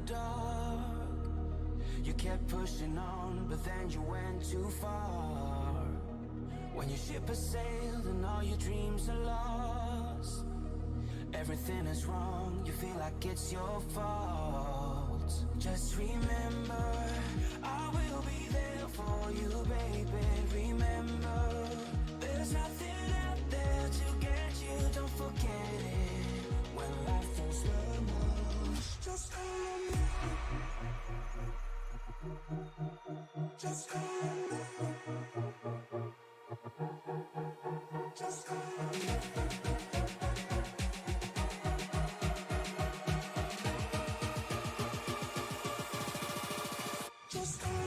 dark. You kept pushing on, but then you went too far. When your ship has sailed and all your dreams are lost, everything is wrong, you feel like it's your fault. Just remember, I will be there for you, baby. Remember, there's nothing out there to get you, don't forget it. When life throws lemons, just call me. Just call me. Just call me. Just call me.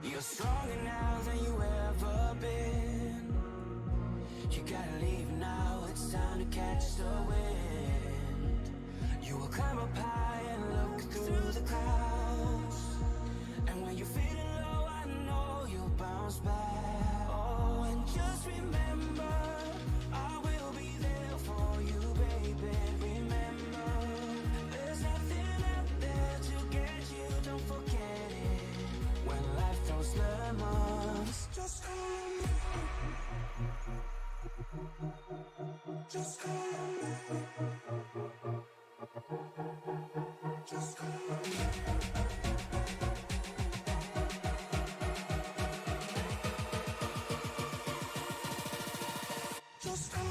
You're stronger now than you ever been. You gotta leave now, it's time to catch the wind. You will climb up high and look through the clouds. And when you're feeling low, I know you'll bounce back. Oh, and just remember, I will be there for you, baby. Remember, there's nothing out there to get you, don't forget it. When life throws lemons, just call me. Just call me. Just call me. Just call me.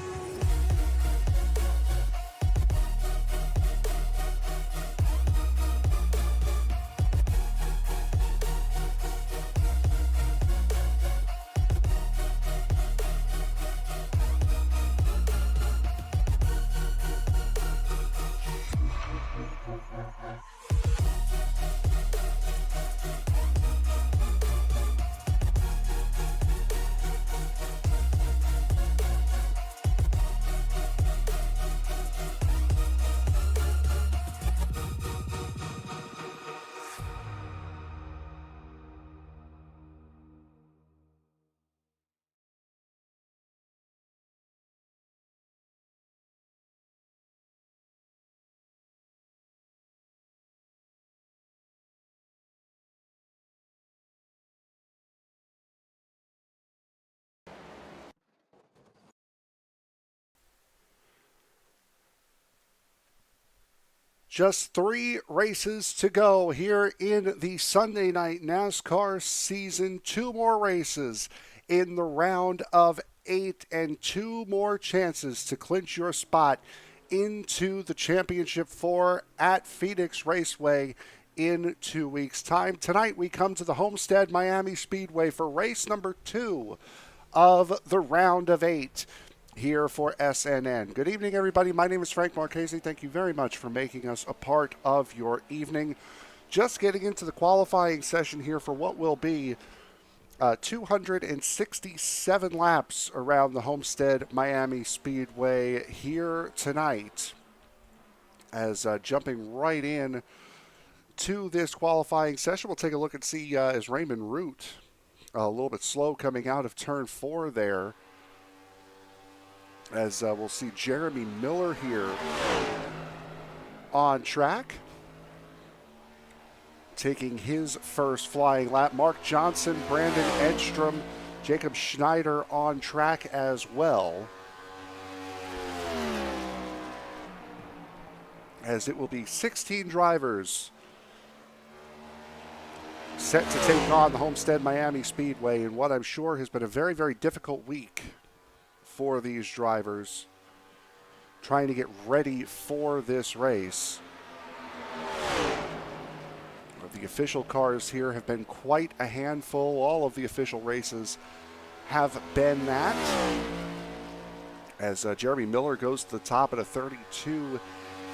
Just 3 races to go here in the Sunday night NASCAR season. 2 more races in the round of 8 and 2 more chances to clinch your spot into the championship 4 at Phoenix Raceway in 2 weeks' time. Tonight we come to the Homestead-Miami Speedway for race number 2 of the round of 8. Here for SNN. Good evening, everybody. My name is Frank Marchese. Thank you very much for making us a part of your evening. Just getting into the qualifying session here for what will be 267 laps around the Homestead-Miami Speedway here tonight. As jumping right in to this qualifying session, we'll take a look and see is Raymond Root a little bit slow coming out of turn 4 there. As we'll see Jeremy Miller here on track, taking his first flying lap. Mark Johnson, Brandon Edstrom, Jacob Schneider on track as well. As it will be 16 drivers set to take on the Homestead-Miami Speedway in what I'm sure has been a very, very difficult week for these drivers trying to get ready for this race. The official cars here have been quite a handful. All of the official races have been that. As Jeremy Miller goes to the top at a 32.87,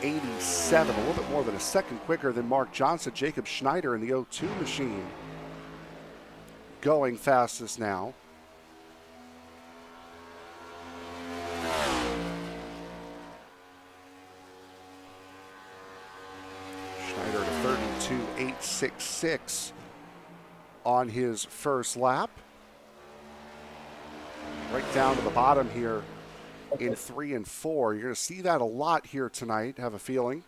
a little bit more than a second quicker than Mark Johnson. Jacob Schneider in the 02 machine going fastest now. Schneider at a 32.866 on his first lap. Right down to the bottom here in 3 and 4. You're going to see that a lot here tonight, have a feeling.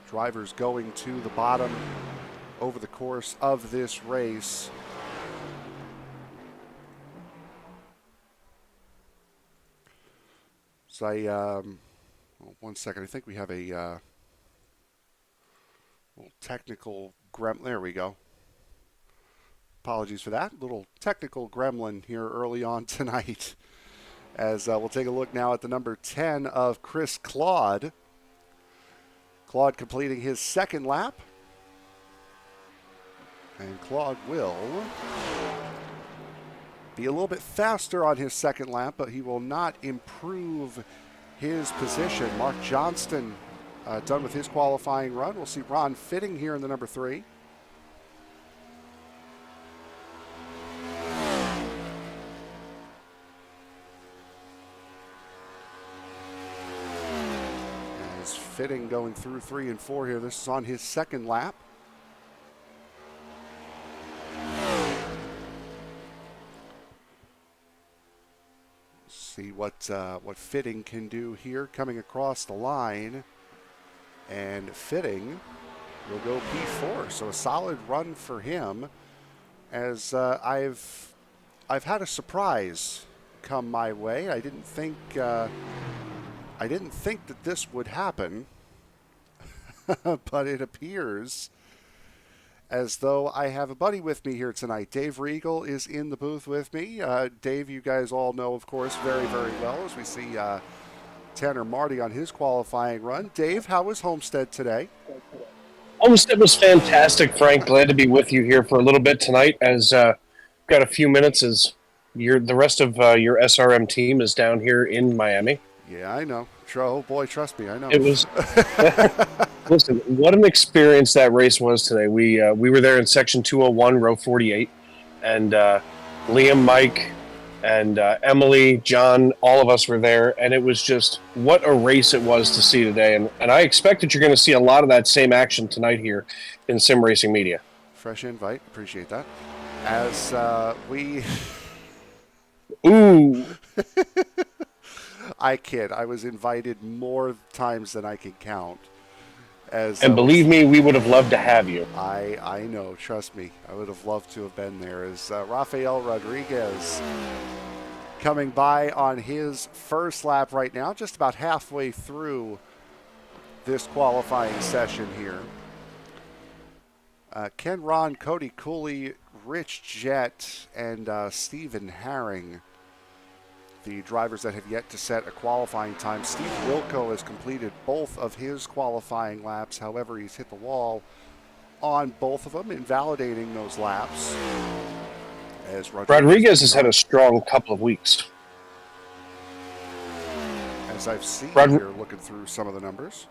Drivers going to the bottom over the course of this race. So one second, I think we have a little technical gremlin. There we go. Apologies for that. Little technical gremlin here early on tonight. As we'll take a look now at the number 10 of Chris Claude. Claude completing his second lap. And Claude will be a little bit faster on his second lap, but he will not improve his position. Mark Johnston done with his qualifying run. We'll see Ron Fitting here in the number 3. Fitting going through 3 and 4 here. This is on his second lap. See what Fitting can do here coming across the line. And Fitting will go P4. So a solid run for him. As I've had a surprise come my way. I didn't think that this would happen, but it appears as though I have a buddy with me here tonight. Dave Regal is in the booth with me. Dave, you guys all know, of course, very, very well as we see Tanner Marty on his qualifying run. Dave, how was Homestead today? Homestead was fantastic, Frank. Glad to be with you here for a little bit tonight. As got a few minutes as the rest of your SRM team is down here in Miami. Yeah, I know. Oh, boy, trust me, I know. It was. Listen, what an experience that race was today. We were there in section 201, row 48, and Liam, Mike, and Emily, John, all of us were there, and it was just what a race it was to see today. And I expect that you're going to see a lot of that same action tonight here in Sim Racing Media. Fresh invite. Appreciate that. As we... Ooh. I kid. I was invited more times than I can count. And believe me, we would have loved to have you. I know. Trust me. I would have loved to have been there. As Rafael Rodriguez coming by on his first lap right now, just about halfway through this qualifying session here. Ken Ron, Cody Cooley, Rich Jett, and Stephen Herring, the drivers that have yet to set a qualifying time. Steve Wilco has completed both of his qualifying laps. However, he's hit the wall on both of them, invalidating those laps. As Rodriguez has had a strong couple of weeks. As I've seen here, looking through some of the numbers.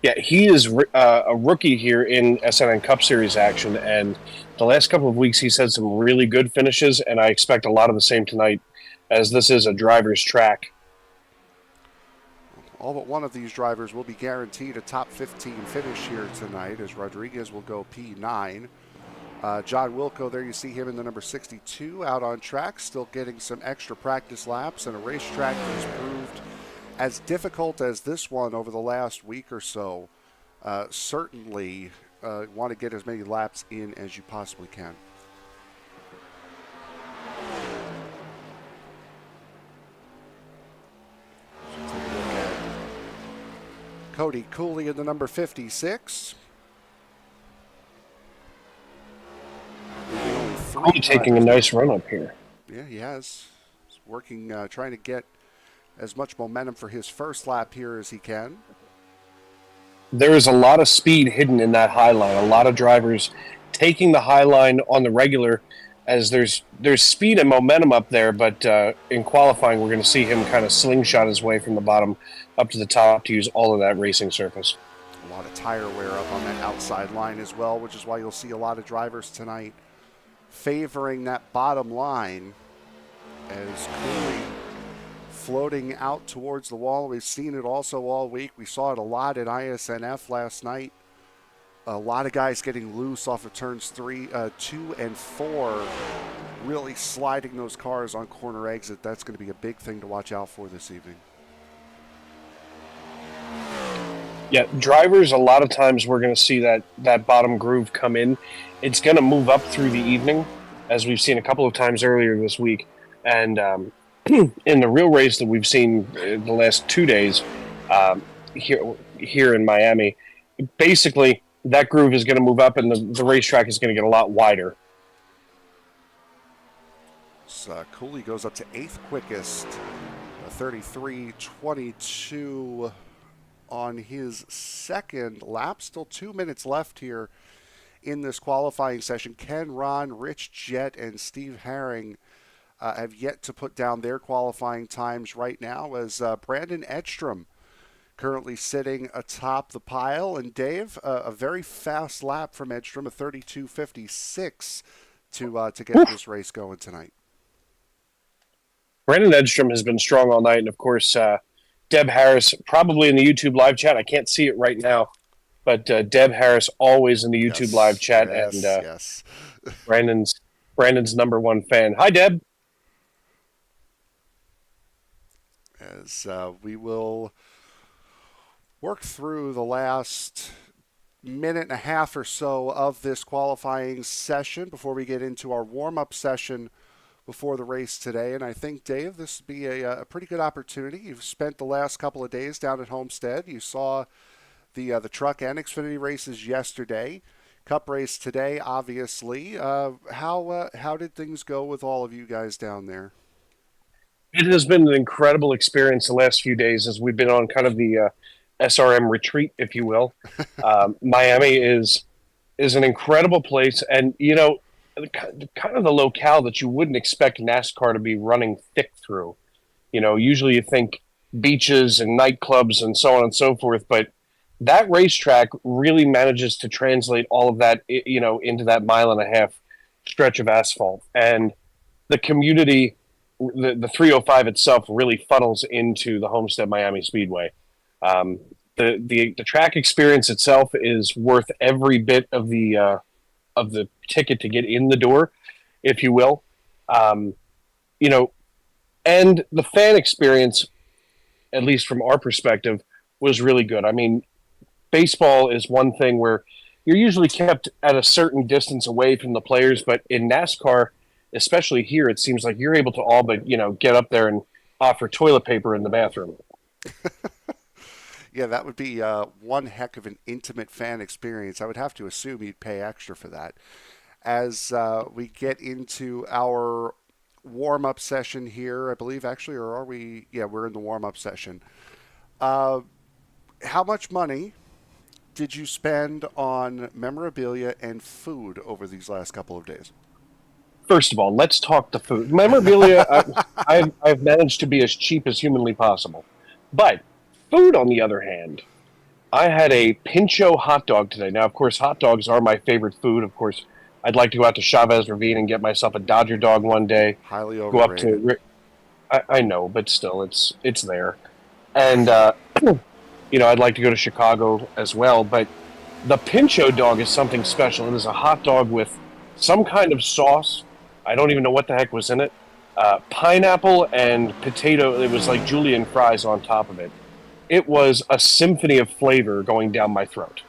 Yeah, he is a rookie here in SNN Cup Series action, and the last couple of weeks he's had some really good finishes, and I expect a lot of the same tonight, as this is a driver's track. All but one of these drivers will be guaranteed a top 15 finish here tonight, as Rodriguez will go P9. John Wilco, there you see him in the number 62, out on track, still getting some extra practice laps, and a racetrack that has proved as difficult as this one over the last week or so. Certainly want to get as many laps in as you possibly can. Cody Cooley in the number 56. Cody taking a nice run up here. Yeah, he has. He's working, trying to get as much momentum for his first lap here as he can. There is a lot of speed hidden in that high line. A lot of drivers taking the high line on the regular, as there's speed and momentum up there, but in qualifying we're going to see him kind of slingshot his way from the bottom up to the top to use all of that racing surface. A lot of tire wear up on that outside line as well, which is why you'll see a lot of drivers tonight favoring that bottom line as Cooley floating out towards the wall. We've seen it also all week. We saw it a lot at ISNF last night. A lot of guys getting loose off of turns 2 and 4, really sliding those cars on corner exit. That's going to be a big thing to watch out for this evening. Yeah, drivers, a lot of times we're going to see that bottom groove come in. It's going to move up through the evening, as we've seen a couple of times earlier this week. And in the real race that we've seen the last 2 days here in Miami, basically that groove is going to move up and the racetrack is going to get a lot wider. So Cooley goes up to 8th quickest, 33.22 on his second lap. Still 2 minutes left here in this qualifying session. Ken, Ron, Rich Jett, and Steve Herring have yet to put down their qualifying times right now, as Brandon Edstrom currently sitting atop the pile. And Dave, a very fast lap from Edstrom, a 32.56 to get this race going tonight. Brandon Edstrom has been strong all night, and of course, Deb Harris, probably in the YouTube live chat. I can't see it right now, but Deb Harris always in the YouTube live chat, and yes. Brandon's #1 fan. Hi, Deb. As we will work through the last minute and a half or so of this qualifying session before we get into our warm-up session before the race today. And I think, Dave, this would be a pretty good opportunity. You've spent the last couple of days down at Homestead. You saw the truck and Xfinity races yesterday. Cup race today, obviously. How did things go with all of you guys down there? It has been an incredible experience the last few days as we've been on kind of the SRM retreat, if you will. Miami is an incredible place, and kind of the locale that you wouldn't expect NASCAR to be running thick through. Usually you think beaches and nightclubs and so on and so forth, but that racetrack really manages to translate all of that, into that 1.5 mile stretch of asphalt. And the community, the 305 itself really funnels into the Homestead-Miami Speedway. The track experience itself is worth every bit of the ticket to get in the door, if you will. And the fan experience, at least from our perspective, was really good. I mean, baseball is one thing where you're usually kept at a certain distance away from the players, but in NASCAR, especially here, it seems like you're able to all but, get up there and offer toilet paper in the bathroom. Yeah, that would be one heck of an intimate fan experience. I would have to assume you'd pay extra for that. As we get into our warm-up session here, I believe, actually, or are we? Yeah, we're in the warm-up session. How much money did you spend on memorabilia and food over these last couple of days? First of all, let's talk the food. Memorabilia, I've managed to be as cheap as humanly possible. But food, on the other hand, I had a Pincho hot dog today. Now, of course, hot dogs are my favorite food. Of course, I'd like to go out to Chavez Ravine and get myself a Dodger dog one day. Highly overrated. Go up to, I know, but still, it's there. And, I'd like to go to Chicago as well. But the Pincho dog is something special. It is a hot dog with some kind of sauce. I don't even know what the heck was in it. Pineapple and potato. It was like julienne fries on top of it. It was a symphony of flavor going down my throat.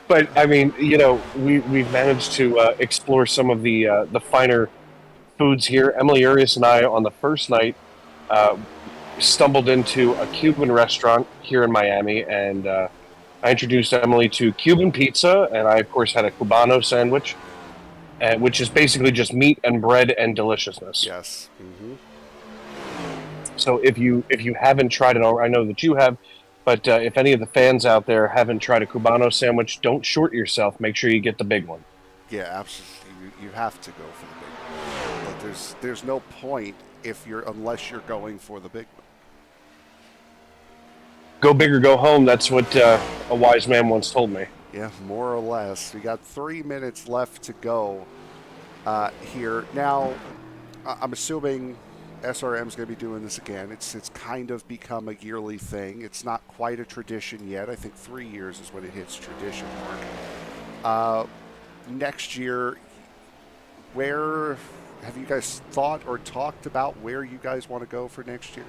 But I mean, we've managed to explore some of the finer foods here. Emily Urias and I, on the first night, stumbled into a Cuban restaurant here in Miami, and I introduced Emily to Cuban pizza, and I, of course, had a Cubano sandwich. which is basically just meat and bread and deliciousness. Yes. Mm-hmm. So if you haven't tried it, I know that you have, but if any of the fans out there haven't tried a Cubano sandwich, don't short yourself. Make sure you get the big one. Yeah, absolutely. You have to go for the big one. But there's no point unless you're going for the big one. Go big or go home. That's what a wise man once told me. Yeah, more or less. We got 3 minutes left to go here. Now, I'm assuming SRM is going to be doing this again. It's kind of become a yearly thing. It's not quite a tradition yet. I think 3 years is when it hits tradition mark. Next year, where have you guys thought or talked about where you guys want to go for next year?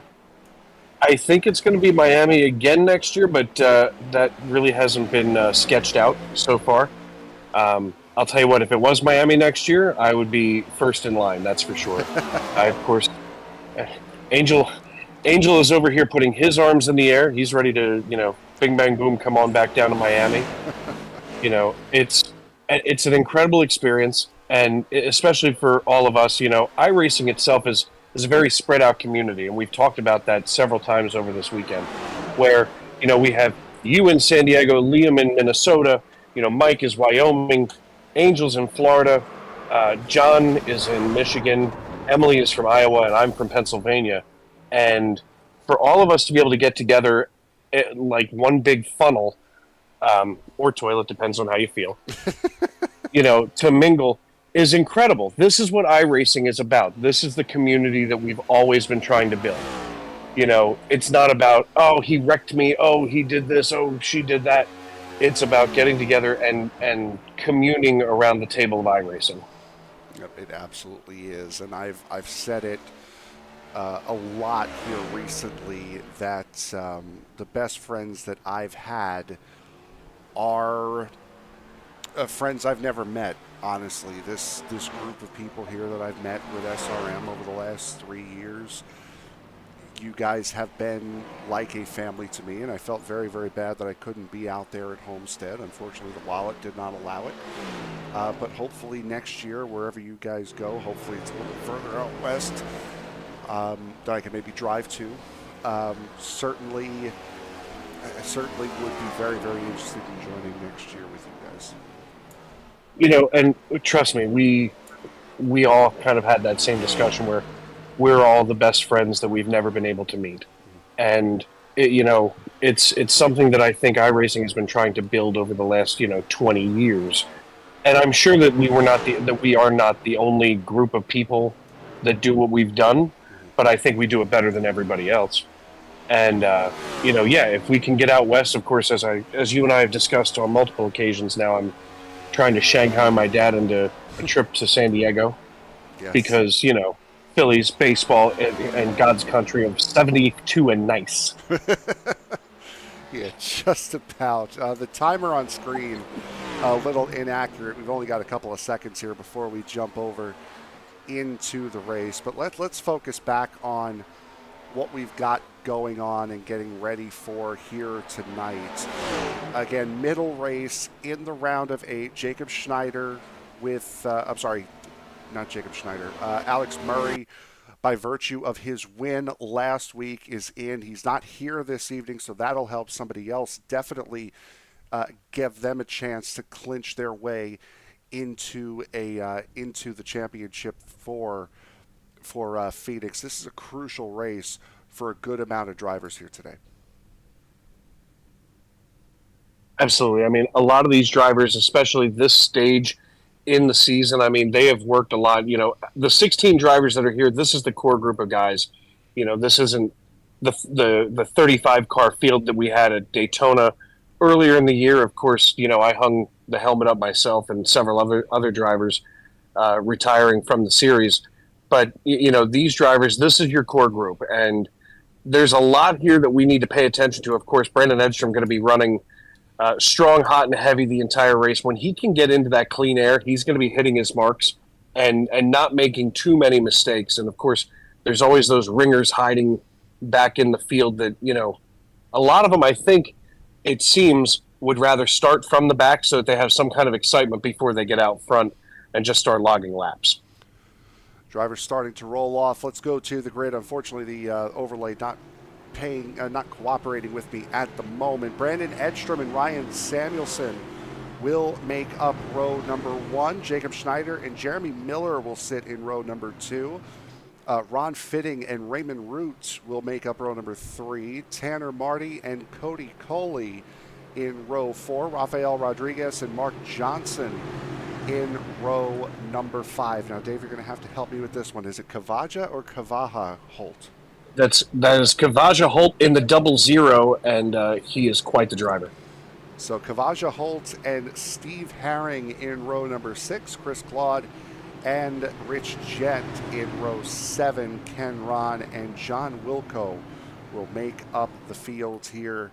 I think it's going to be Miami again next year, but that really hasn't been sketched out so far. I'll tell you what, if it was Miami next year, I would be first in line, that's for sure. Of course, Angel is over here putting his arms in the air. He's ready to, bing, bang, boom, come on back down to Miami. It's an incredible experience, and especially for all of us, iRacing itself is a very spread out community, and we've talked about that several times over this weekend, where, we have you in San Diego, Liam in Minnesota, Mike is Wyoming, Angel's in Florida, John is in Michigan, Emily is from Iowa, and I'm from Pennsylvania. And for all of us to be able to get together like one big funnel, or toilet, depends on how you feel, to mingle is incredible. This is what iRacing is about. This is the community that we've always been trying to build. It's not about, oh, he wrecked me, oh, he did this, oh, she did that. It's about getting together and communing around the table of iRacing. Yep, it absolutely is. And I've said it a lot here recently that the best friends that I've had are friends I've never met. Honestly, this group of people here that I've met with SRM over the last 3 years, you guys have been like a family to me, and I felt very, very bad that I couldn't be out there at Homestead. Unfortunately, the wallet did not allow it. But hopefully next year, wherever you guys go, hopefully it's a little further out west that I can maybe drive to. Certainly would be very, very interested in joining next year with you guys. And trust me, we all kind of had that same discussion where we're all the best friends that we've never been able to meet. And, it's something that I think iRacing has been trying to build over the last, 20 years. And I'm sure that we are not the only group of people that do what we've done, but I think we do it better than everybody else. And, if we can get out west, of course, as you and I have discussed on multiple occasions now, I'm trying to Shanghai my dad into a trip to San Diego. Yes. Because, Phillies, baseball, and God's country of 72 and nice. Yeah, just about. The timer on screen, a little inaccurate. We've only got a couple of seconds here before we jump over into the race. But let's focus back on what we've got going on and getting ready for here tonight. Again, middle race in the round of 8. Jacob Schneider with, Alex Murray, by virtue of his win last week, is in. He's not here this evening, so that'll help somebody else definitely give them a chance to clinch their way into the championship for Phoenix. This is a crucial race for a good amount of drivers here today. Absolutely. I mean, a lot of these drivers, especially this stage in the season, I mean, they have worked a lot. The 16 drivers that are here, this is the core group of guys. This isn't the 35 car field that we had at Daytona earlier in the year. Of course, I hung the helmet up myself and several other drivers retiring from the series. But, these drivers, this is your core group. And there's a lot here that we need to pay attention to. Of course, Brandon Edstrom going to be running strong, hot, and heavy the entire race. When he can get into that clean air, he's going to be hitting his marks and not making too many mistakes. And, of course, there's always those ringers hiding back in the field that, a lot of them, I think, it seems, would rather start from the back so that they have some kind of excitement before they get out front. and just start logging laps. Drivers starting to roll off. Let's go to the grid. Unfortunately, the overlay not cooperating with me at the moment. Brandon Edstrom and Ryan Samuelson will make up row number 1. Jacob Schneider and Jeremy Miller will sit in row number 2. Ron Fitting and Raymond Root will make up row number 3. Tanner Marty and Cody Coley in row 4. Rafael Rodriguez and Mark Johnson in row number 5. Now, Dave, you're going to have to help me with this one. Is it Kavaja or Kavaja Holt? That is Kavaja Holt in the 00, and he is quite the driver. So Kavaja Holt and Steve Herring in row number 6. Chris Claude and Rich Jett in row 7. Ken Ron and John Wilco will make up the field here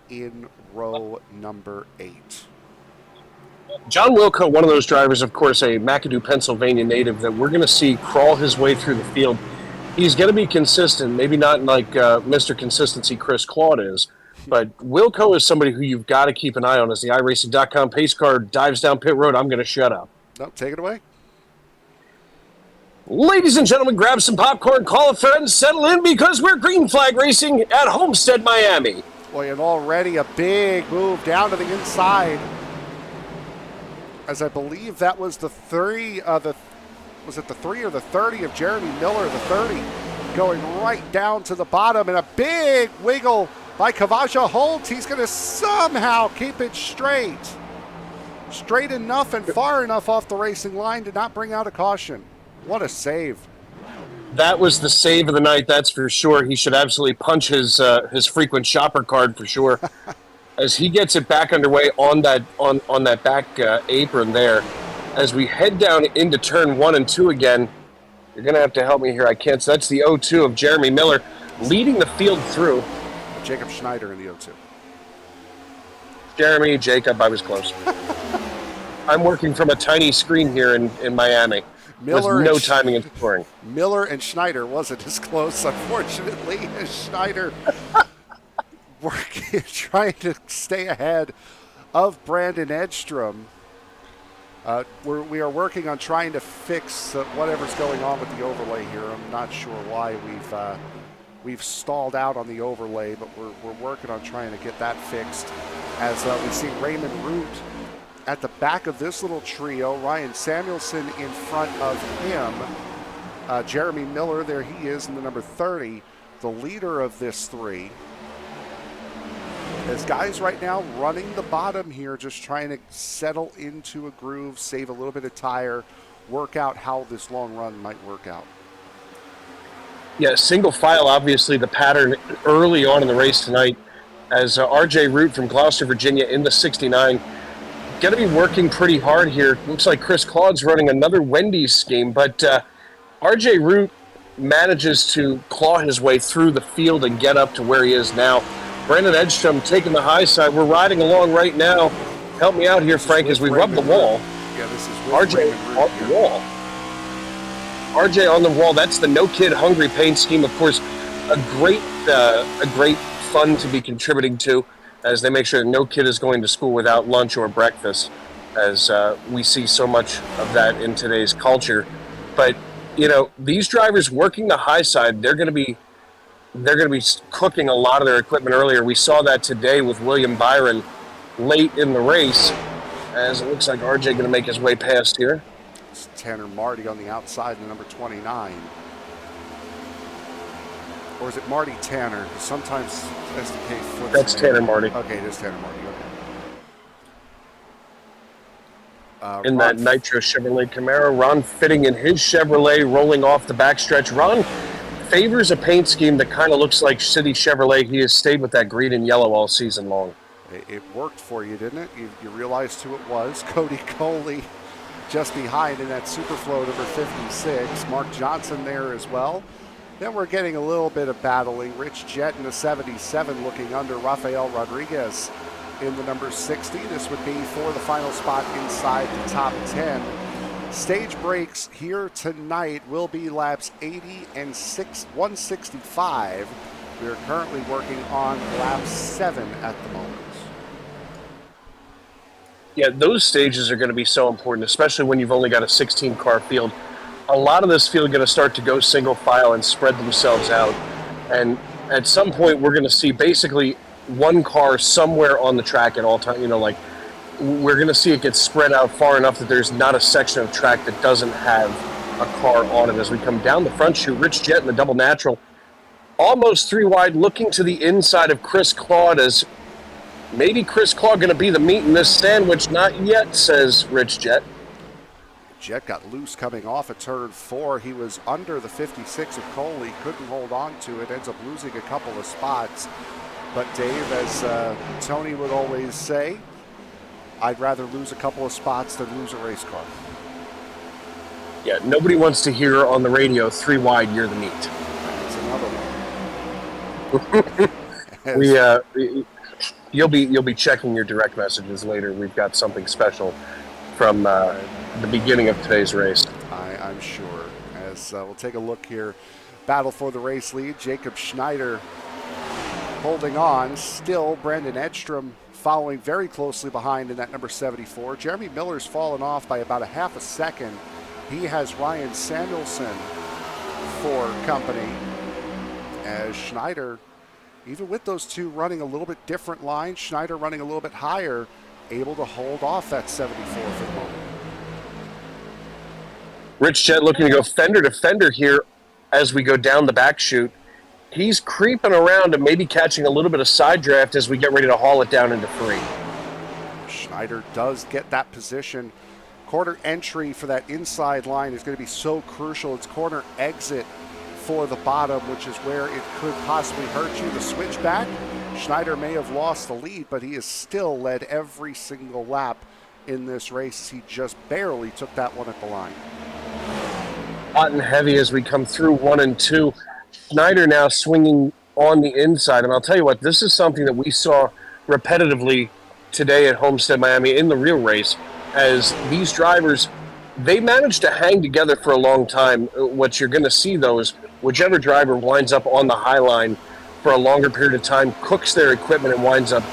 in row number 8. John Wilco, one of those drivers, of course, a McAdoo, Pennsylvania native that we're going to see crawl his way through the field. He's going to be consistent, maybe not like Mr. Consistency Chris Claude is, but Wilco is somebody who you've got to keep an eye on. As the iRacing.com pace car dives down pit road, I'm going to shut up. No, take it away. Ladies and gentlemen, grab some popcorn, call a friend, settle in, because we're green flag racing at Homestead-Miami. Boy, and already a big move down to the inside. As I believe that was the 3, was it the 3 or the 30 of Jeremy Miller, the 30, going right down to the bottom, and a big wiggle by Kavaja Holt. He's going to somehow keep it straight enough and far enough off the racing line to not bring out a caution. What a save. That was the save of the night, that's for sure. He should absolutely punch his frequent shopper card for sure. As he gets it back underway on that back apron there. As we head down into turn 1 and 2 again, you're going to have to help me here. I can't. So that's the 02 of Jeremy Miller leading the field through. Jacob Schneider in the 02. Jacob, I was close. I'm working from a tiny screen here in Miami. Miller with no timing and scoring. Miller and Schneider wasn't as close, unfortunately, as Schneider trying to stay ahead of Brandon Edstrom. We are working on trying to fix whatever's going on with the overlay here. I'm not sure why we've stalled out on the overlay, but we're working on trying to get that fixed. As we see Raymond Root at the back of this little trio, Ryan Samuelson in front of him, Jeremy Miller, there he is in the number 30, the leader of this 3. As guys right now running the bottom here, just trying to settle into a groove, save a little bit of tire, work out how this long run might work out. Yeah, single file, obviously, the pattern early on in the race tonight, as RJ Root from Gloucester, Virginia in the 69. Going to be working pretty hard here. Looks like Chris Claude's running another Wendy's scheme, but RJ Root manages to claw his way through the field and get up to where he is now. Brandon Edstrom taking the high side. We're riding along right now. Help me out here, Frank, as we rub the wall. Yeah, this is RJ on the wall. RJ on the wall. That's the No Kid Hungry paint scheme. Of course, a great fun to be contributing to, as they make sure that no kid is going to school without lunch or breakfast, as we see so much of that in today's culture. But, you know, these drivers working the high side, they're going to be cooking a lot of their equipment earlier. We saw that today with William Byron late in the race, as it looks like RJ going to make his way past here. It's Tanner Marty on the outside in the number 29. Or is it Marty Tanner? Sometimes SDK flips. That's Tanner Marty. Okay, it is Tanner Marty. Okay. In that Nitro Chevrolet Camaro, Ron Fitting in his Chevrolet rolling off the backstretch. Ron favors a paint scheme that kind of looks like City Chevrolet. He has stayed with that green and yellow all season long. It worked for you, didn't it? You realized who it was. Cody Coley just behind in that Superflow number 56. Mark Johnson there as well. Then we're getting a little bit of battling. Rich Jett in the 77 looking under Rafael Rodriguez in the number 60. This would be for the final spot inside the top 10. Stage breaks here tonight will be laps 80 and 165. We are currently working on lap 7 at the moment. Yeah, those stages are going to be so important, especially when you've only got a 16-car field. A lot of this field going to start to go single file and spread themselves out. And at some point, we're going to see basically one car somewhere on the track at all times. Like we're going to see it get spread out far enough that there's not a section of track that doesn't have a car on it. As we come down the front chute, Rich Jett in the double natural, almost 3 wide, looking to the inside of Chris Claude as maybe Chris Claude going to be the meat in this sandwich. Not yet, says Rich Jett. Jett got loose coming off at turn 4. He was under the 56 of Cole. He couldn't hold on to it. Ends up losing a couple of spots. But Dave, as Tony would always say, I'd rather lose a couple of spots than lose a race car. Yeah, nobody wants to hear on the radio 3 wide, you're the meat. That's another one. You'll be checking your direct messages later. We've got something special from the beginning of today's race. I'm sure. As we'll take a look here. Battle for the race lead. Jacob Schneider holding on. Still Brandon Edstrom following very closely behind in that number 74. Jeremy Miller's fallen off by about a half a second. He has Ryan Samuelson for company. As Schneider, even with those two running a little bit different lines, Schneider running a little bit higher, able to hold off that 74 for the moment. Rich Jett looking to go fender to fender here as we go down the back chute. He's creeping around and maybe catching a little bit of side draft as we get ready to haul it down into 3. Schneider does get that position. Corner entry for that inside line is going to be so crucial. It's corner exit for the bottom, which is where it could possibly hurt you. The switchback, Schneider may have lost the lead, but he has still led every single lap in this race. He just barely took that one at the line. Hot and heavy as we come through 1 and 2. Schneider now swinging on the inside. And I'll tell you what, this is something that we saw repetitively today at Homestead-Miami in the real race, as these drivers, they managed to hang together for a long time. What you're going to see, though, is whichever driver winds up on the high line for a longer period of time cooks their equipment and winds up,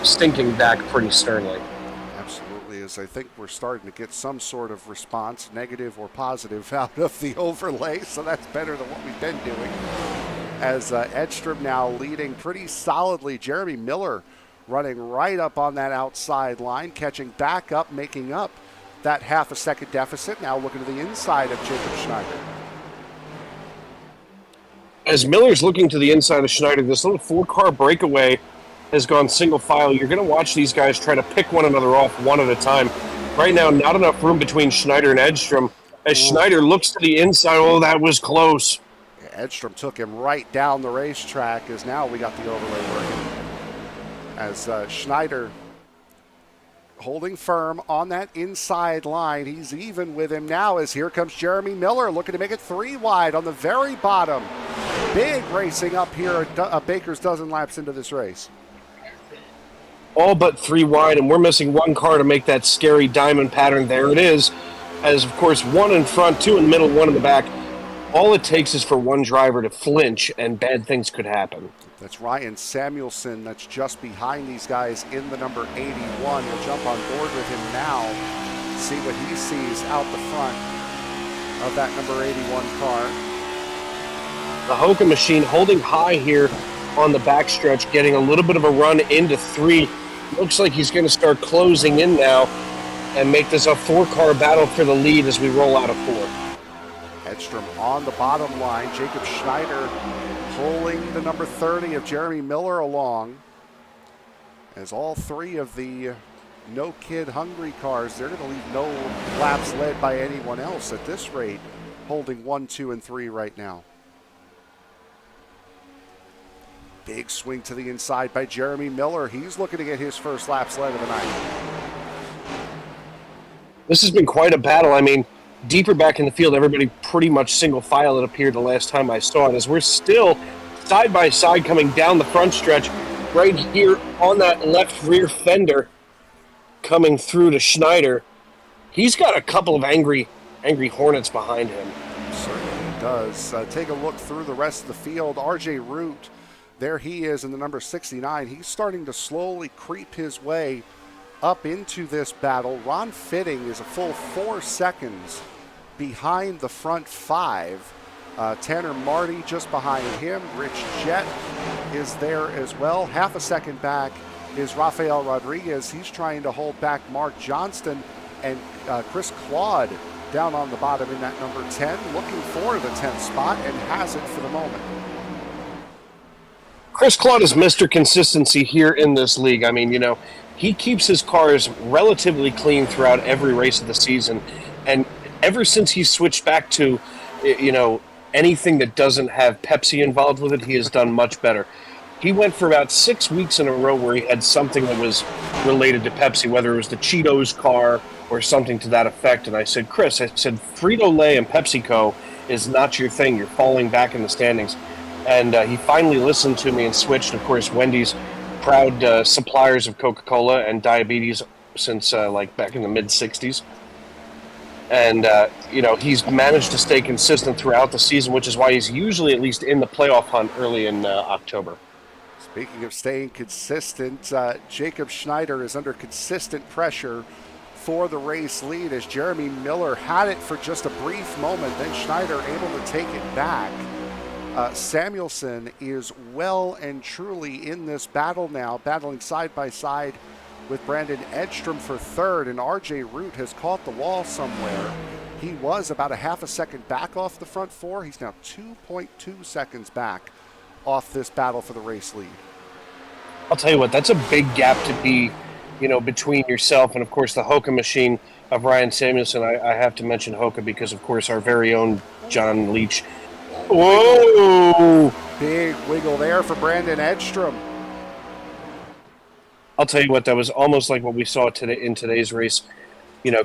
stinking back pretty sternly. Absolutely, as I think we're starting to get some sort of response, negative or positive, out of the overlay, so that's better than what we've been doing. As Edstrom now leading pretty solidly. Jeremy Miller running right up on that outside line, catching back up, making up that half a second deficit. Now looking to the inside of Jacob Schneider. As Miller's looking to the inside of Schneider, this little 4-car breakaway has gone single file. You're going to watch these guys try to pick one another off one at a time. Right now, not enough room between Schneider and Edstrom. As Schneider looks to the inside, oh, that was close. Yeah, Edstrom took him right down the racetrack, as now we got the overlay working. As Schneider holding firm on that inside line. He's even with him now, as here comes Jeremy Miller looking to make it 3 wide on the very bottom. Big racing up here a baker's dozen laps into this race. All but 3 wide, and we're missing 1 car to make that scary diamond pattern. There it is. As, of course, 1 in front, 2 in the middle, 1 in the back. All it takes is for one driver to flinch, and bad things could happen. That's Ryan Samuelson that's just behind these guys in the number 81. We'll jump on board with him now, see what he sees out the front of that number 81 car. The Hoka machine holding high here on the backstretch, getting a little bit of a run into 3. Looks like he's going to start closing in now and make this a 4-car battle for the lead as we roll out of 4. Edstrom on the bottom line. Jacob Schneider pulling the number 30 of Jeremy Miller along. As all 3 of the no kid hungry cars, they're going to leave no laps led by anyone else at this rate, holding 1, 2, and 3 right now. Big swing to the inside by Jeremy Miller. He's looking to get his first laps led of the night. This has been quite a battle. I mean, deeper back in the field, everybody pretty much single file, it appeared the last time I saw it, as we're still side by side coming down the front stretch right here on that left rear fender coming through to Schneider. He's got a couple of angry Hornets behind him. Certainly does. Take a look through the rest of the field. RJ Root, there he is in the number 69. He's starting to slowly creep his way up into this battle. Ron Fitting is a full 4 seconds behind the front 5. Tanner Marty just behind him. Rich Jett is there as well. Half a second back is Rafael Rodriguez. He's trying to hold back Mark Johnston, and Chris Claude down on the bottom in that number 10, looking for the 10th spot and has it for the moment. Chris Claude is Mr. Consistency here in this league. I mean, he keeps his cars relatively clean throughout every race of the season. And ever since he switched back to, anything that doesn't have Pepsi involved with it, he has done much better. He went for about 6 weeks in a row where he had something that was related to Pepsi, whether it was the Cheetos car or something to that effect. And I said, Chris, Frito-Lay and PepsiCo is not your thing. You're falling back in the standings. And he finally listened to me and switched. Of course, Wendy's proud suppliers of Coca-Cola and diabetes since back in the mid-'60s. And, he's managed to stay consistent throughout the season, which is why he's usually at least in the playoff hunt early in October. Speaking of staying consistent, Jacob Schneider is under consistent pressure for the race lead as Jeremy Miller had it for just a brief moment, then Schneider able to take it back. Samuelson is well and truly in this battle now, battling side by side with Brandon Edstrom for third, and RJ Root has caught the wall somewhere. He was about a half a second back off the front 4. He's now 2.2 seconds back off this battle for the race lead. I'll tell you what, that's a big gap to be, between yourself and, of course, the Hoka machine of Ryan Samuelson. I have to mention Hoka because, of course, our very own John Leach. Whoa! Big wiggle there for Brandon Edstrom. I'll tell you what, that was almost like what we saw today in today's race,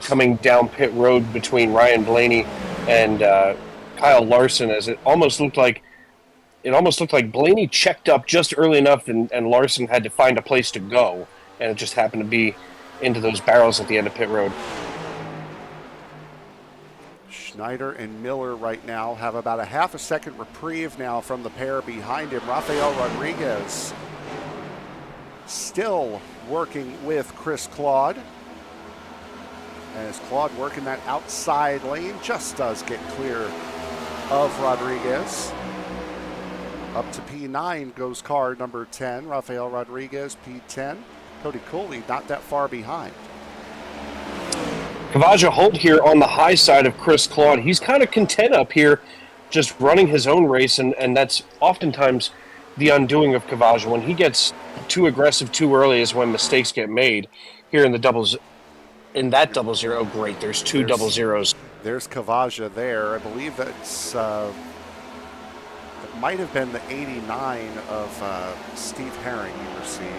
coming down pit road between Ryan Blaney and Kyle Larson, as it almost looked like Blaney checked up just early enough and Larson had to find a place to go, and it just happened to be into those barrels at the end of pit road. Schneider and Miller right now have about a half a second reprieve now from the pair behind him. Rafael Rodriguez still working with Chris Claude. As Claude working that outside lane, just does get clear of Rodriguez. Up to P9 goes car number 10, Rafael Rodriguez, P10. Cody Cooley not that far behind. Kavaja Holt here on the high side of Chris Claude. He's kind of content up here just running his own race, and that's oftentimes the undoing of Kavaja. When he gets too aggressive too early is when mistakes get made. Here in the doubles, in that 00, great, there's two double zeros. There's Kavaja there. I believe that's... it might have been the 89 of Steve Herring you were seeing.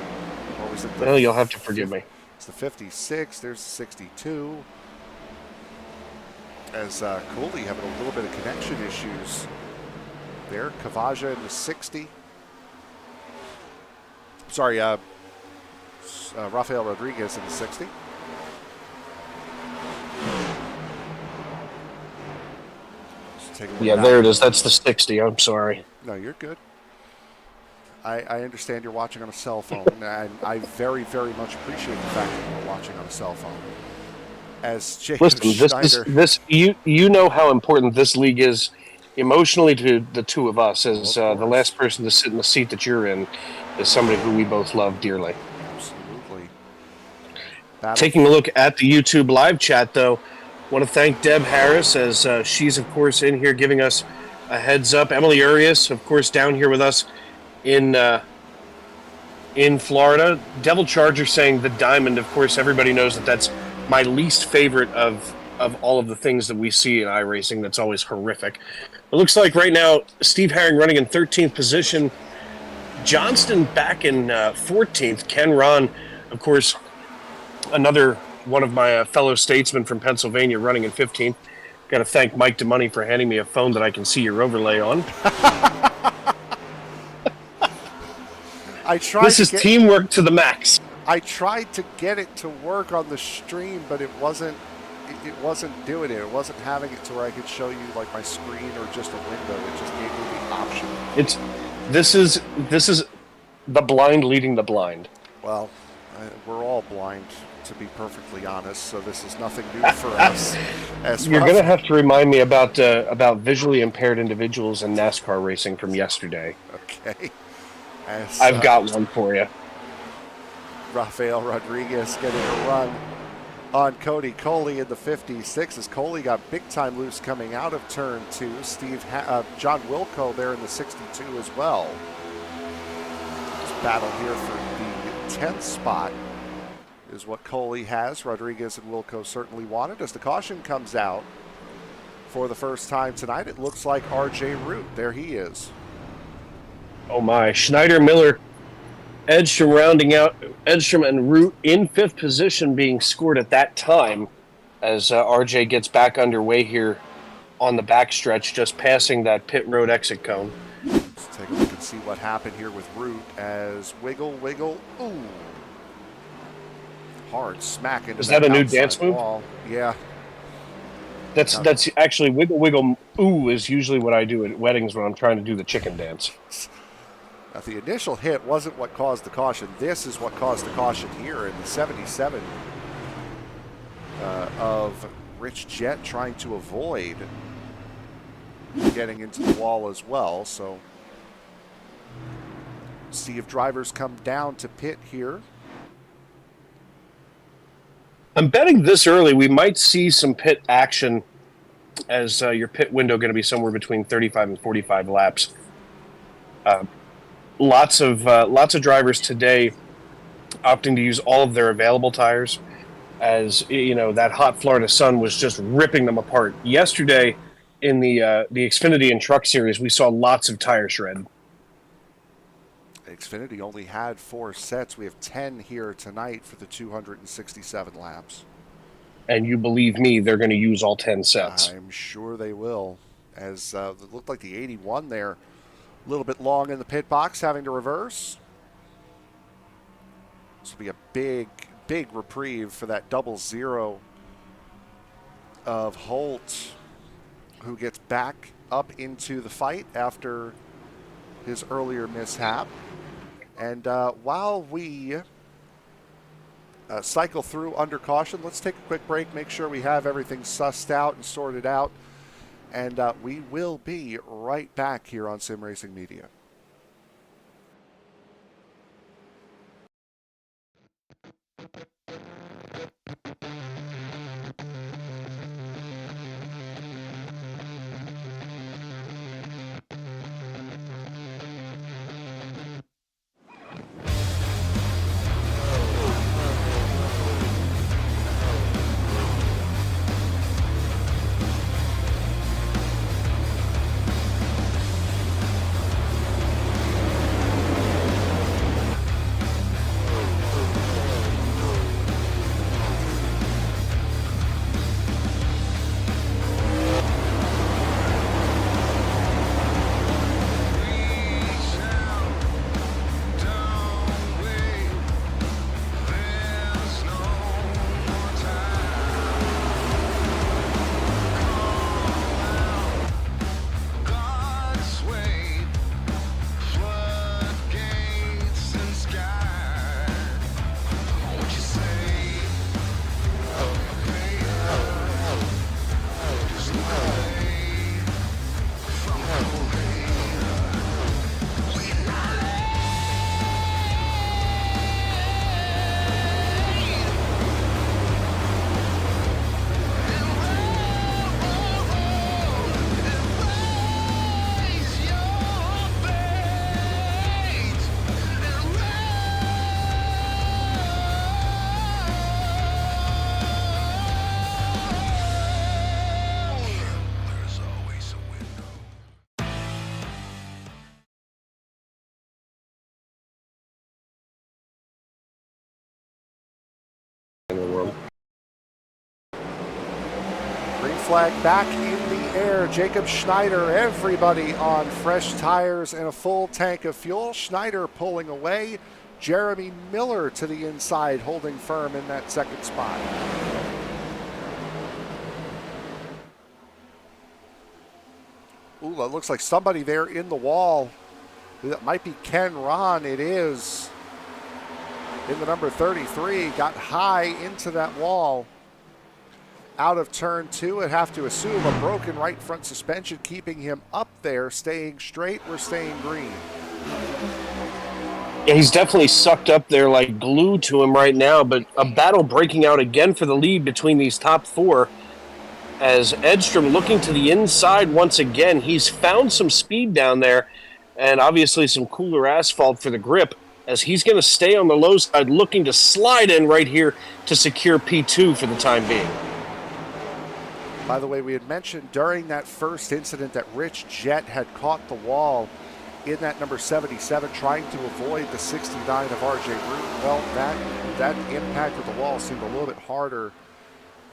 Or was it Well, you'll have to forgive me. It's the 56. There's the 62. As Cooley having a little bit of connection issues there. Kavaja in the 60. Sorry, Rafael Rodriguez in the 60. Yeah, there it is. That's the 60. I'm sorry. No, you're good. I understand you're watching on a cell phone, and I very, very much appreciate the fact that you're watching on a cell phone. As Jacob Schneider, you know how important this league is emotionally to the two of us. As the last person to sit in the seat that you're in is somebody who we both love dearly. Absolutely. Taking a look at the YouTube live chat, though, want to thank Deb Harris as she's, of course, in here giving us a heads up. Emily Urias, of course, down here with us in Florida. Devil Charger saying the Diamond. Of course, everybody knows that that's my least favorite of all of the things that we see in iRacing. That's always horrific. It looks like right now Steve Herring running in 13th position. Johnston back in 14th. Ken Ron, of course, another one of my fellow statesmen from Pennsylvania running in 15th. Got to thank Mike DeMoney for handing me a phone that I can see your overlay on. This is teamwork to the max. I tried to get it to work on the stream, but it wasn't doing it. It wasn't having it to where I could show you like my screen or just a window. It just gave me the option. This is the blind leading the blind. Well, we're all blind to be perfectly honest, so this is nothing new for us. You're going to have to remind me about visually impaired individuals in NASCAR racing from yesterday. Okay. I've got one for you. Rafael Rodriguez getting a run on Cody Coley in the 56 as Coley got big time loose coming out of turn 2. John Wilco there in the 62 as well. This battle here for the 10th spot is what Coley has. Rodriguez and Wilco certainly wanted. As the caution comes out for the first time tonight, it looks like RJ Root. There he is. Oh my, Schneider, Miller, Edstrom and Root in 5th position being scored at that time as RJ gets back underway here on the backstretch, just passing that pit road exit cone. Let's take a look and see what happened here with Root as wiggle, ooh. Hard smack into Is that a new dance wall. move? Yeah. That's actually wiggle, ooh is usually what I do at weddings when I'm trying to do the chicken dance. Now, the initial hit wasn't what caused the caution. This is what caused the caution here in the 77 of Rich Jett trying to avoid getting into the wall as well. So see if drivers come down to pit here. I'm betting this early we might see some pit action as your pit window going to be somewhere between 35 and 45 laps. Lots of drivers today opting to use all of their available tires, as you know that hot Florida sun was just ripping them apart. Yesterday, in the Xfinity and Truck Series, we saw lots of tire shred. Xfinity only had 4 sets. We have 10 here tonight for the 267 laps. And you believe me, they're going to use all 10 sets. I'm sure they will. As it looked like the 81 there, a little bit long in the pit box, having to reverse. This will be a big reprieve for that 00 of Holt, who gets back up into the fight after his earlier mishap. And while we cycle through under caution, let's take a quick break, make sure we have everything sussed out and sorted out. And we will be right back here on Sim Racing Media. Flag back in the air. Jacob Schneider, everybody on fresh tires and a full tank of fuel. Schneider pulling away. Jeremy Miller to the inside, holding firm in that second spot. Ooh, that looks like somebody there in the wall. That might be Ken Ron. It is. in the number 33, got high into that wall. Out of turn 2, I'd have to assume a broken right front suspension keeping him up there, staying straight. We're staying green. Yeah, he's definitely sucked up there like glue to him right now, but a battle breaking out again for the lead between these top 4 as Edstrom looking to the inside once again. He's found some speed down there and obviously some cooler asphalt for the grip as he's going to stay on the low side looking to slide in right here to secure P2 for the time being. By the way, we had mentioned during that first incident that Rich Jett had caught the wall in that number 77, trying to avoid the 69 of RJ Root. Well, that impact with the wall seemed a little bit harder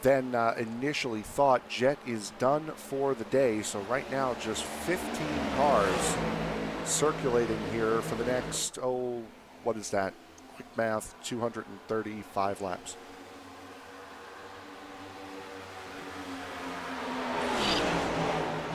than initially thought. Jett is done for the day, so right now just 15 cars circulating here for the next, what is that? Quick math, 235 laps.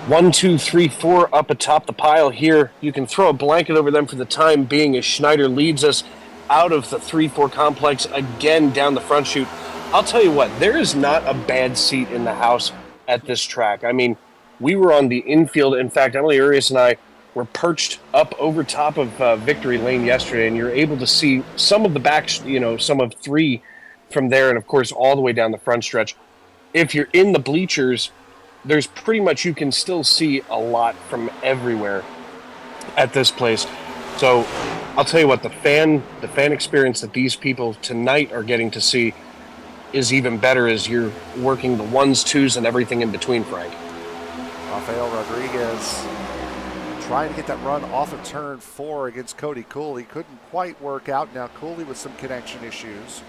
One, two, three, four up atop the pile here. You can throw a blanket over them for the time being as Schneider leads us out of the 3-4 complex again down the front chute. I'll tell you what, there is not a bad seat in the house at this track. I mean, we were on the infield. In fact, Emily Urias and I were perched up over top of Victory Lane yesterday, and you're able to see some of the back, some of 3 from there, and of course all the way down the front stretch. If you're in the bleachers, there's pretty much, you can still see a lot from everywhere at this place. So I'll tell you what, the fan experience that these people tonight are getting to see is even better as you're working the 1s, 2s, and everything in between, Frank. Rafael Rodriguez trying to get that run off of turn 4 against Cody Cooley. Couldn't quite work out. Now Cooley with some connection issues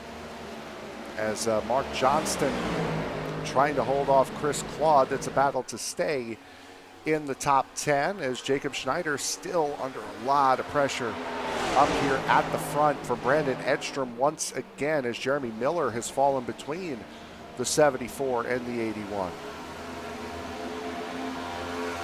as Mark Johnston trying to hold off Chris Claude. That's a battle to stay in the top 10 as Jacob Schneider still under a lot of pressure up here at the front for Brandon Edstrom once again as Jeremy Miller has fallen between the 74 and the 81.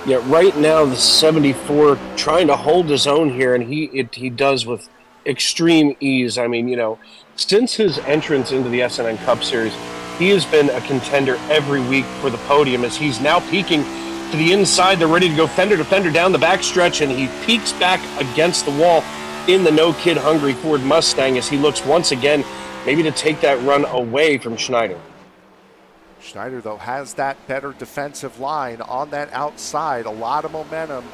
Yeah, right now the 74 trying to hold his own here, and he does with extreme ease. I mean, since his entrance into the SNN Cup Series, he has been a contender every week for the podium as he's now peaking to the inside. They're ready to go fender to fender down the backstretch, and he peeks back against the wall in the No Kid Hungry Ford Mustang as he looks once again maybe to take that run away from Schneider. Schneider, though, has that better defensive line on that outside. A lot of momentum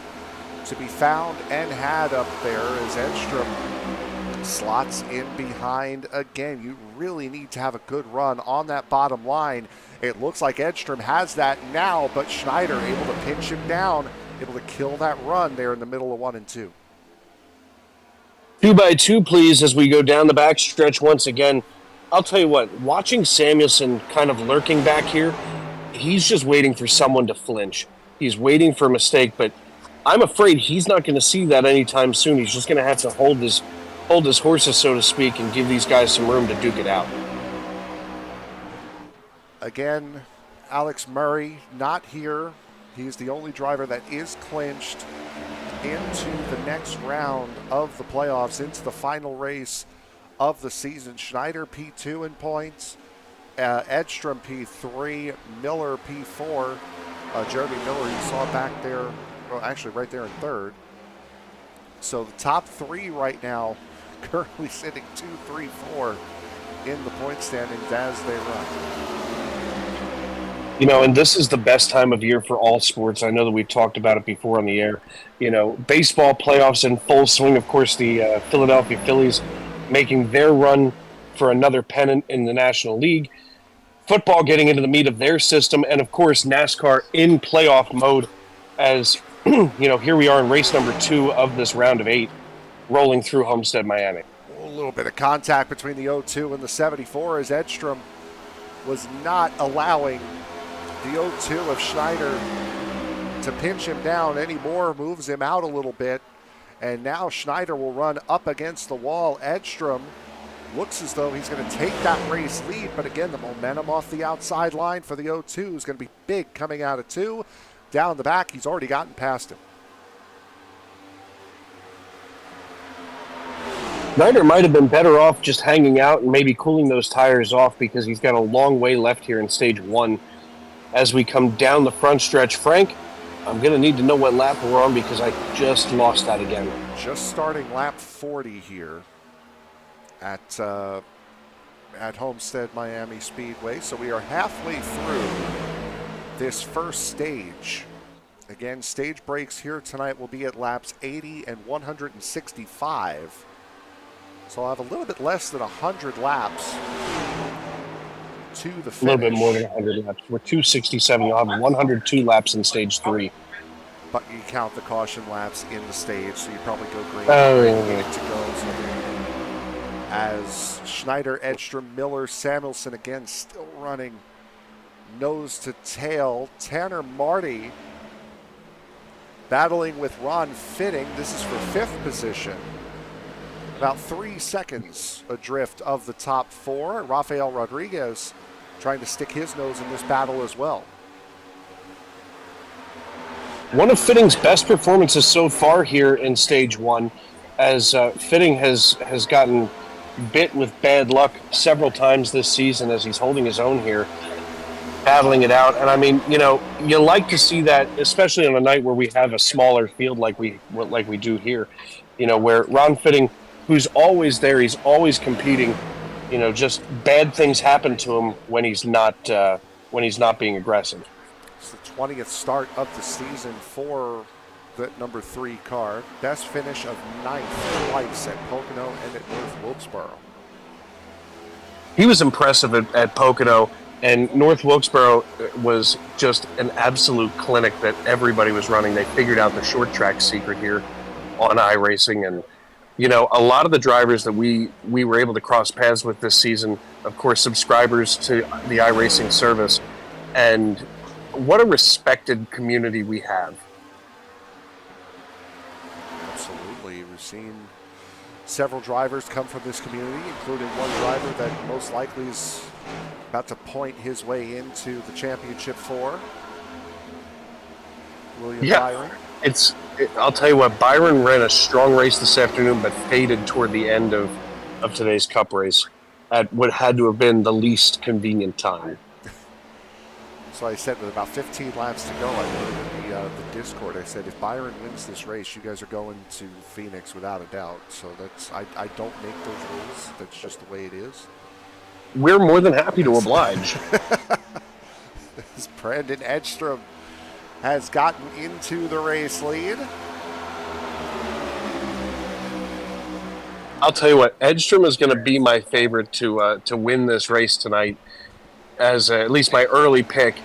to be found and had up there as Edstrom slots in behind again. You really need to have a good run on that bottom line. It looks like Edstrom has that now, but Schneider able to pinch him down, able to kill that run there in the middle of 1 and 2. 2 by 2, please, as we go down the backstretch once again. I'll tell you what, watching Samuelson kind of lurking back here, he's just waiting for someone to flinch. He's waiting for a mistake, but I'm afraid he's not going to see that anytime soon. He's just going to have to hold his horses, so to speak, and give these guys some room to duke it out. Again, Alex Murray not here. He's the only driver that is clinched into the next round of the playoffs, into the final race of the season. Schneider P2 in points, Edstrom P3, Miller P4. Jeremy Miller, you saw back there, well, actually right there in third. So the top 3 right now currently sitting 2, 3, 4 in the point standings as they run. And this is the best time of year for all sports. I know that we've talked about it before on the air. Baseball playoffs in full swing. Of course, the Philadelphia Phillies making their run for another pennant in the National League. Football getting into the meat of their system. And, of course, NASCAR in playoff mode as, here we are in race number 2 of this round of 8 rolling through Homestead-Miami. A little bit of contact between the 02 and the 74 as Edstrom was not allowing the 02 of Schneider to pinch him down anymore, moves him out a little bit, and now Schneider will run up against the wall. Edstrom looks as though he's going to take that race lead, but again, the momentum off the outside line for the 02 is going to be big coming out of 2. Down the back, he's already gotten past him. Schneider might have been better off just hanging out and maybe cooling those tires off because he's got a long way left here in stage 1 as we come down the front stretch. Frank, I'm going to need to know what lap we're on because I just lost that again. Just starting lap 40 here at Homestead-Miami Speedway. So we are halfway through this first stage. Again, stage breaks here tonight will be at laps 80 and 165. So I'll have a little bit less than 100 laps to the finish. A little bit more than 100 laps. We're 267. You'll have 102 laps in stage 3. But you count the caution laps in the stage, so you probably go green. Oh. To go. So as Schneider, Edstrom, Miller, Samuelson again still running nose to tail. Tanner Marty battling with Ron Fitting. This is for 5th position. About 3 seconds adrift of the top 4. Rafael Rodriguez trying to stick his nose in this battle as well. One of Fitting's best performances so far here in stage 1, as Fitting has gotten bit with bad luck several times this season as he's holding his own here, battling it out. And I mean, you know, you like to see that, especially on a night where we have a smaller field like we do here, you know, where Ron Fitting, who's always there, he's always competing, you know, just bad things happen to him when he's not being aggressive. It's the 20th start of the season for the number 3 car. Best finish of 9th twice at Pocono and at North Wilkesboro. He was impressive at Pocono, and North Wilkesboro was just an absolute clinic that everybody was running. They figured out the short track secret here on iRacing, and you know, a lot of the drivers that we were able to cross paths with this season, of course, subscribers to the iRacing service, and what a respected community we have. Absolutely. We've seen several drivers come from this community, including one driver that most likely is about to point his way into the championship for William Byron. I'll tell you what, Byron ran a strong race this afternoon, but faded toward the end of today's Cup race at what had to have been the least convenient time. So I said with about 15 laps to go, I wrote in the Discord, I said, if Byron wins this race, you guys are going to Phoenix without a doubt. So that's I don't make those rules. That's just the way it is. We're more than happy to oblige. Brandon Edstrom has gotten into the race lead. I'll tell you what, Edstrom is going to be my favorite to win this race tonight, as at least my early pick.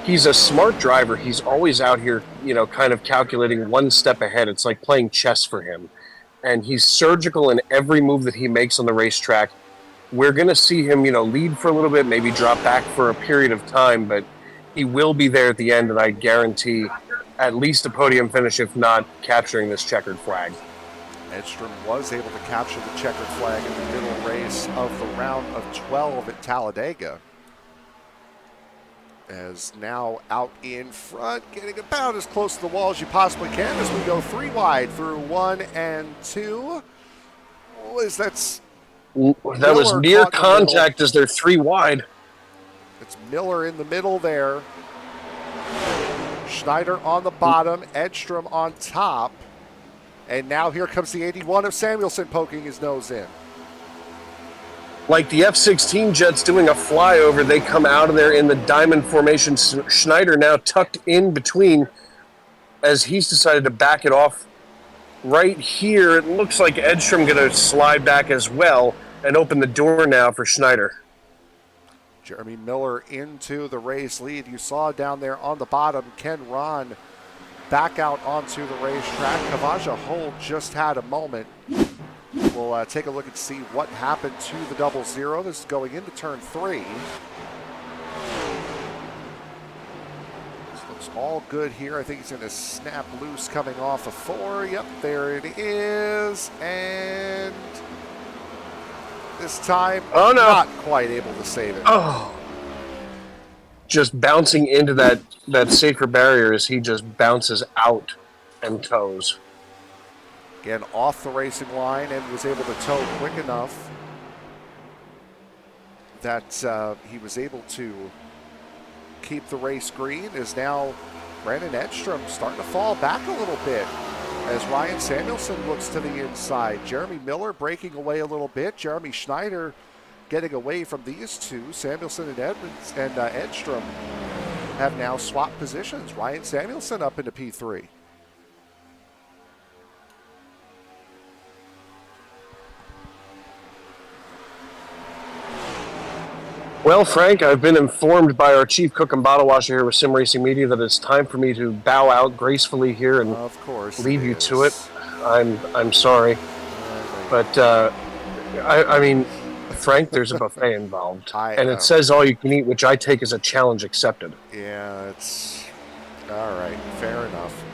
He's a smart driver. He's always out here, you know, kind of calculating one step ahead. It's like playing chess for him. And he's surgical in every move that he makes on the racetrack. We're going to see him, you know, lead for a little bit, maybe drop back for a period of time, but he will be there at the end, and I guarantee at least a podium finish, if not capturing this checkered flag. Edstrom was able to capture the checkered flag in the middle race of the round of 12 at Talladega. As now out in front, getting about as close to the wall as you possibly can as we go 3 wide through 1 and 2. That was near contact as they're 3 wide. It's Miller in the middle there. Schneider on the bottom, Edstrom on top. And now here comes the 81 of Samuelson poking his nose in. Like the F-16 jets doing a flyover, they come out of there in the diamond formation. Schneider now tucked in between as he's decided to back it off right here. It looks like Edstrom going to slide back as well and open the door now for Schneider. Jeremy Miller into the race lead. You saw down there on the bottom, Ken Ron back out onto the racetrack. Kavaja Hull just had a moment. We'll take a look and see what happened to the 00. This is going into turn 3. This looks all good here. I think he's going to snap loose coming off of 4. Yep, there it is. And this time, not quite able to save it. Oh. Just bouncing into that safer barrier as he just bounces out and toes. Again, off the racing line and was able to tow quick enough that he was able to keep the race green. Is now Brandon Edstrom starting to fall back a little bit as Ryan Samuelson looks to the inside. Jeremy Miller breaking away a little bit. Jeremy Schneider getting away from these two. Samuelson and Edmonds and Edstrom have now swapped positions. Ryan Samuelson up into P3. Well, Frank, I've been informed by our chief cook and bottle washer here with Sim Racing Media that it's time for me to bow out gracefully here and of course leave you to it. I'm sorry, but I mean, Frank, there's a buffet involved, and it says all you can eat, which I take as a challenge accepted. Yeah, it's all right. Fair enough.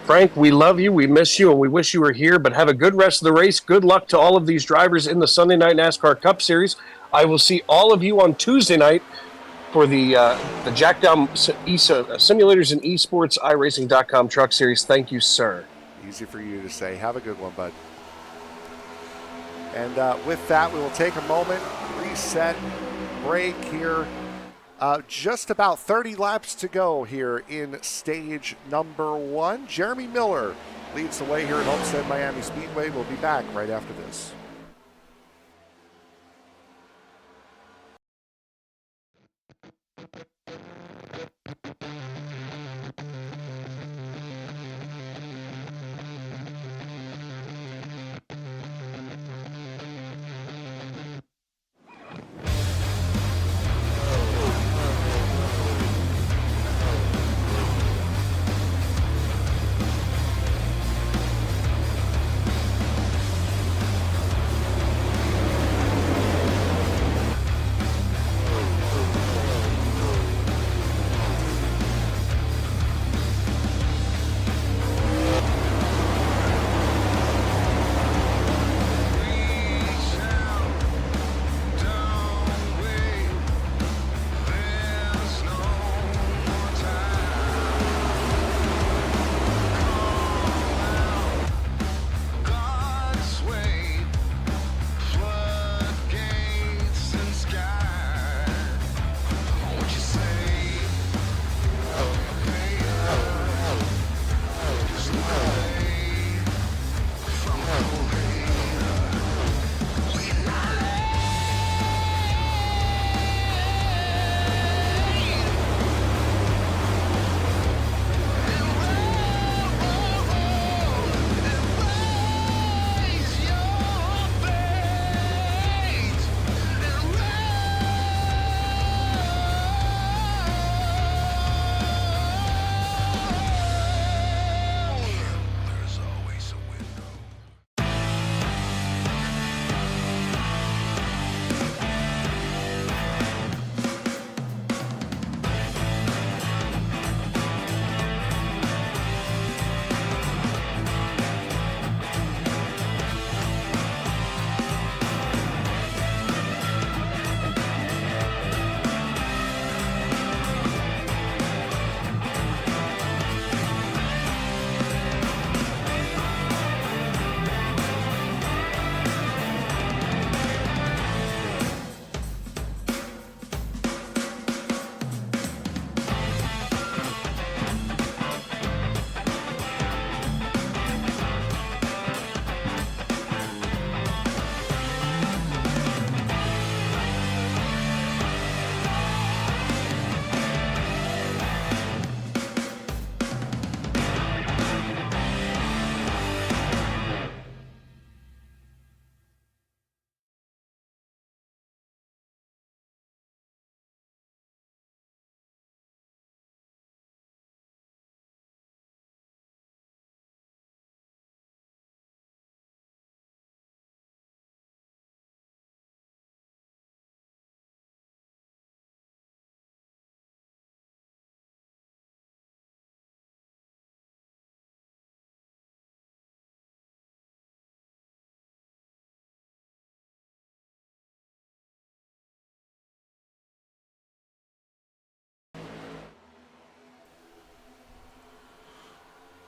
Frank, we love you, we miss you, and we wish you were here, but have a good rest of the race. Good luck to all of these drivers in the Sunday Night NASCAR Cup Series. I will see all of you on Tuesday night for the Jackdown Simulators and Esports iRacing.com Truck Series. Thank you, sir. Easy for you to say. Have a good one, bud. And with that, we will take a moment, reset, break here. Just about 30 laps to go here in stage number 1. Jeremy Miller leads the way here at Homestead-Miami Speedway. We'll be back right after this.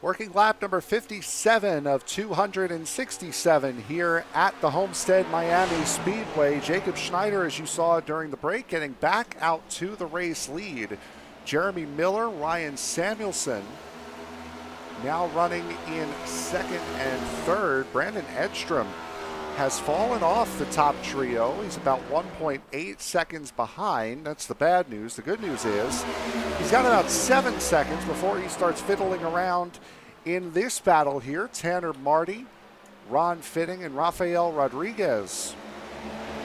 Working lap number 57 of 267 here at the Homestead-Miami Speedway. Jacob Schneider, as you saw during the break, getting back out to the race lead. Jeremy Miller, Ryan Samuelson now running in second and third. Brandon Edstrom has fallen off the top trio. He's about 1.8 seconds behind. That's the bad news. The good news is he's got about 7 seconds before he starts fiddling around in this battle here. Tanner Marty, Ron Fitting, and Rafael Rodriguez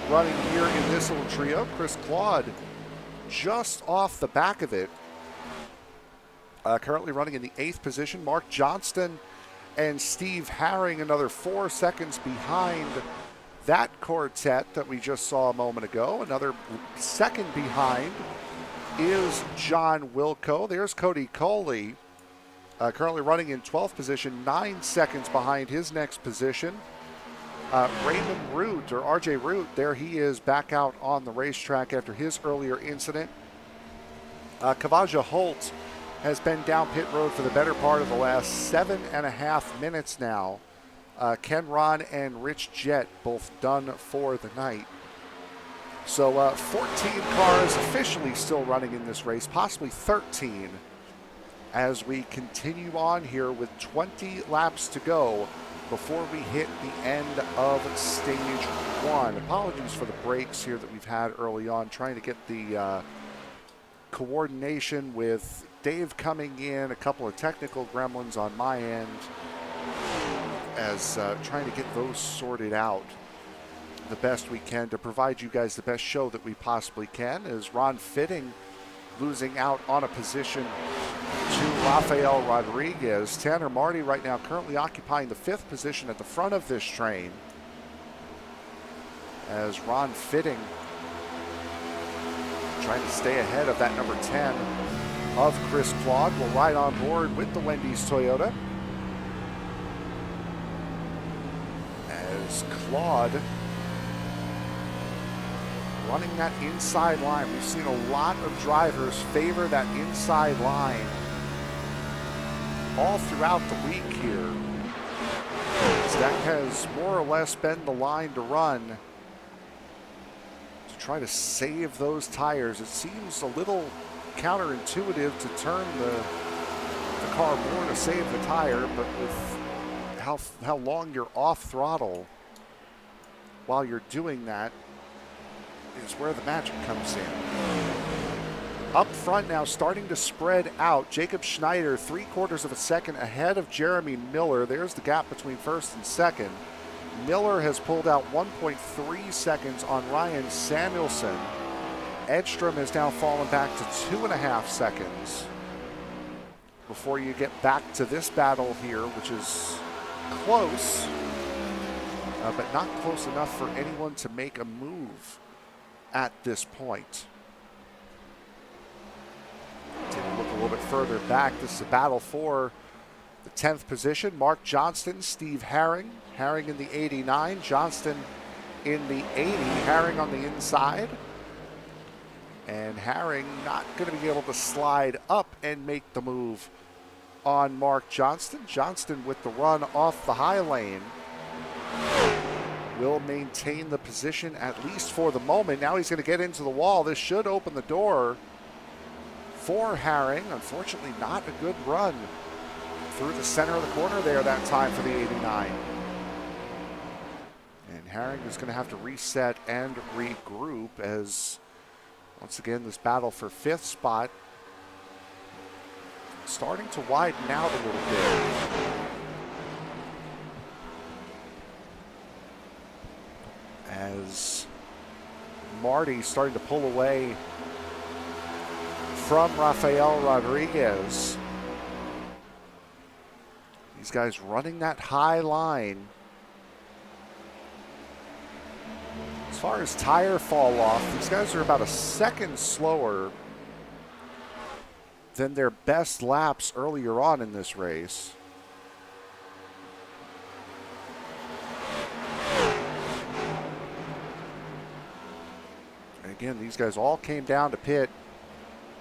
running here in this little trio. Chris Claude just off the back of it. Currently running in the 8th position. Mark Johnston and Steve Herring another 4 seconds behind that quartet that we just saw a moment ago. Another second behind is John Wilco. There's Cody Coley, currently running in 12th position, 9 seconds behind his next position. Raymond Root, or RJ Root, there he is back out on the racetrack after his earlier incident. Kavaja Holt has been down pit road for the better part of the last 7.5 minutes now. Ken Ron and Rich Jett both done for the night. So 14 cars officially still running in this race, possibly 13, as we continue on here with 20 laps to go before we hit the end of stage 1. Apologies for the breaks here that we've had early on, trying to get the coordination with Dave coming in, a couple of technical gremlins on my end, as trying to get those sorted out the best we can to provide you guys the best show that we possibly can. As Ron Fitting losing out on a position to Rafael Rodriguez. Tanner Marty right now currently occupying the 5th position at the front of this train, as Ron Fitting trying to stay ahead of that number 10 of Chris Claude. Will ride on board with the Wendy's Toyota, as Claude running that inside line. We've seen a lot of drivers favor that inside line all throughout the week here. That has more or less been the line to run to try to save those tires. It seems a little counterintuitive to turn the car more to save the tire, but with how long you're off throttle while you're doing that is where the magic comes in. Up front now, starting to spread out. Jacob Schneider, 3/4 of a second ahead of Jeremy Miller. There's the gap between first and second. Miller has pulled out 1.3 seconds on Ryan Samuelson. Edstrom has now fallen back to 2.5 seconds before you get back to this battle here, which is close, but not close enough for anyone to make a move at this point. Take a look a little bit further back. This is a battle for the 10th position. Mark Johnston, Steve Herring. Herring in the 89, Johnston in the 80. Herring on the inside. And Herring not going to be able to slide up and make the move on Mark Johnston. Johnston with the run off the high lane will maintain the position at least for the moment. Now he's going to get into the wall. This should open the door for Herring. Unfortunately, not a good run through the center of the corner there that time for the 89. And Herring is going to have to reset and regroup, as once again this battle for 5th spot starting to widen out a little bit. As Marty starting to pull away from Rafael Rodriguez. These guys running that high line. As far as tire fall off, these guys are about a second slower than their best laps earlier on in this race. And again, these guys all came down to pit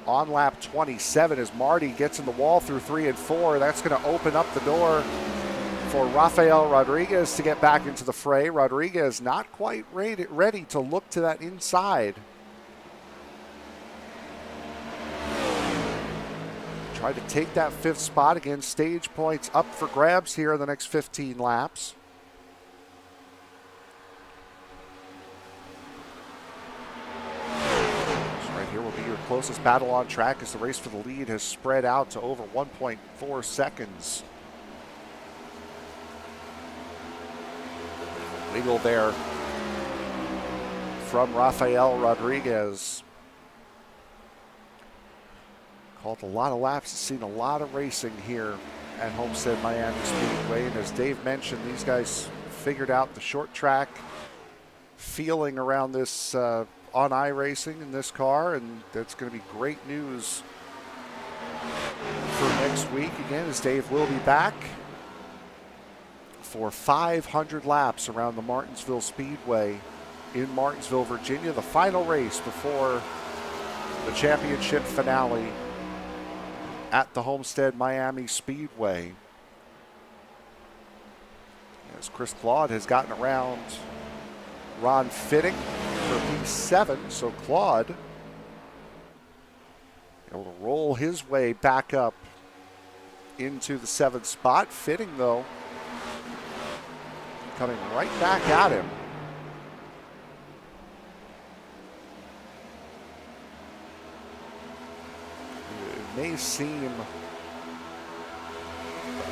on lap 27 as Marty gets in the wall through 3 and 4. That's going to open up the door for Rafael Rodriguez to get back into the fray. Rodriguez not quite ready to look to that inside. Try to take that 5th spot. Again, stage points up for grabs here in the next 15 laps. Here will be your closest battle on track as the race for the lead has spread out to over 1.4 seconds. Legal there from Rafael Rodriguez. Called a lot of laps, seen a lot of racing here at Homestead-Miami Speedway. And as Dave mentioned, these guys figured out the short track feeling around this on iRacing in this car, and that's going to be great news for next week. Again, as Dave will be back for 500 laps around the Martinsville Speedway in Martinsville, Virginia, the final race before the championship finale at the Homestead-Miami Speedway. As Chris Claude has gotten around Ron Fitting for P7, so Claude able to roll his way back up into the 7th spot. Fitting, though, coming right back at him. It may seem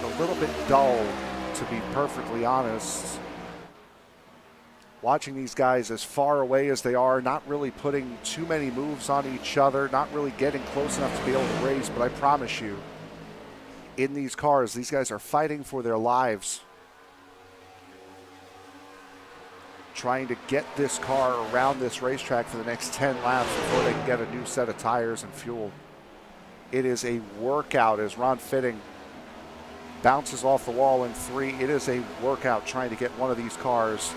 a little bit dull, to be perfectly honest. Watching these guys as far away as they are, not really putting too many moves on each other, not really getting close enough to be able to race, but I promise you, in these cars, these guys are fighting for their lives. Trying to get this car around this racetrack for the next 10 laps before they can get a new set of tires and fuel. It is a workout as Ron Fitting bounces off the wall in 3. It is a workout trying to get one of these cars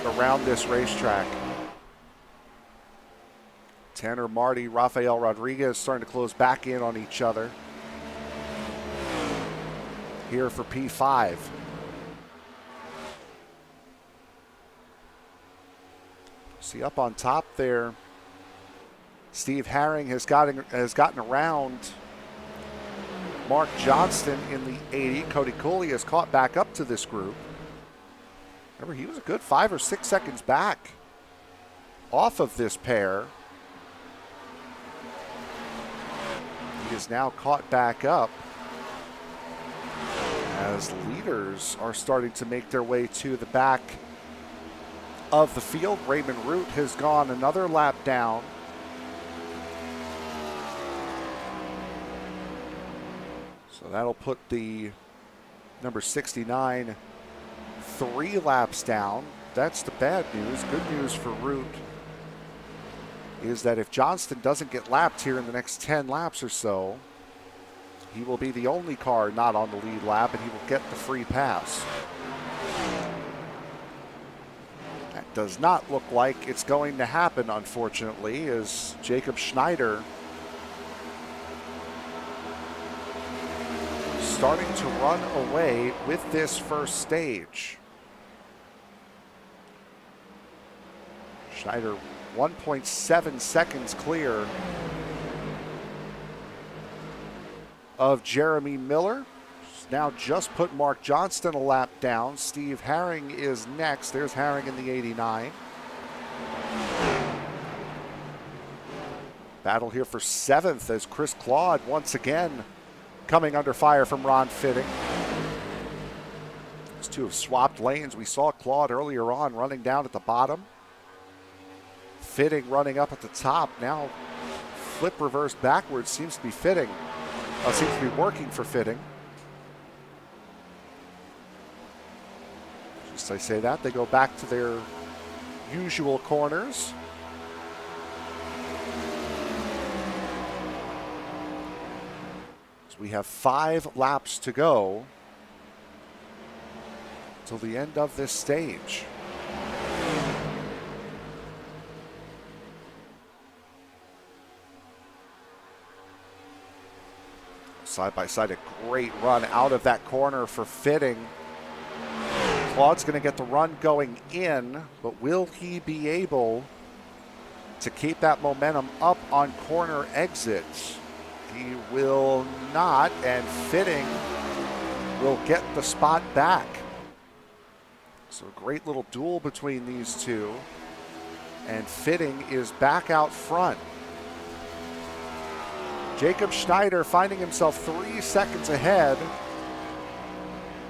around this racetrack. Tanner Marty, Rafael Rodriguez starting to close back in on each other here for P5. See up on top there, Steve Herring has gotten around Mark Johnston in the 80. Cody Cooley has caught back up to this group. Remember, he was a good 5 or 6 seconds back off of this pair. He is now caught back up as leaders are starting to make their way to the back of the field. Raymond Root has gone another lap down. So that'll put the number 69 3 laps down. That's the bad news. Good news for Root is that if Johnston doesn't get lapped here in the next 10 laps or so, he will be the only car not on the lead lap, and he will get the free pass. That does not look like it's going to happen, unfortunately, as Jacob Schneider starting to run away with this first stage. Schneider 1.7 seconds clear of Jeremy Miller. Now just put Mark Johnston a lap down. Steve Herring is next. There's Herring in the 89. Battle here for 7th as Chris Claude once again coming under fire from Ron Fitting. These two have swapped lanes. We saw Claude earlier on running down at the bottom. Fitting running up at the top. Now flip reverse backwards seems to be Fitting. Seems to be working for Fitting. Just I say that, they go back to their usual corners. So we have 5 laps to go till the end of this stage. Side by side, a great run out of that corner for Fitting. Claude's going to get the run going in, but will he be able to keep that momentum up on corner exits? He will not, and Fitting will get the spot back. So a great little duel between these two, and Fitting is back out front. Jacob Schneider finding himself 3 seconds ahead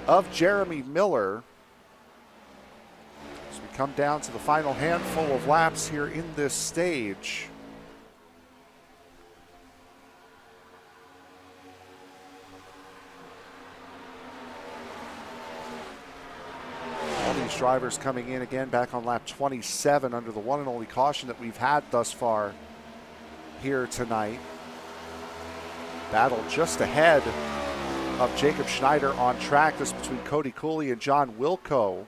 of Jeremy Miller. As we come down to the final handful of laps here in this stage. All these drivers coming in again back on lap 27 under the one and only caution that we've had thus far here tonight. Battle just ahead of Jacob Schneider on track. This between Cody Cooley and John Wilco.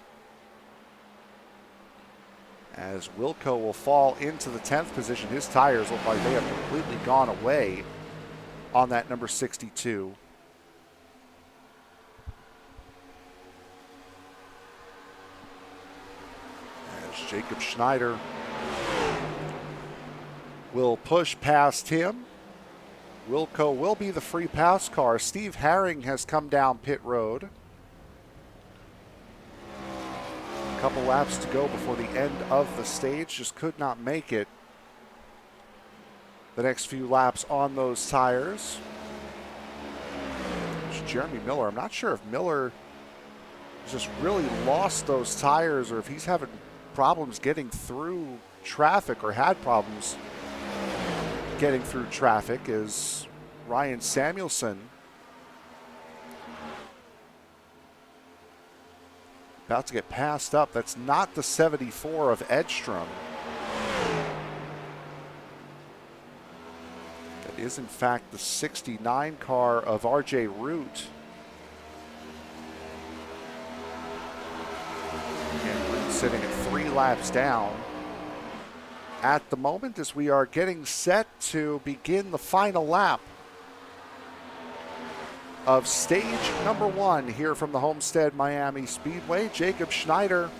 As Wilco will fall into the 10th position. His tires look like they have completely gone away on that number 62. As Jacob Schneider will push past him. Wilco will be the free pass car. Steve Herring has come down pit road. A couple laps to go before the end of the stage. Just could not make it the next few laps on those tires. It's Jeremy Miller. I'm not sure if Miller just really lost those tires or if he's having problems getting through traffic or had problems getting through traffic. Is Ryan Samuelson about to get passed up. That's not the 74 of Edstrom. That is in fact the 69 car of RJ Root. And Root sitting at 3 laps down at the moment as we are getting set to begin the final lap of stage number 1 here from the Homestead-Miami Speedway. Jacob Schneider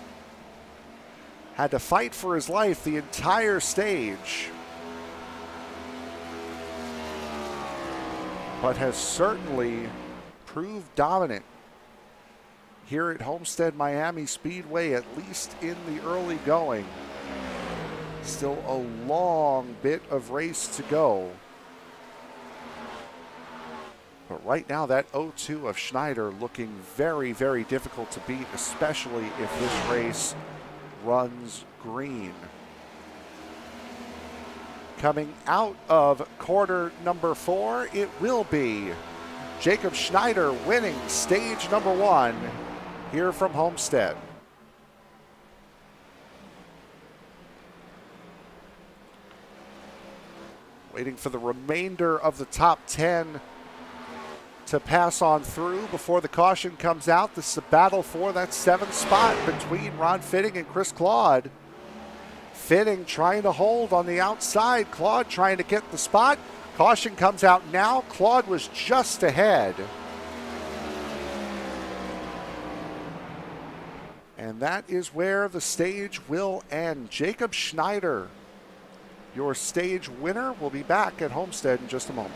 had to fight for his life the entire stage, but has certainly proved dominant here at Homestead-Miami Speedway, at least in the early going. Still a long bit of race to go. But right now, that 0-2 of Schneider looking very, very difficult to beat, especially if this race runs green. Coming out of quarter number 4, it will be Jacob Schneider winning stage number 1 here from Homestead. Waiting for the remainder of the top 10 to pass on through before the caution comes out. This is a battle for that 7th spot between Ron Fitting and Chris Claude. Fitting trying to hold on the outside. Claude trying to get the spot. Caution comes out now. Claude was just ahead. And that is where the stage will end. Jacob Schneider, your stage winner, will be back at Homestead in just a moment.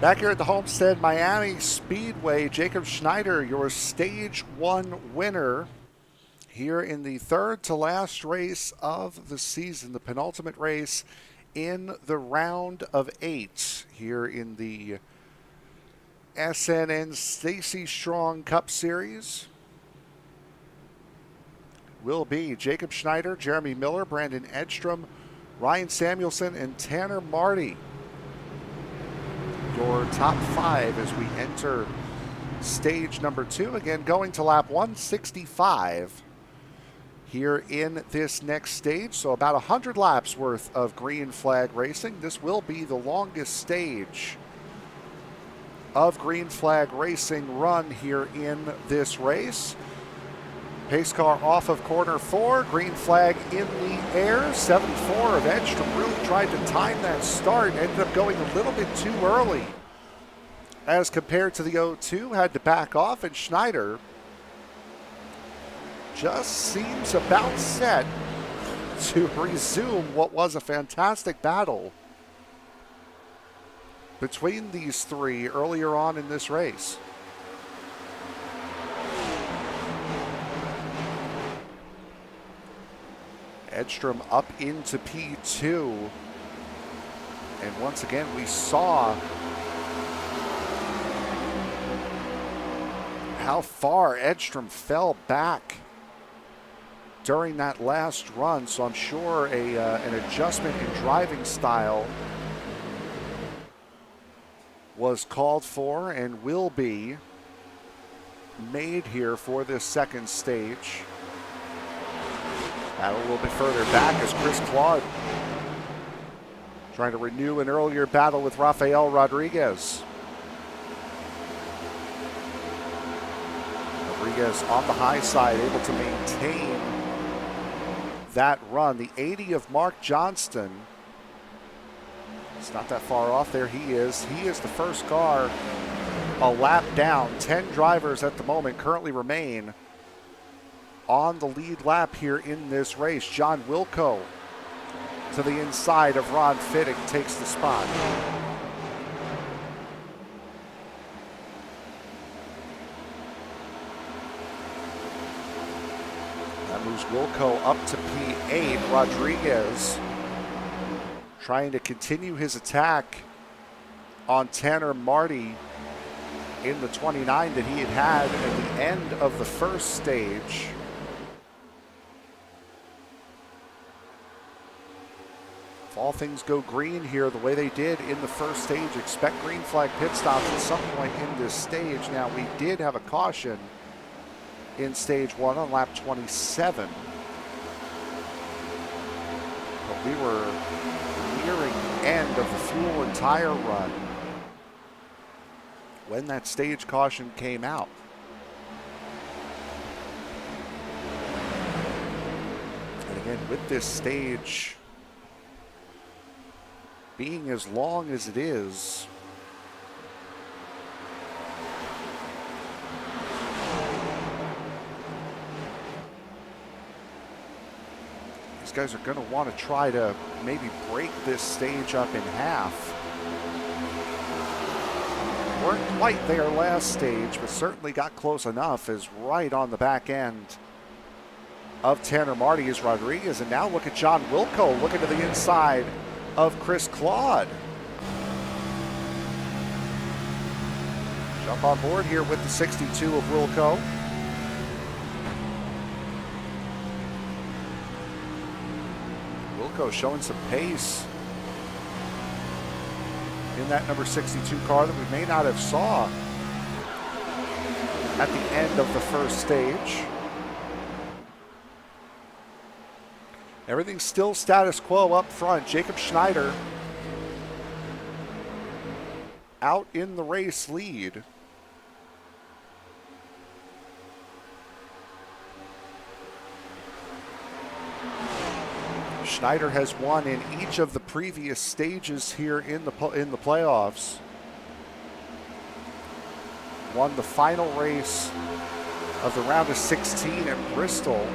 Back here at the Homestead-Miami Speedway, Jacob Schneider, your Stage 1 winner here in the third to last race of the season, the penultimate race in the round of 8 here in the SNN Stacy Strong Cup Series. Will be Jacob Schneider, Jeremy Miller, Brandon Edstrom, Ryan Samuelson, and Tanner Marty. Your top 5 as we enter stage number 2. Again, going to lap 165 here in this next stage. So about 100 laps worth of green flag racing. This will be the longest stage of green flag racing run here in this race. Pace car off of corner 4, green flag in the air. 7-4 of Edstrom really tried to time that start, ended up going a little bit too early as compared to the 0-2, had to back off, and Schneider just seems about set to resume what was a fantastic battle between these three earlier on in this race. Edstrom up into P2. And once again, we saw how far Edstrom fell back during that last run. So I'm sure an adjustment in driving style was called for and will be made here for this second stage. Battle a little bit further back as Chris Claude trying to renew an earlier battle with Rafael Rodriguez. Rodriguez on the high side, able to maintain that run. The 80 of Mark Johnston. It's not that far off there. He is the first car a lap down. 10 drivers at the moment currently remain on the lead lap here in this race. John Wilco to the inside of Ron Fittick takes the spot. That moves Wilco up to P8. Rodriguez trying to continue his attack on Tanner Marty in the 29 that he had at the end of the first stage. If all things go green here the way they did in the first stage, expect green flag pit stops at some point in this stage. Now, we did have a caution in stage 1 on lap 27. But we were nearing the end of the fuel and tire run when that stage caution came out. And again, with this stage being as long as it is, these guys are going to want to try to maybe break this stage up in half. Weren't quite there last stage, but certainly got close enough, as right on the back end of Tanner Marty is Rodriguez. And now look at John Wilco looking to the inside of Chris Claude. Jump on board here with the 62 of Wilco. Wilco showing some pace in that number 62 car that we may not have saw at the end of the first stage. Everything's still status quo up front. Jacob Schneider out in the race lead. Schneider has won in each of the previous stages here in the playoffs. Won the final race of the round of 16 at Bristol.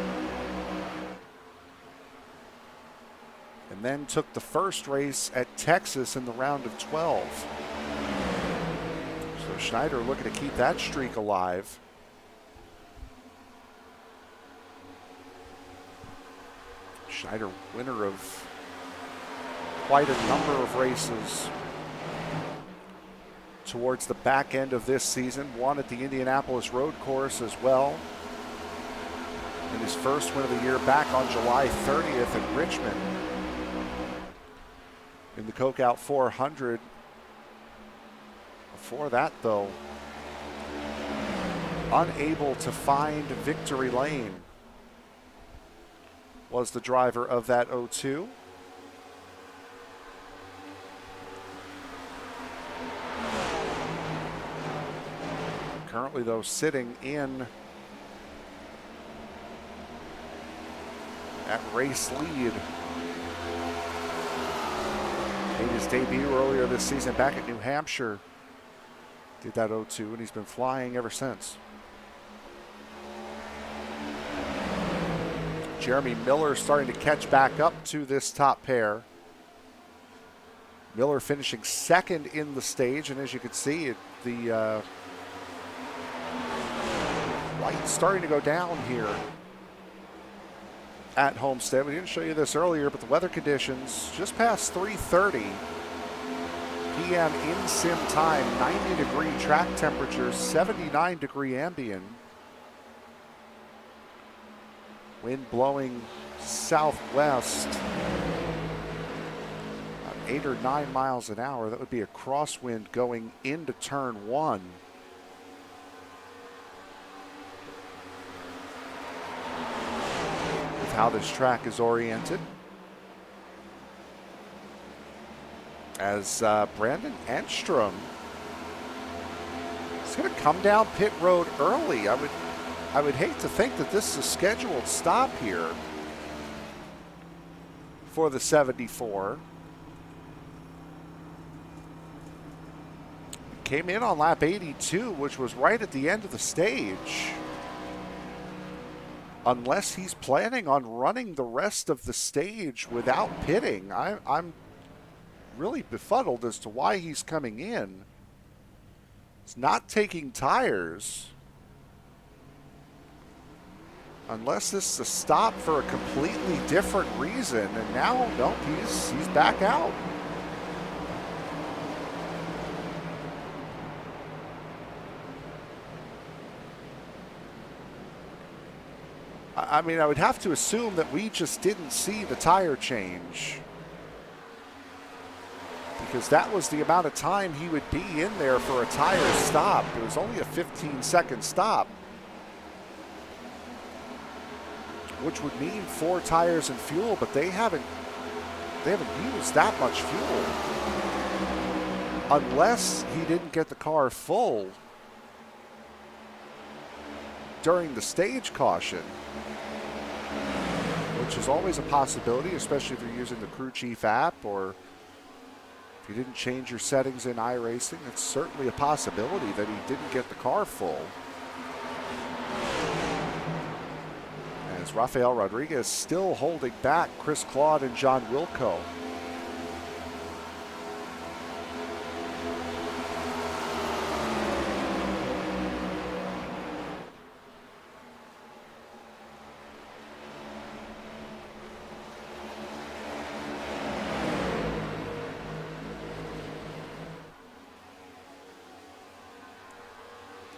And then took the first race at Texas in the round of 12. Schneider looking to keep that streak alive. Schneider, winner of quite a number of races towards the back end of this season. Won at the Indianapolis Road Course as well. In his first win of the year back on July 30th at Richmond. In the Coke Out 400. Before that, though, unable to find victory lane was the driver of that 02. Currently, though, sitting in at race lead. Made his debut earlier this season back at New Hampshire. Did that 02, and he's been flying ever since. Jeremy Miller starting to catch back up to this top pair. Miller finishing second in the stage, and as you can see, the light's starting to go down here at Homestead. We didn't show you this earlier, but the weather conditions just past 3:30 p.m. in sim time, 90-degree track temperature, 79-degree ambient. Wind blowing southwest, about 8 or 9 miles an hour. That would be a crosswind going into turn 1. With how this track is oriented. As Brandon Enstrom is going to come down pit road early. I would hate to think that this is a scheduled stop here for the 74. Came in on lap 82, which was right at the end of the stage. Unless he's planning on running the rest of the stage without pitting, I'm really befuddled as to why he's coming in. He's not taking tires. Unless this is a stop for a completely different reason, and now, no, he's back out. I mean, I would have to assume that we just didn't see the tire change, because that was the amount of time he would be in there for a tire stop. It was only a 15-second stop, which would mean 4 tires and fuel, but they haven't used that much fuel. Unless he didn't get the car full during the stage caution, which is always a possibility, especially if you're using the crew chief app, or if you didn't change your settings in iRacing. It's certainly a possibility that he didn't get the car full. As Rafael Rodriguez still holding back Chris Claude and John Wilco.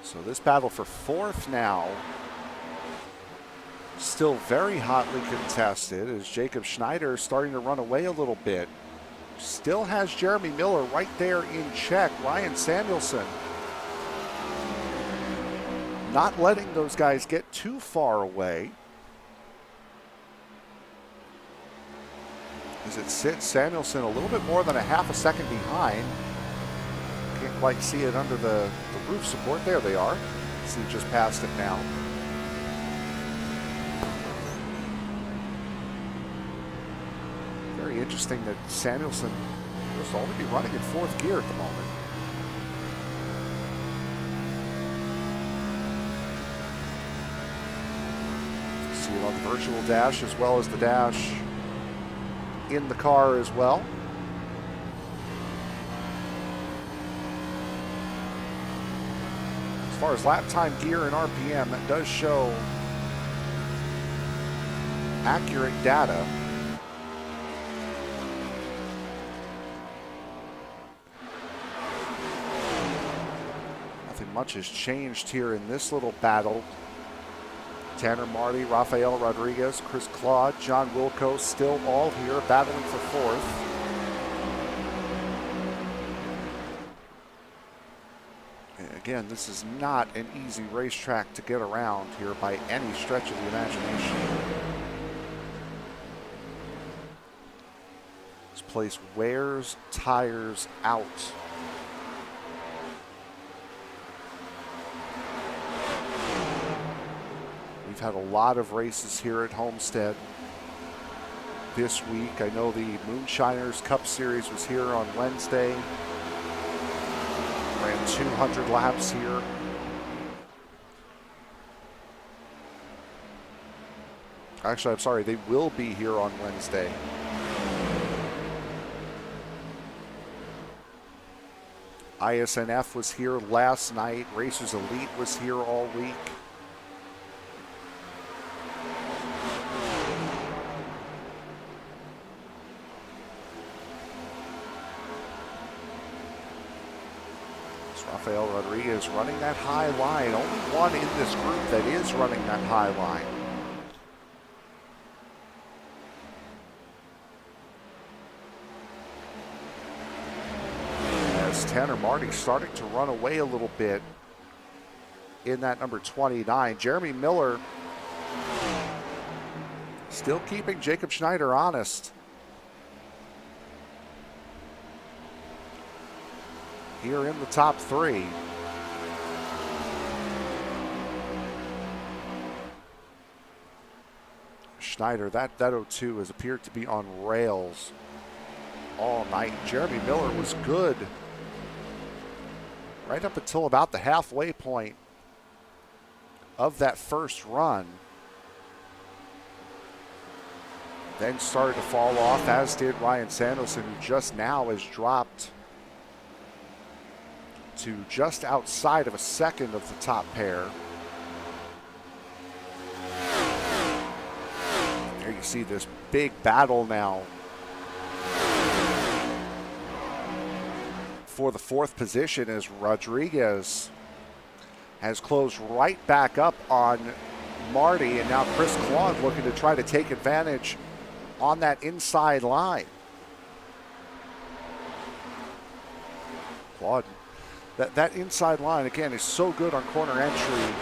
So this battle for 4th now, still very hotly contested, as Jacob Schneider starting to run away a little bit. Still has Jeremy Miller right there in check. Ryan Samuelson not letting those guys get too far away. As it sits, Samuelson a little bit more than a half a second behind. Can't quite see it under the roof support. There they are. See, just past it now. Very interesting that Samuelson was already running in 4th gear at the moment. See it on the virtual dash as well as the dash in the car as well. far as lap time gear and RPM, that does show accurate data. Nothing much has changed here in this little battle. Tanner Marty, Rafael Rodriguez, Chris Claude, John Wilco still all here battling for fourth. Again, this is not an easy racetrack to get around here by any stretch of the imagination. This place wears tires out. We've had a lot of races here at Homestead this week. I know the Moonshiners Cup Series was here on Wednesday. Ran 200 laps here. Actually, I'm sorry, they will be here on Wednesday. ISNF was here last night. Racers Elite was here all week. Rafael Rodriguez running that high line. Only one in this group that is running that high line. As Tanner Marty starting to run away a little bit in that number 29. Jeremy Miller still keeping Jacob Schneider honest. Here in the top three. Schneider, that 02 has appeared to be on rails all night. Jeremy Miller was good right up until about the halfway point of that first run. Then started to fall off, as did Ryan Sanderson, who just now has dropped to just outside of a second of the top pair. There you see this big battle now for the fourth position as Rodriguez has closed right back up on Marty, and now Chris Claude looking to try to take advantage on that inside line. Claude, that inside line, again, is so good on corner entry,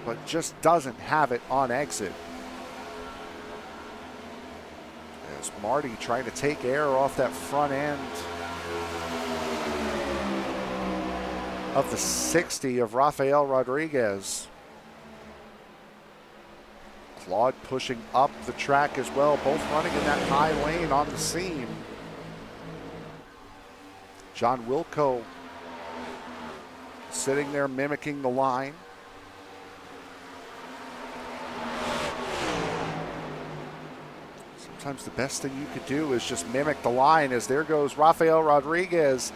but just doesn't have it on exit. As Marty trying to take air off that front end of the 60 of Rafael Rodriguez. Claude pushing up the track as well, both running in that high lane on the seam. John Wilco sitting there mimicking the line. Sometimes the best thing you could do is just mimic the line, as there goes Rafael Rodriguez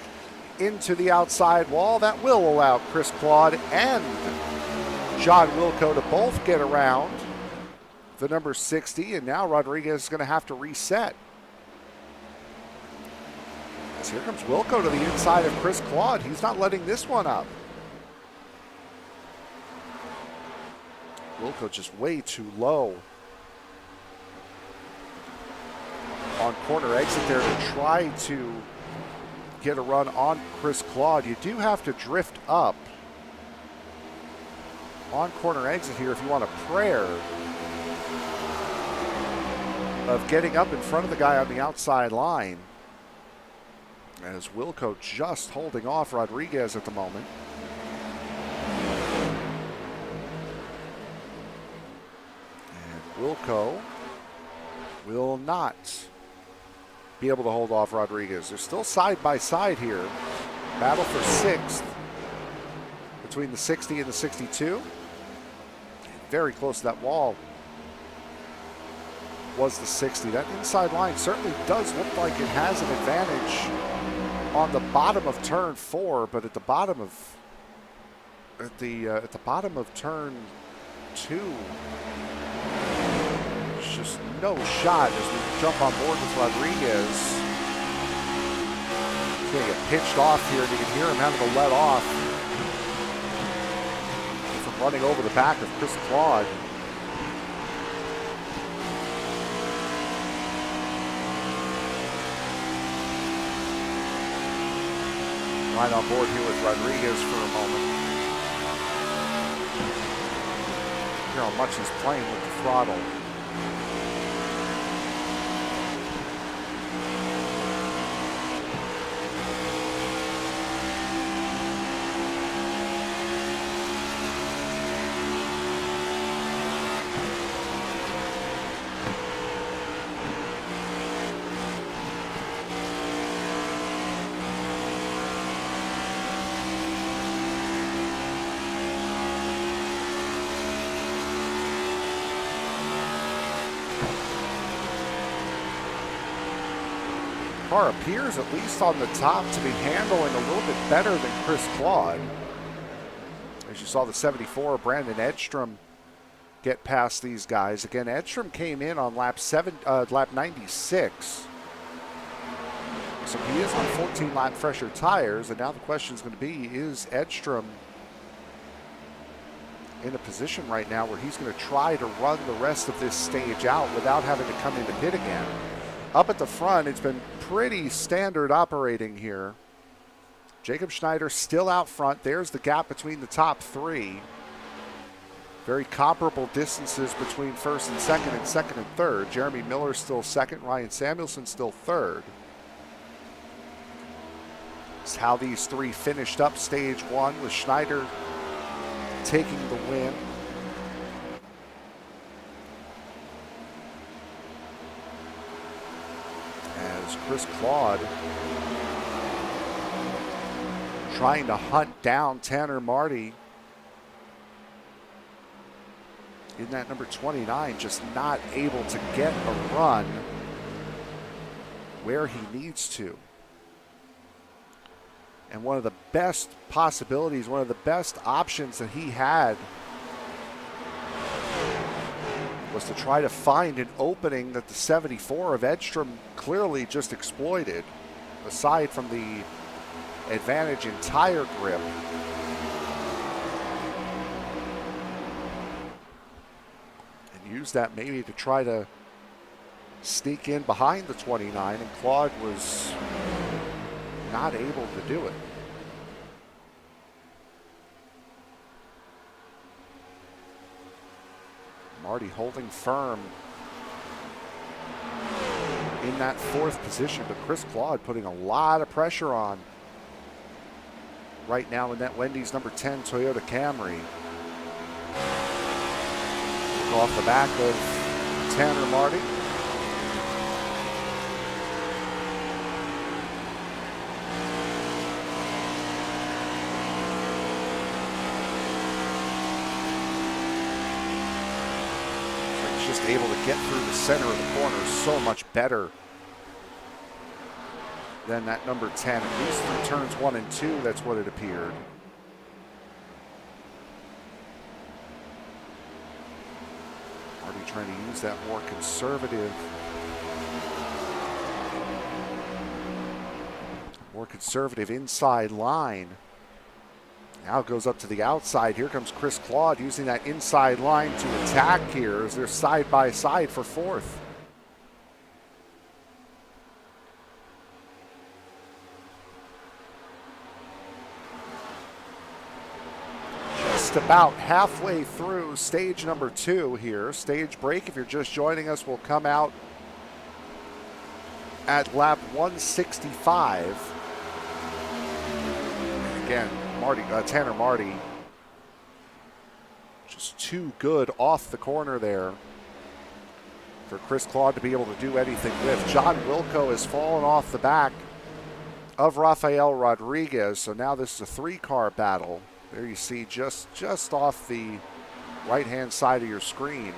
into the outside wall. That will allow Chris Claude and John Wilco to both get around the number 60, and now Rodriguez is going to have to reset. As here comes Wilco to the inside of Chris Claude. He's not letting this one up. Wilco just way too low on corner exit there to try to get a run on Chris Claude. You do have to drift up on corner exit here if you want a prayer of getting up in front of the guy on the outside line. As Wilco just holding off Rodriguez at the moment. And Wilco will not be able to hold off Rodriguez. They're still side by side here. Battle for sixth between the 60 and the 62. Very close to that wall was the 60. That inside line certainly does look like it has an advantage on the bottom of turn 4, but at the bottom of at the bottom of turn 2. It's just no shot as we jump on board with Rodriguez. He's going to get pitched off here, and you can hear him having to let off from running over the back of Chris Claude. Right on board here with Rodriguez for a moment. Hear how much he's playing with the throttle. Car appears, at least on the top, to be handling a little bit better than Chris Claude. As you saw the 74, Brandon Edstrom get past these guys. Again, Edstrom came in on lap 96. So he is on 14-lap fresher tires, and now the question is going to be, is Edstrom in a position right now where he's going to try to run the rest of this stage out without having to come into pit again? Up at the front, it's been pretty standard operating here. Jacob Schneider still out front. There's the gap between the top 3. Very comparable distances between first and second and third. Jeremy Miller still second. Ryan Samuelson still third. It's how these 3 finished up stage 1 with Schneider taking the win. As Chris Claude trying to hunt down Tanner Marty in that number 29, just not able to get a run where he needs to. And one of the best possibilities, one of the best options that he had was to try to find an opening that the 74 of Edstrom clearly just exploited, aside from the advantage in tire grip. And use that maybe to try to sneak in behind the 29, and Claude was not able to do it. Marty holding firm in that 4th position, but Chris Claude putting a lot of pressure on right now in that Wendy's number 10 Toyota Camry. Off the back of Tanner Marty. Just able to get through the center of the corner so much better than that number 10. At least through turns 1 and 2, that's what it appeared. Marty trying to use that more conservative inside line. Now goes up to the outside. Here comes Chris Claude using that inside line to attack here as they're side by side for 4th. Just about halfway through stage number 2 here. Stage break, if you're just joining us, will come out at lap 165. Again, Tanner Marty just too good off the corner there for Chris Claude to be able to do anything with. John Wilco has fallen off the back of Rafael Rodriguez, so now this is a 3-car battle. There you see just off the right-hand side of your screen.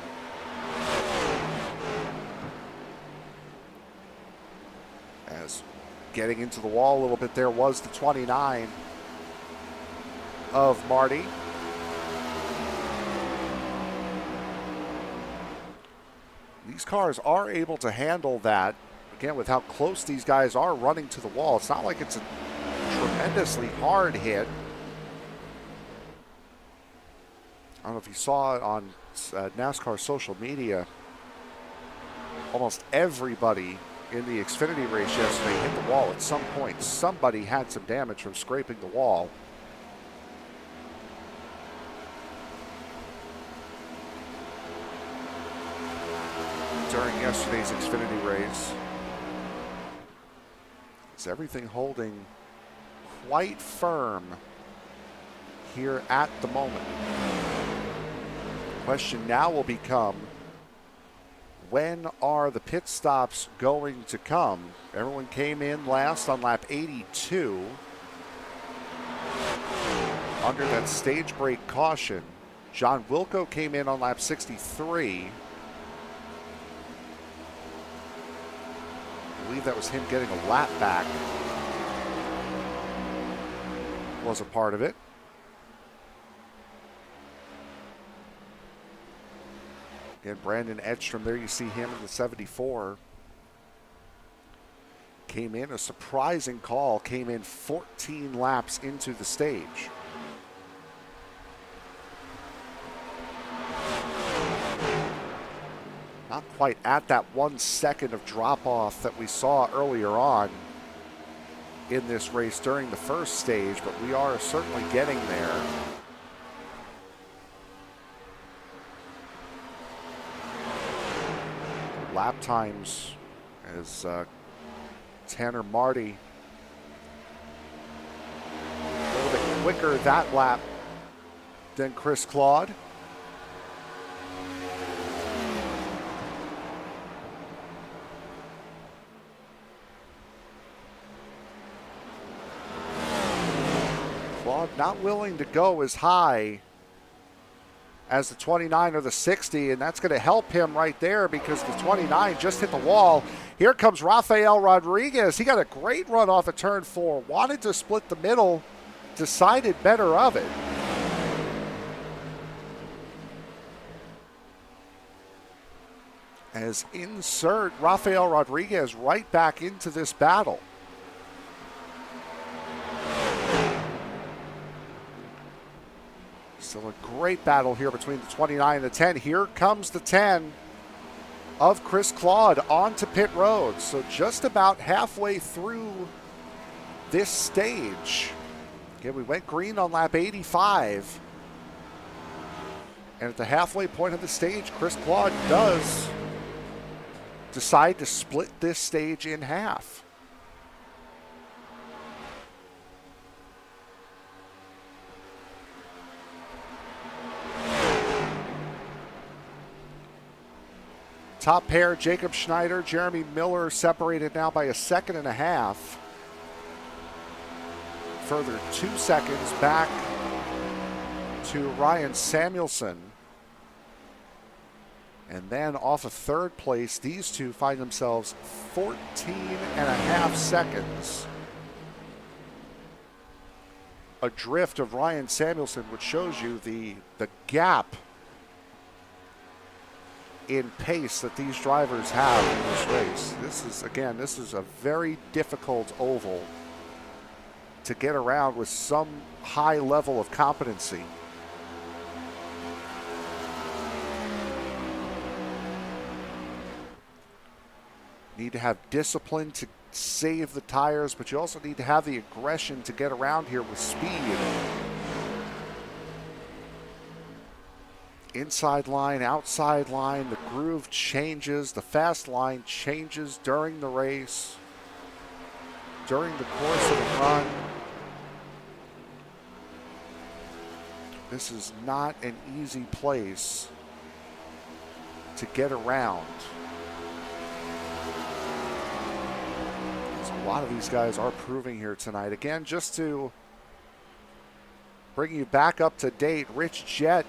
As getting into the wall a little bit there was the 29 of Marty. these cars are able to handle that. Again, with how close these guys are running to the wall, it's not like it's a tremendously hard hit. I don't know if you saw it on NASCAR social media. Almost everybody in the Xfinity race yesterday hit the wall at some point. Somebody had some damage from scraping the wall. During yesterday's Xfinity race. Is everything holding quite firm here at the moment? The question now will become, when are the pit stops going to come? Everyone came in last on lap 82 under that stage brake caution. John Wilco came in on lap 63. I believe that was him getting a lap back. Was a part of it. Again, Brandon Edstrom, there you see him in the 74. Came in, a surprising call, came in 14 laps into the stage. Not quite at that 1 second of drop-off that we saw earlier on in this race during the first stage, but we are certainly getting there. Lap times as Tanner Marty a little bit quicker that lap than Chris Claude. Claude not willing to go as high as the 29 or the 60, and that's going to help him right there because the 29 just hit the wall. Here comes Rafael Rodriguez. He got a great run off of turn 4. Wanted to split the middle, decided better of it. As insert Rafael Rodriguez right back into this battle. Still a great battle here between the 29 and the 10. Here comes the 10 of Chris Claude onto pit road. So just about halfway through this stage. Again, we went green on lap 85. And at the halfway point of the stage, Chris Claude does decide to split this stage in half. Top pair, Jacob Schneider, Jeremy Miller separated now by 1.5 seconds. Further 2 seconds back to Ryan Samuelson. And then off of third place, these two find themselves 14.5 seconds adrift of Ryan Samuelson, which shows you the gap in pace that these drivers have in this race. This is a very difficult oval to get around with some high level of competency. Need to have discipline to save the tires, but you also need to have the aggression to get around here with speed. Inside line, outside line, the groove changes, the fast line changes during the race, during the course of the run. This is not an easy place to get around. A lot of these guys are proving here tonight. Again, just to bring you back up to date, Rich Jett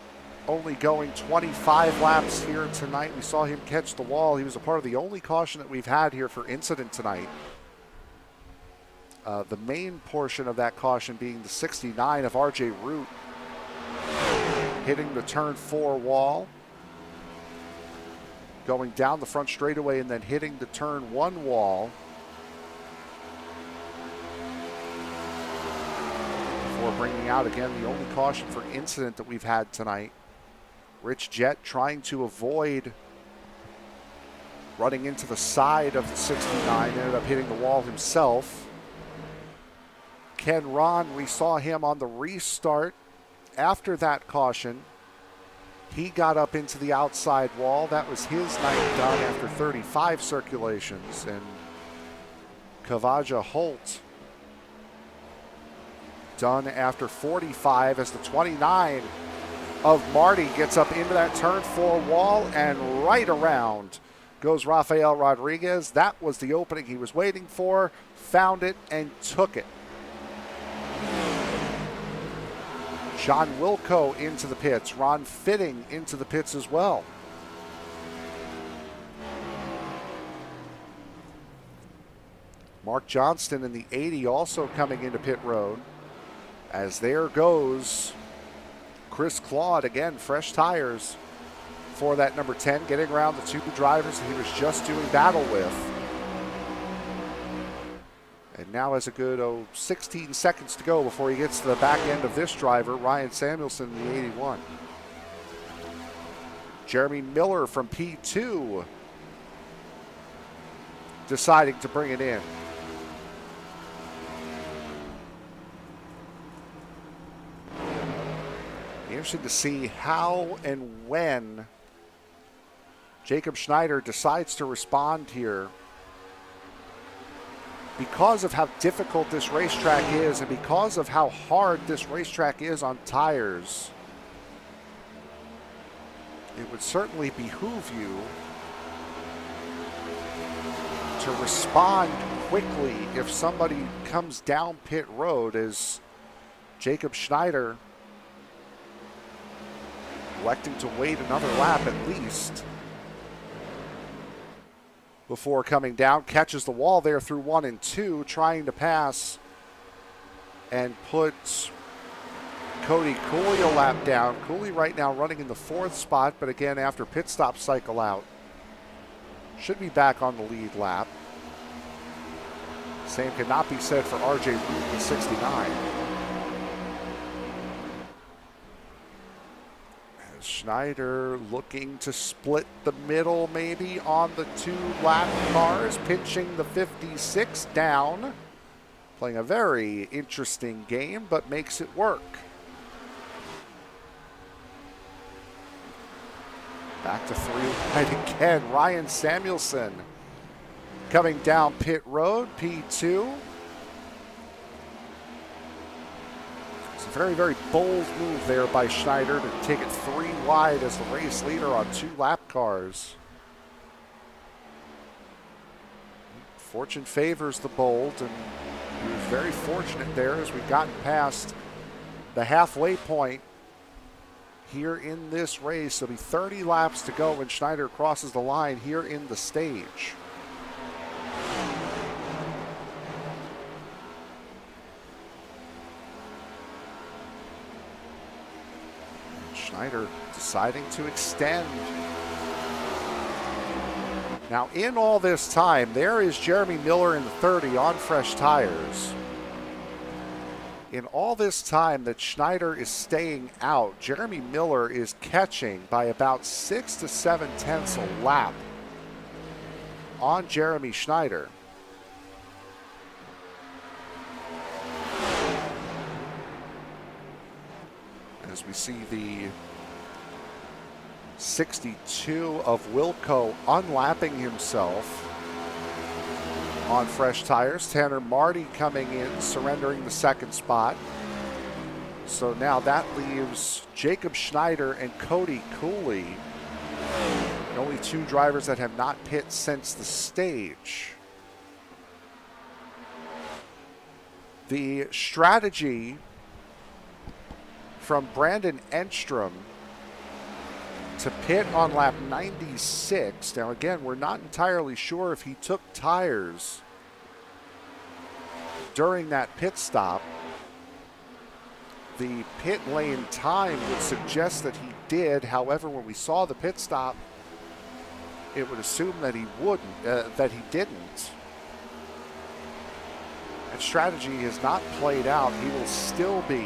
only going 25 laps here tonight. We saw him catch the wall. He was a part of the only caution that we've had here for incident tonight. The main portion of that caution being the 69 of RJ Root hitting the turn 4 wall. going down the front straightaway and then hitting the turn 1 wall. Before bringing out again the only caution for incident that we've had tonight. Rich Jett trying to avoid running into the side of the 69, ended up hitting the wall himself. Ken Ron, we saw him on the restart after that caution. He got up into the outside wall. That was his night done after 35 circulations. And Kavaja Holt done after 45 as the 29 of Marty gets up into that turn 4 wall, and right around goes Rafael Rodriguez. That was the opening he was waiting for, found it and took it. John Wilco into the pits, Ron Fitting into the pits as well. Mark Johnston in the 80 also coming into pit road. As there goes Chris Claude, again, fresh tires for that number 10, getting around the 2 drivers that he was just doing battle with. And now has a good 16 seconds to go before he gets to the back end of this driver, Ryan Samuelson in the 81. Jeremy Miller from P2 deciding to bring it in. Interesting to see how and when Jacob Schneider decides to respond here. Because of how difficult this racetrack is and because of how hard this racetrack is on tires, it would certainly behoove you to respond quickly if somebody comes down pit road, as Jacob Schneider electing to wait another lap at least before coming down. Catches the wall there through 1 and 2, trying to pass and put Cody Cooley a lap down. Cooley right now running in the 4th spot, but again after pit stop cycle out, should be back on the lead lap. Same cannot be said for RJ Root in 69. Schneider looking to split the middle maybe on the 2 lap cars, pinching the 56 down. Playing a very interesting game, but makes it work. Back to 3 wide again. Ryan Samuelson coming down pit road, P2. Very, very bold move there by Schneider to take it 3 wide as the race leader on 2 lap cars. Fortune favors the bold, and he was very fortunate there as we've gotten past the halfway point here in this race. There'll be 30 laps to go when Schneider crosses the line here in the stage. Schneider deciding to extend. Now in all this time, there is Jeremy Miller in the 30 on fresh tires. In all this time that Schneider is staying out, Jeremy Miller is catching by about 6 to 7 tenths a lap on Jeremy Schneider. As we see the 62 of Wilco unlapping himself on fresh tires. Tanner Marty coming in, surrendering the 2nd spot. So now that leaves Jacob Schneider and Cody Cooley, the only 2 drivers that have not pit since the stage. The strategy from Brandon Enstrom to pit on lap 96. Now again, we're not entirely sure if he took tires during that pit stop. The pit lane time would suggest that he did. However, when we saw the pit stop, it would assume that he wouldn't, that he didn't. And strategy has not played out. He will still be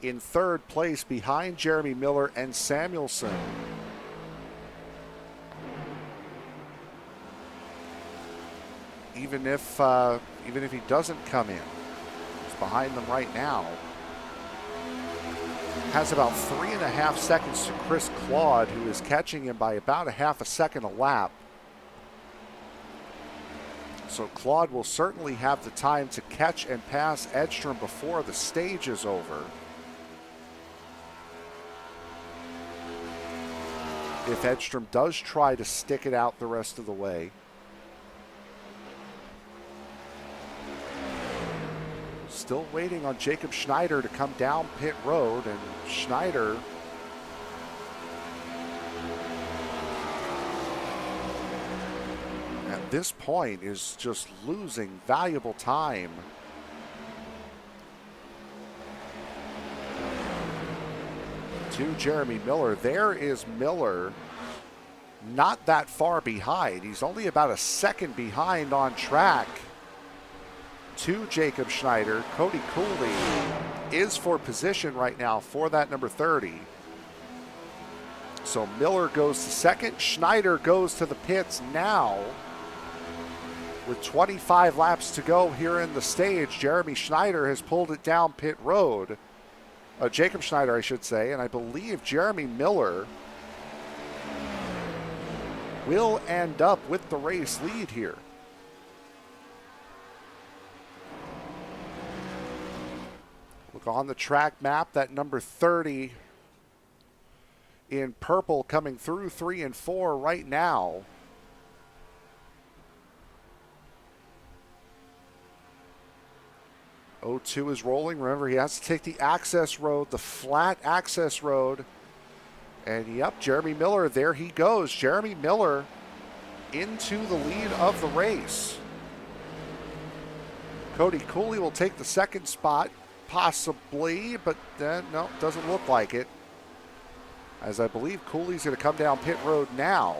in third place behind Jeremy Miller and Samuelson. Even if he doesn't come in, he's behind them right now. Has about 3.5 seconds to Chris Claude, who is catching him by about a half a second a lap. So Claude will certainly have the time to catch and pass Edstrom before the stage is over. If Edstrom does try to stick it out the rest of the way. Still waiting on Jacob Schneider to come down pit road, and Schneider at this point is just losing valuable time. To Jeremy Miller. There is Miller, not that far behind. He's only about a second behind on track to Jacob Schneider. Cody Cooley is for position right now for that number 30. So Miller goes to second. Schneider goes to the pits now. With 25 laps to go here in the stage, Jeremy Schneider has pulled it down pit road. Jacob Schneider, I should say, and I believe Jeremy Miller will end up with the race lead here. Look on the track map, that number 30 in purple coming through 3 and 4 right now. O2 is rolling. Remember, he has to take the access road, the flat access road. And yep, Jeremy Miller, there he goes. Jeremy Miller into the lead of the race. Cody Cooley will take the second spot, possibly, but no, doesn't look like it. As I believe Cooley's going to come down pit road now.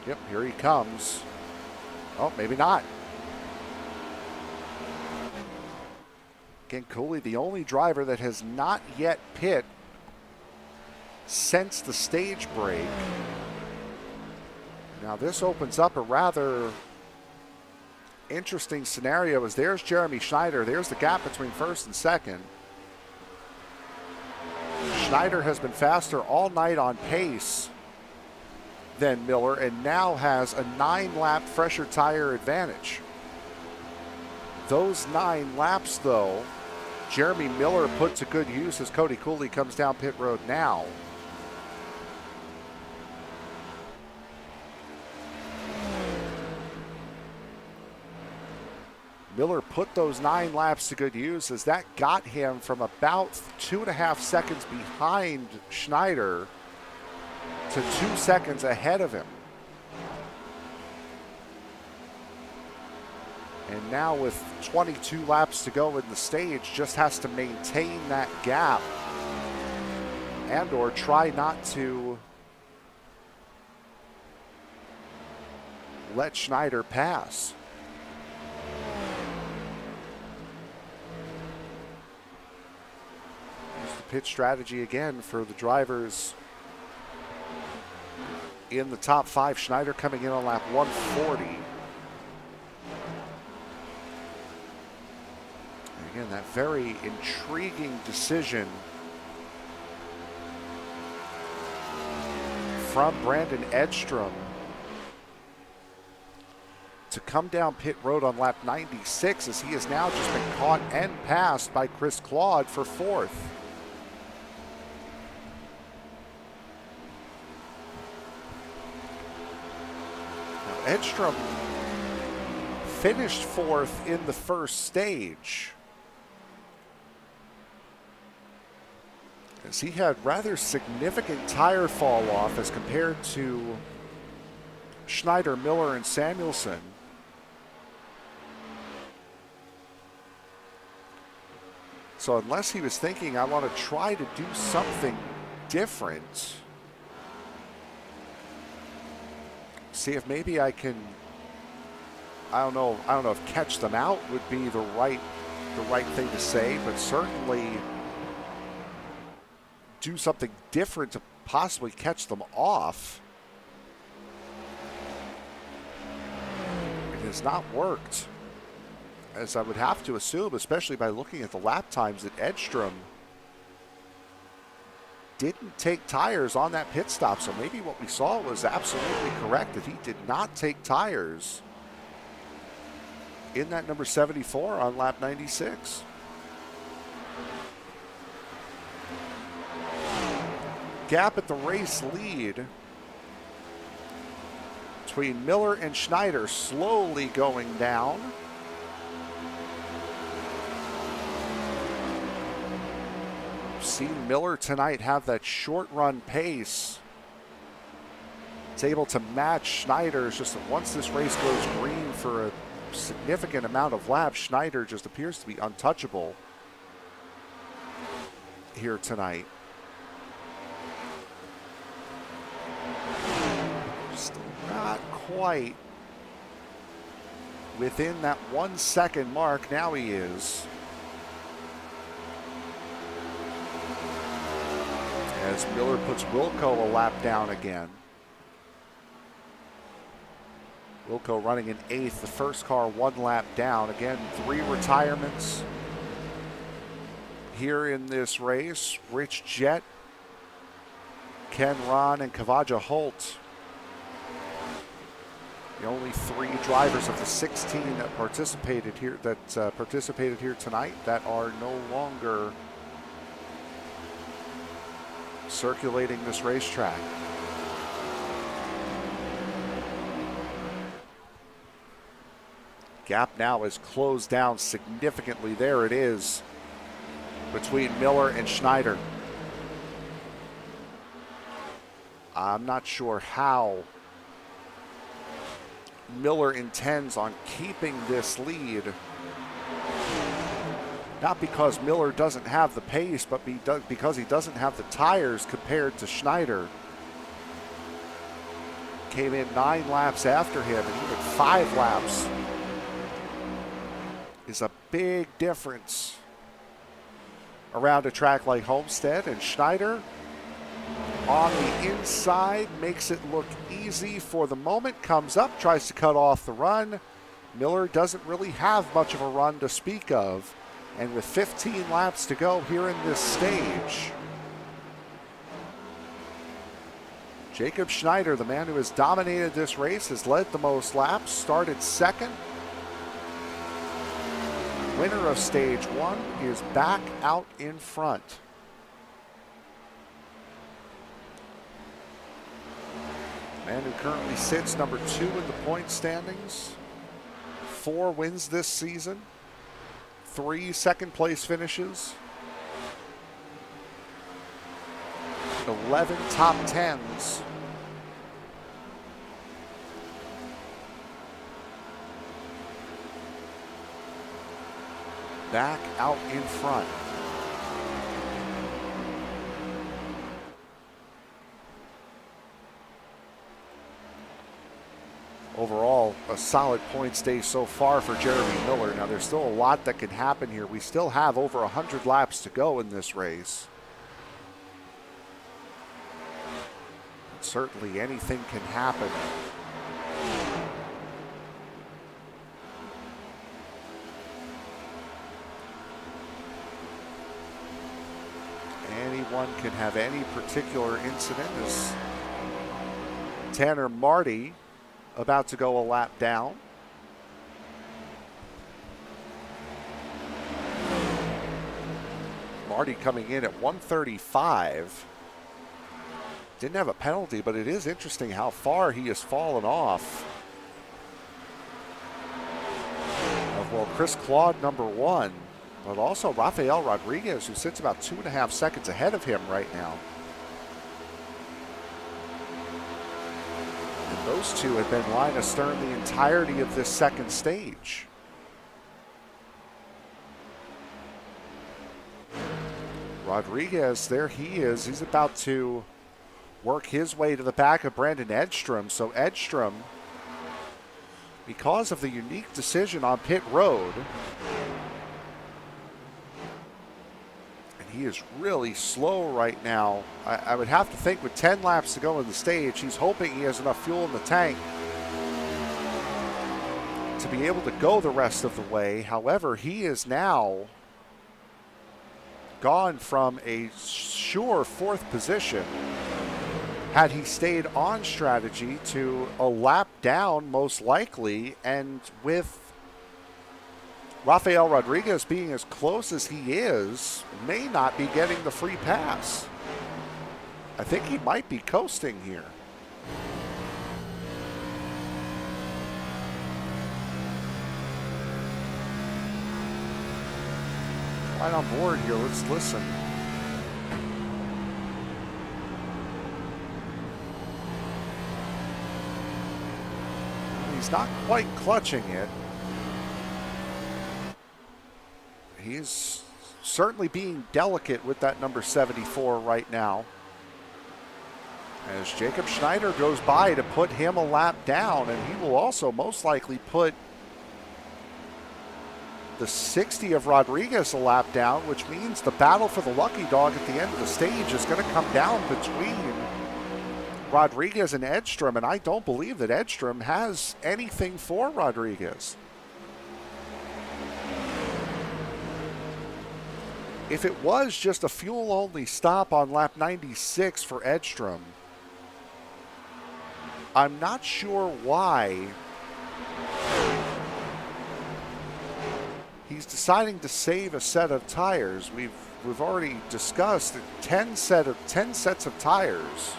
Yep, here he comes. Oh, maybe not. Again, Cooley, the only driver that has not yet pit since the stage break. Now this opens up a rather interesting scenario, as there's Jeremy Schneider. There's the gap between first and second. Schneider has been faster all night on pace than Miller, and now has a 9-lap fresher tire advantage. Those 9 laps, though, Jeremy Miller put to good use as Cody Cooley comes down pit road now. Miller put those 9 laps to good use, as that got him from about 2.5 seconds behind Schneider to 2 seconds ahead of him. And now with 22 laps to go in the stage, just has to maintain that gap and or try not to let Schneider pass. Here's the pit strategy again for the drivers in the top 5. Schneider coming in on lap 140. And again, that very intriguing decision from Brandon Edstrom to come down pit road on lap 96, as he has now just been caught and passed by Chris Claude for 4th. Edstrom finished 4th in the first stage, as he had rather significant tire fall off as compared to Schneider, Miller, and Samuelson. So unless he was thinking, I want to try to do something different, see if maybe I can, I don't know if catch them out would be the right thing to say, but certainly do something different to possibly catch them off. It has not worked, as I would have to assume, especially by looking at the lap times, that Edstrom didn't take tires on that pit stop. So maybe what we saw was absolutely correct, that he did not take tires in that number 74 on lap 96. Gap at the race lead between Miller and Schneider slowly going down. We've seen Miller tonight have that short run pace. It's able to match Schneider's, just that once this race goes green for a significant amount of laps, Schneider just appears to be untouchable here tonight. Still not quite within that 1 second mark. Now he is. As Miller puts Wilco a lap down again. Wilco running in 8th, the first car 1 lap down. Again, 3 retirements here in this race. Rich Jett, Ken Ron, and Kavaja Holt. The only 3 drivers of the 16 that participated here tonight that are no longer circulating this racetrack. Gap now is closed down significantly. There it is between Miller and Schneider. I'm not sure how Miller intends on keeping this lead. Not because Miller doesn't have the pace, but because he doesn't have the tires compared to Schneider. Came in 9 laps after him, and even 5 laps is a big difference around a track like Homestead. And Schneider on the inside makes it look easy for the moment. Comes up, tries to cut off the run. Miller doesn't really have much of a run to speak of. And with 15 laps to go here in this stage, Jacob Schneider, the man who has dominated this race, has led the most laps, started second. Winner of stage 1 is back out in front. Man who currently sits number 2 in the point standings. 4 wins this season. 3 second place finishes. 11 top 10s. Back out in front. Overall, a solid points day so far for Jeremy Miller. Now, there's still a lot that can happen here. We still have over 100 laps to go in this race. Certainly anything can happen. Anyone can have any particular incident. As Tanner Marty about to go a lap down. Marty coming in at 135. Didn't have a penalty, but it is interesting how far he has fallen off of, well, Chris Claude, number 1, but also Rafael Rodriguez, who sits about 2.5 seconds ahead of him right now. And those two have been line astern the entirety of this second stage. Rodriguez, there he is. He's about to work his way to the back of Brandon Edstrom. So Edstrom, because of the unique decision on pit road, and he is really slow right now. I would have to think with 10 laps to go in the stage, he's hoping he has enough fuel in the tank to be able to go the rest of the way. However, he is now gone from a sure fourth position, had he stayed on strategy, to a lap down most likely, and with Rafael Rodriguez being as close as he is, may not be getting the free pass. I think he might be coasting here. Right on board here, let's listen. He's not quite clutching it. He's certainly being delicate with that number 74 right now, as Jacob Schneider goes by to put him a lap down, and he will also most likely put the 60 of Rodriguez a lap down, which means the battle for the lucky dog at the end of the stage is going to come down between Rodriguez and Edstrom, and I don't believe that Edstrom has anything for Rodriguez. If it was just a fuel-only stop on lap 96 for Edstrom, I'm not sure why he's deciding to save a set of tires. We've already discussed that 10 sets of tires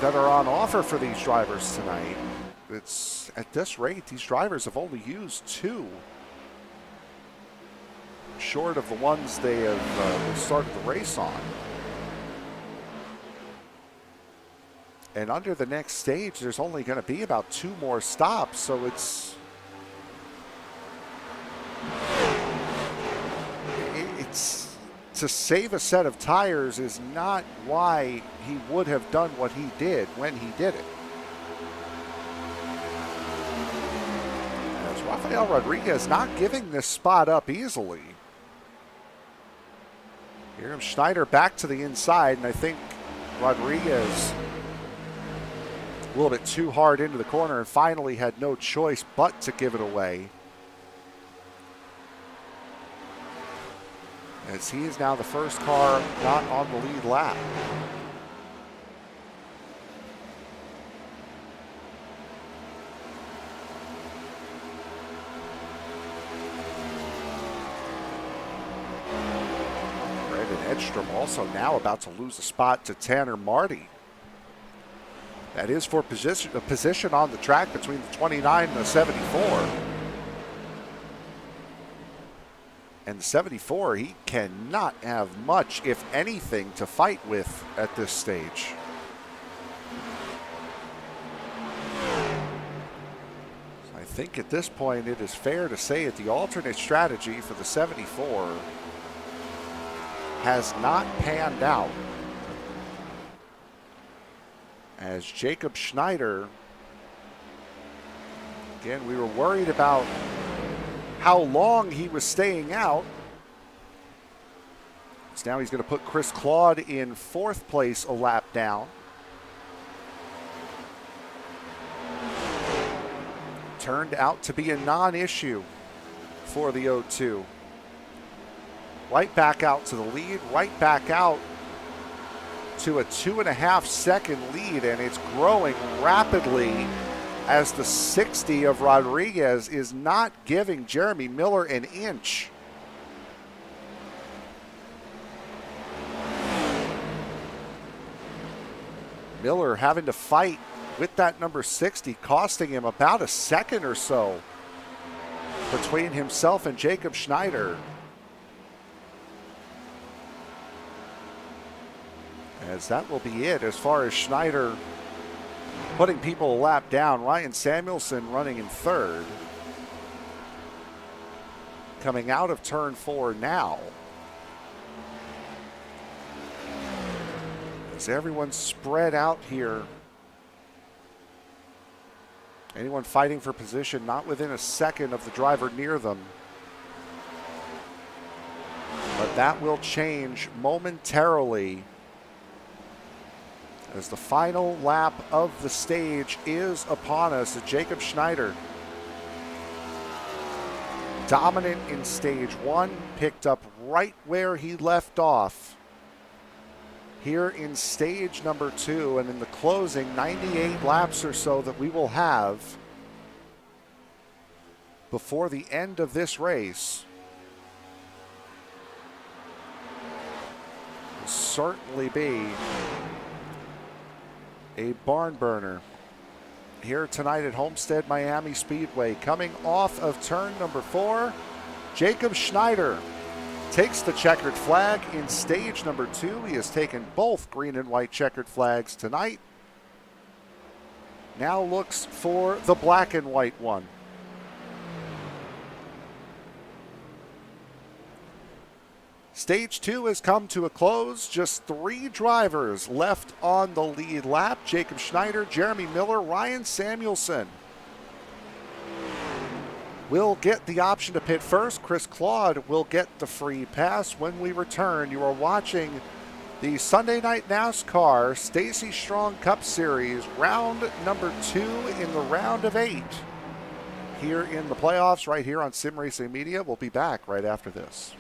that are on offer for these drivers tonight. It's at this rate, these drivers have only used 2, short of the ones they have started the race on. And under the next stage, there's only going to be about 2 more stops, so it's to save a set of tires is not why he would have done what he did when he did it. As Rafael Rodriguez not giving this spot up easily. Here comes Schneider back to the inside, and I think Rodriguez a little bit too hard into the corner and finally had no choice but to give it away, as he is now the first car not on the lead lap. Brandon Edstrom also now about to lose a spot to Tanner Marty. That is for a position on the track between the 29 and the 74. And the 74, he cannot have much, if anything, to fight with at this stage. So I think at this point it is fair to say that the alternate strategy for the 74 has not panned out, as Jacob Schneider, again, we were worried about how long he was staying out. So now he's going to put Chris Claude in 4th place a lap down. Turned out to be a non-issue for the O2. Right back out to the lead, right back out to a 2.5-second lead, and it's growing rapidly as the 60 of Rodriguez is not giving Jeremy Miller an inch. Miller having to fight with that number 60, costing him about a second or so between himself and Jacob Schneider. As that will be it as far as Schneider putting people a lap down. Ryan Samuelson running in 3rd. Coming out of turn 4 now. As everyone's spread out here. Anyone fighting for position not within a second of the driver near them. But that will change momentarily as the final lap of the stage is upon us. Jacob Schneider, dominant in stage one, picked up right where he left off here in stage number two, and in the closing 98 laps or so that we will have before the end of this race will certainly be a barn burner here tonight at Homestead-Miami Speedway. Coming off of turn number 4, Jacob Schneider takes the checkered flag in stage number 2. He has taken both green and white checkered flags tonight. Now looks for the black and white one. Stage 2 has come to a close. Just 3 drivers left on the lead lap. Jacob Schneider, Jeremy Miller, Ryan Samuelson will get the option to pit first. Chris Claude will get the free pass. When we return, you are watching the Sunday Night NASCAR Stacy Strong Cup Series, round number 2 in the round of 8 here in the playoffs right here on Sim Racing Media. We'll be back right after this.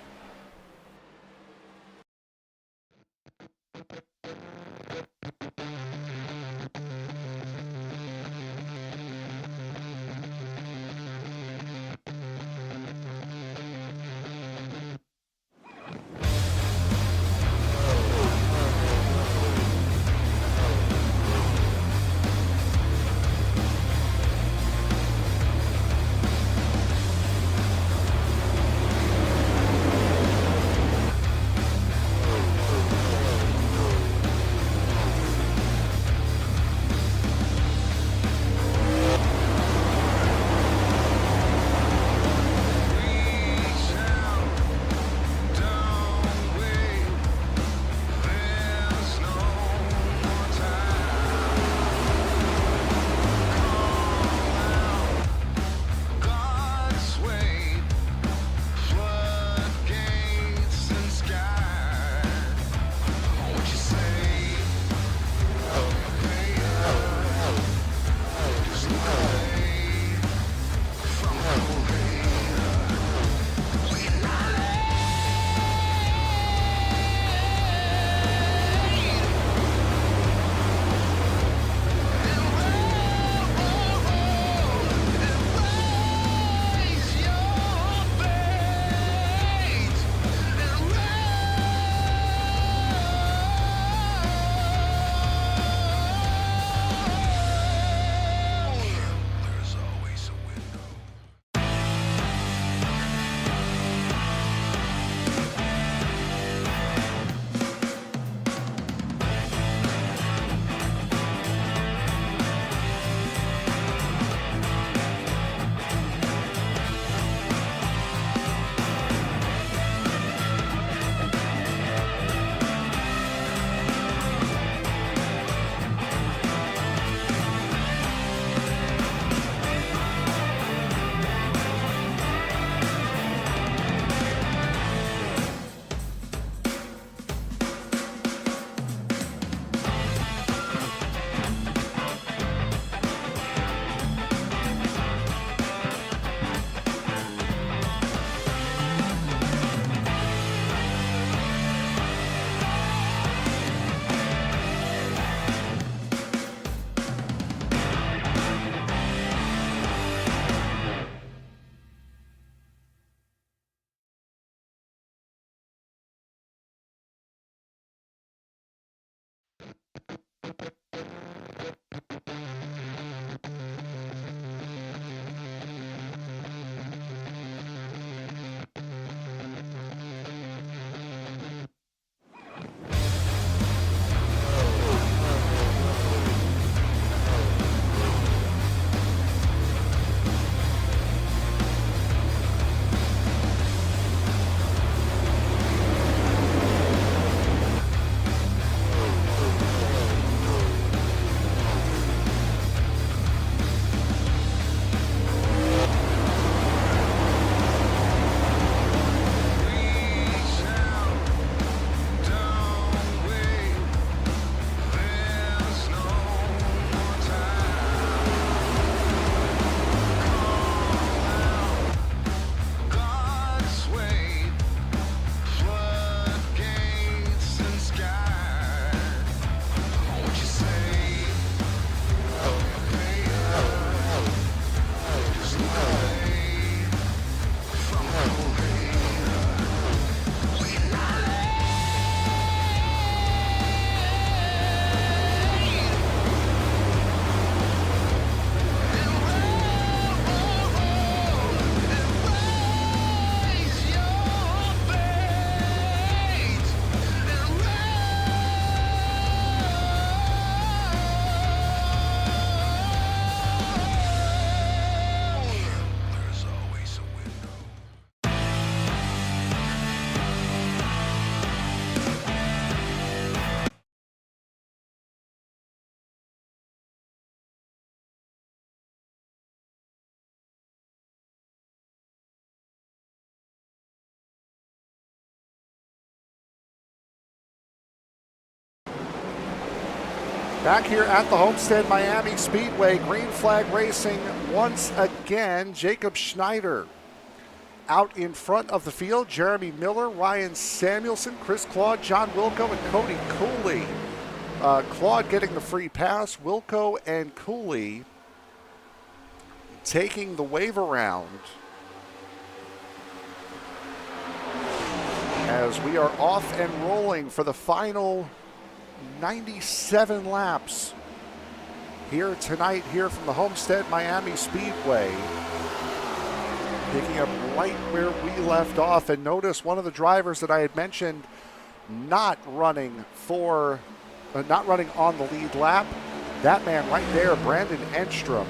Back here at the Homestead-Miami Speedway, green flag racing once again. Jacob Schneider out in front of the field. Jeremy Miller, Ryan Samuelson, Chris Claude, John Wilco, and Cody Cooley. Claude getting the free pass. Wilco and Cooley taking the wave around as we are off and rolling for the final 97 laps here tonight, here from the Homestead-Miami Speedway. Picking up right where we left off, and notice one of the drivers that I had mentioned not running on the lead lap. That man right there, Brandon Enstrom,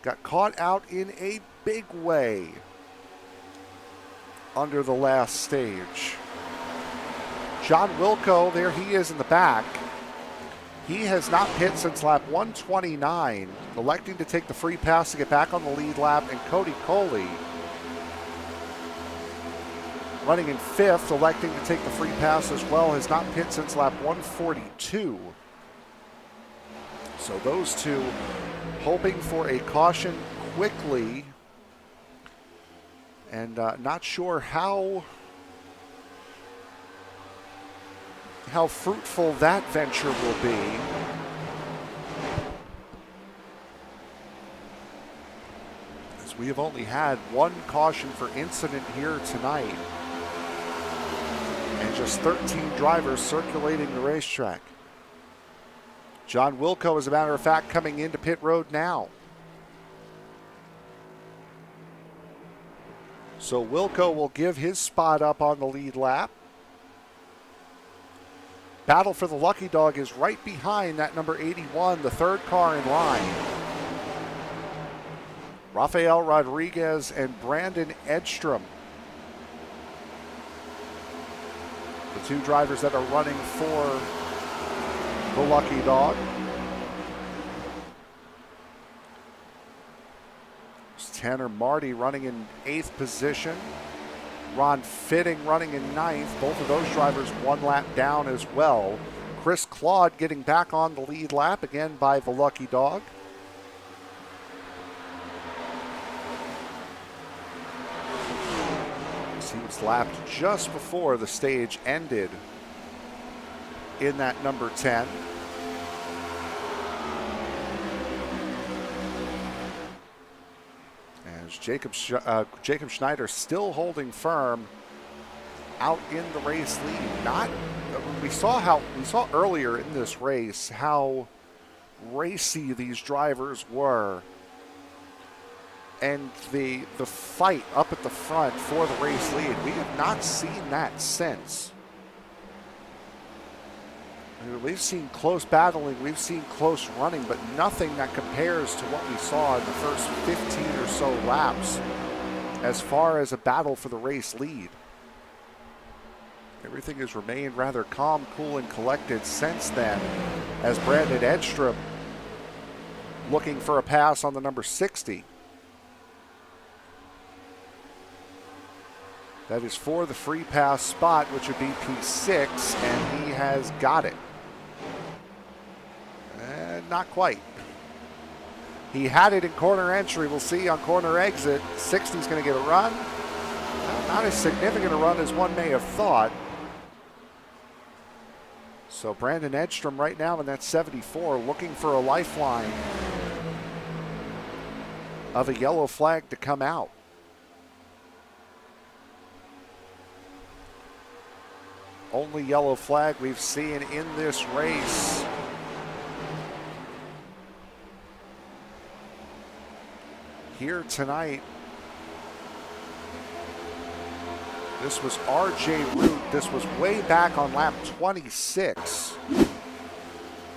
got caught out in a big way under the last stage. John Wilco, there he is in the back. He has not pit since lap 129, electing to take the free pass to get back on the lead lap. And Cody Coley, running in fifth, electing to take the free pass as well, has not pit since lap 142. So those two hoping for a caution quickly, and not sure how fruitful that venture will be. As we have only had one caution for incident here tonight, and just 13 drivers circulating the racetrack. John Wilco, as a matter of fact, coming into pit road now. So Wilco will give his spot up on the lead lap. Battle for the Lucky Dog is right behind that number 81, the third car in line. Rafael Rodriguez and Brandon Edstrom, the two drivers that are running for the Lucky Dog. There's Tanner Marty running in 8th position. Ron Fitting running in 9th. Both of those drivers one lap down as well. Chris Claude getting back on the lead lap again by the Lucky Dog. He was lapped just before the stage ended in that number 10. As Jacob Schneider still holding firm out in the race lead. We saw earlier in this race how racy these drivers were, and the fight up at the front for the race lead. We have not seen that since. We've seen close battling, we've seen close running, but nothing that compares to what we saw in the first 15 or so laps as far as a battle for the race lead. Everything has remained rather calm, cool, and collected since then, as Brandon Edstrom looking for a pass on the number 60. That is for the free pass spot, which would be P6, and he has got it. Not quite. He had it in corner entry. We'll see on corner exit. 60's going to get a run. Not as significant a run as one may have thought. So Brandon Edstrom right now in that 74 looking for a lifeline of a yellow flag to come out. Only yellow flag we've seen in this race. Here tonight. This was RJ Root. This was way back on lap 26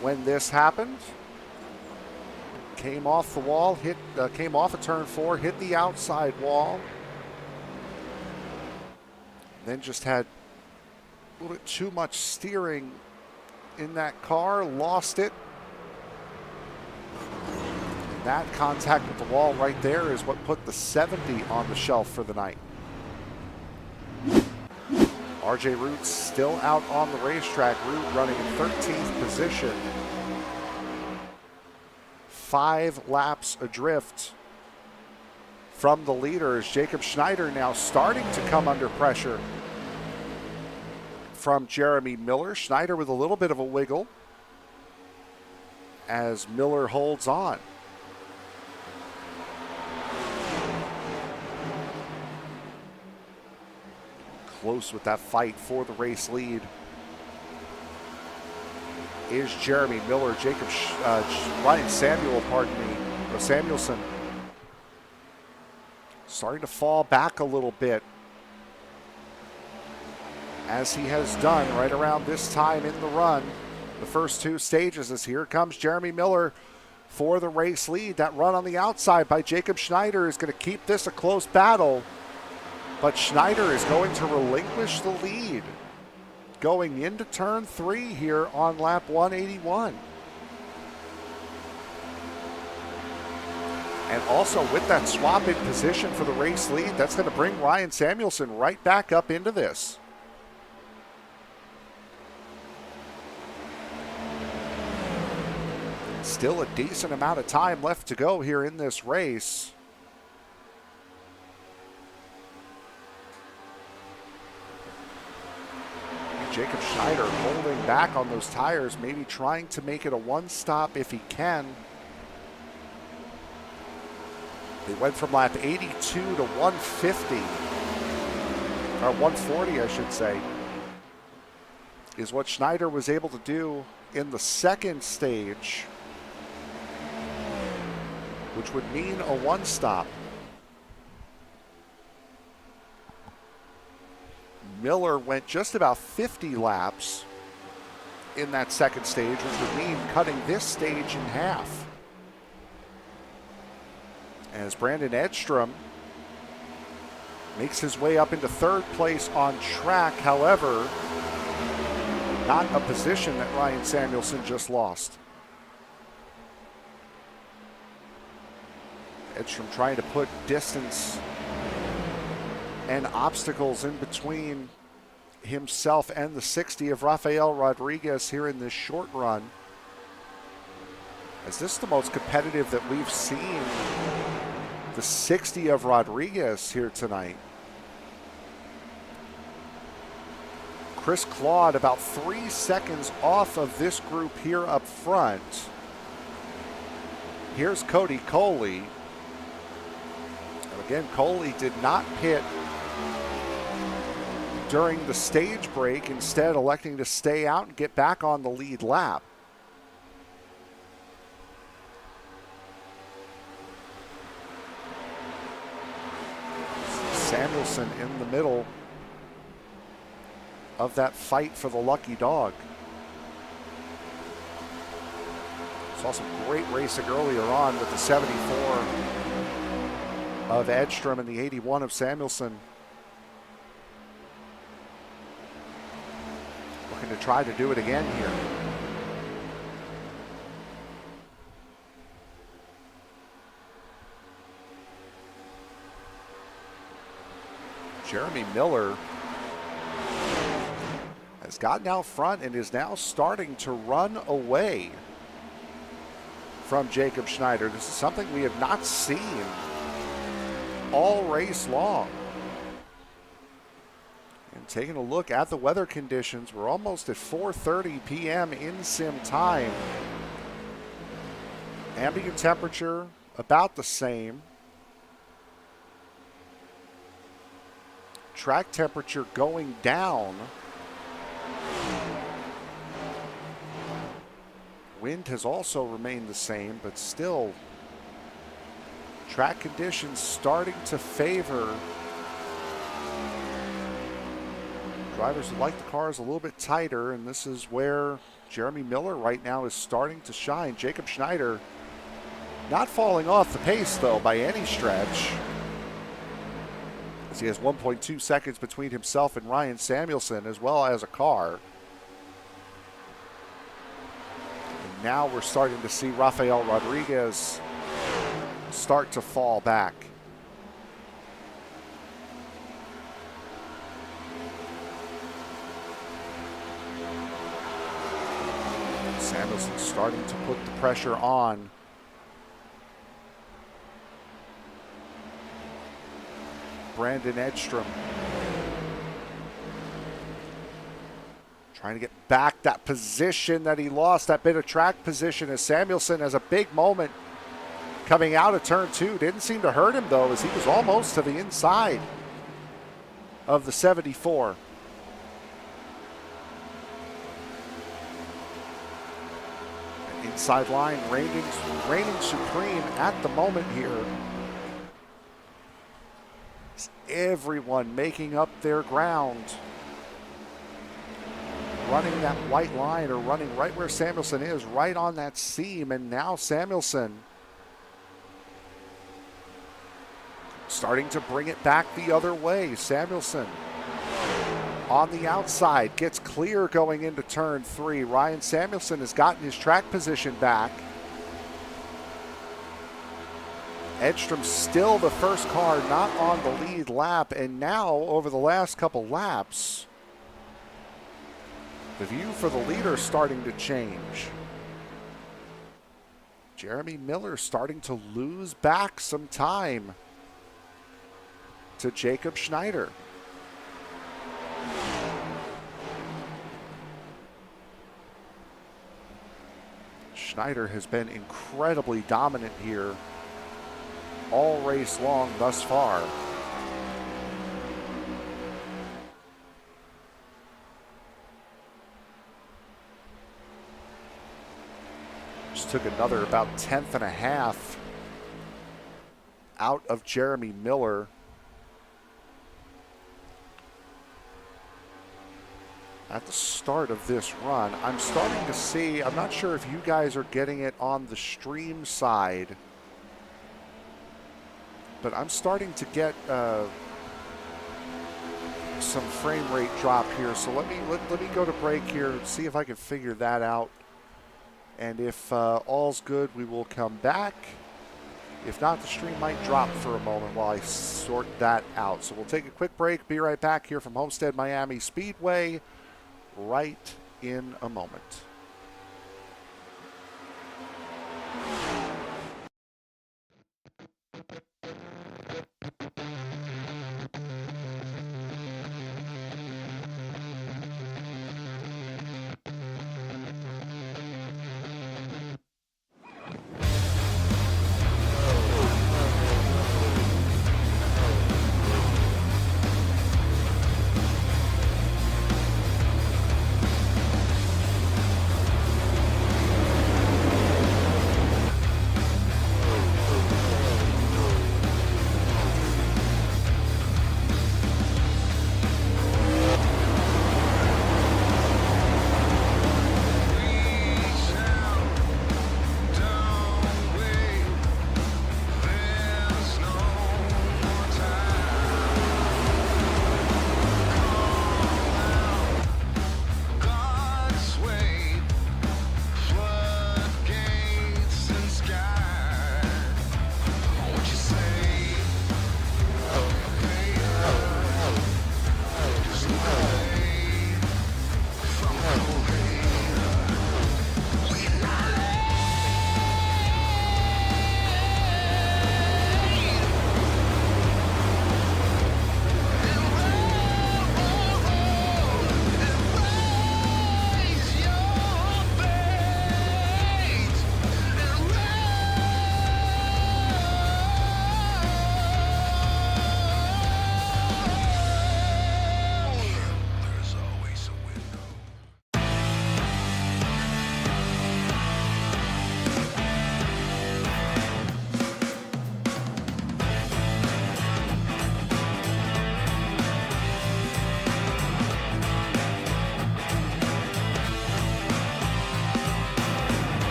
when this happened. Came off the wall, came off of turn 4, hit the outside wall. Then just had a little bit too much steering in that car, lost it. And that contact with the wall right there is what put the 70 on the shelf for the night. RJ Root's still out on the racetrack. Root running in 13th position. 5 laps adrift from the leaders. Jacob Schneider now starting to come under pressure from Jeremy Miller. Schneider with a little bit of a wiggle as Miller holds on. Close with that fight for the race lead is Jeremy Miller. Ryan Samuelson starting to fall back a little bit, as he has done right around this time in the run. The first 2 stages, as here comes Jeremy Miller for the race lead. That run on the outside by Jacob Schneider is going to keep this a close battle, but Schneider is going to relinquish the lead going into turn 3 here on lap 181. And also with that swap in position for the race lead, that's going to bring Ryan Samuelson right back up into this. Still a decent amount of time left to go here in this race. Jacob Schneider holding back on those tires, maybe trying to make it a one-stop if he can. They went from lap 82 to 150, or 140, I should say, is what Schneider was able to do in the second stage, which would mean a one-stop. Miller went just about 50 laps in that second stage, which would mean cutting this stage in half. As Brandon Edstrom makes his way up into 3rd place on track, however, not a position that Ryan Samuelson just lost. Edstrom trying to put distance and obstacles in between himself and the 60 of Rafael Rodriguez here in this short run. Is this the most competitive that we've seen the 60 of Rodriguez here tonight? Chris Claude about 3 seconds off of this group here up front. Here's Cody Coley. And again, Coley did not pit during the stage break, instead electing to stay out and get back on the lead lap. Samuelson in the middle of that fight for the lucky dog. Saw some great racing earlier on with the 74 of Edstrom and the 81 of Samuelson. Looking to try to do it again here. Jeremy Miller has gotten out front and is now starting to run away from Jacob Schneider. This is something we have not seen all race long. And taking a look at the weather conditions, we're almost at 4:30 p.m. in sim time. Ambient temperature about the same. Track temperature going down. Wind has also remained the same, but still track conditions starting to favor drivers who like the cars a little bit tighter, and this is where Jeremy Miller right now is starting to shine. Jacob Schneider not falling off the pace, though, by any stretch, as he has 1.2 seconds between himself and Ryan Samuelson, as well as a car. And now we're starting to see Rafael Rodriguez start to fall back. Samuelson starting to put the pressure on. Brandon Edstrom trying to get back that position that he lost, that bit of track position, as Samuelson has a big moment coming out of turn 2. Didn't seem to hurt him, though, as he was almost to the inside of the 74. An inside line reigning supreme at the moment here. Everyone making up their ground, running that white line, or running right where Samuelson is, right on that seam. And now Samuelson starting to bring it back the other way. Samuelson on the outside gets clear going into turn 3. Ryan Samuelson has gotten his track position back. Edstrom still the first car not on the lead lap, and now over the last couple laps, the view for the leader starting to change. Jeremy Miller starting to lose back some time to Jacob Schneider. Schneider has been incredibly dominant here all race long thus far. Just took another about 10th and a half out of Jeremy Miller. At the start of this run, I'm starting to see, I'm not sure if you guys are getting it on the stream side, but I'm starting to get some frame rate drop here. So let me go to break here and see if I can figure that out. And if all's good, we will come back. If not, the stream might drop for a moment while I sort that out. So we'll take a quick break. Be right back here from Homestead-Miami Speedway right in a moment.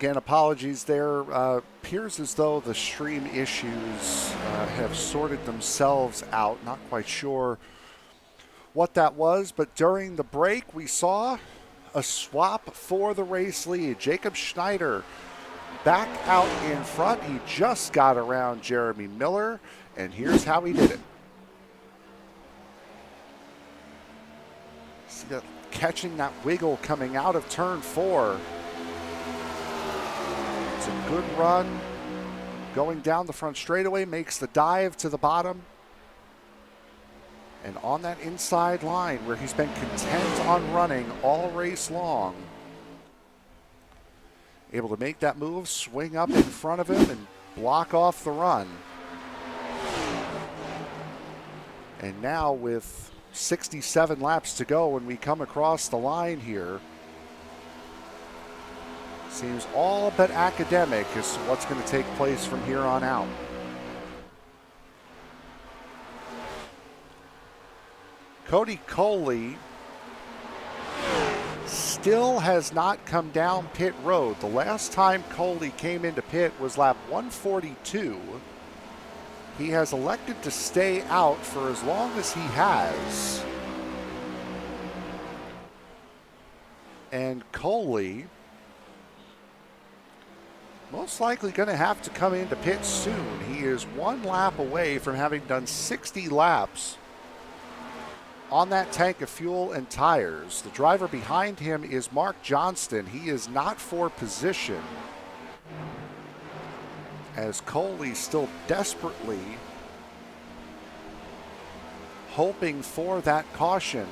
Again, apologies there. Appears as though the stream issues have sorted themselves out. Not quite sure what that was, but during the break we saw a swap for the race lead. Jacob Schneider back out in front. He just got around Jeremy Miller, and here's how he did it. See that, catching that wiggle coming out of turn 4. It's a good run. Going down the front straightaway, makes the dive to the bottom. And on that inside line where he's been content on running all race long, able to make that move, swing up in front of him and block off the run. And now with 67 laps to go when we come across the line here, seems all but academic as to what's going to take place from here on out. Cody Coley still has not come down pit road. The last time Coley came into pit was lap 142. He has elected to stay out for as long as he has. And Coley most likely going to have to come into pit soon. He is 1 lap away from having done 60 laps on that tank of fuel and tires. The driver behind him is Mark Johnston. He is not for position, as Coley still desperately hoping for that caution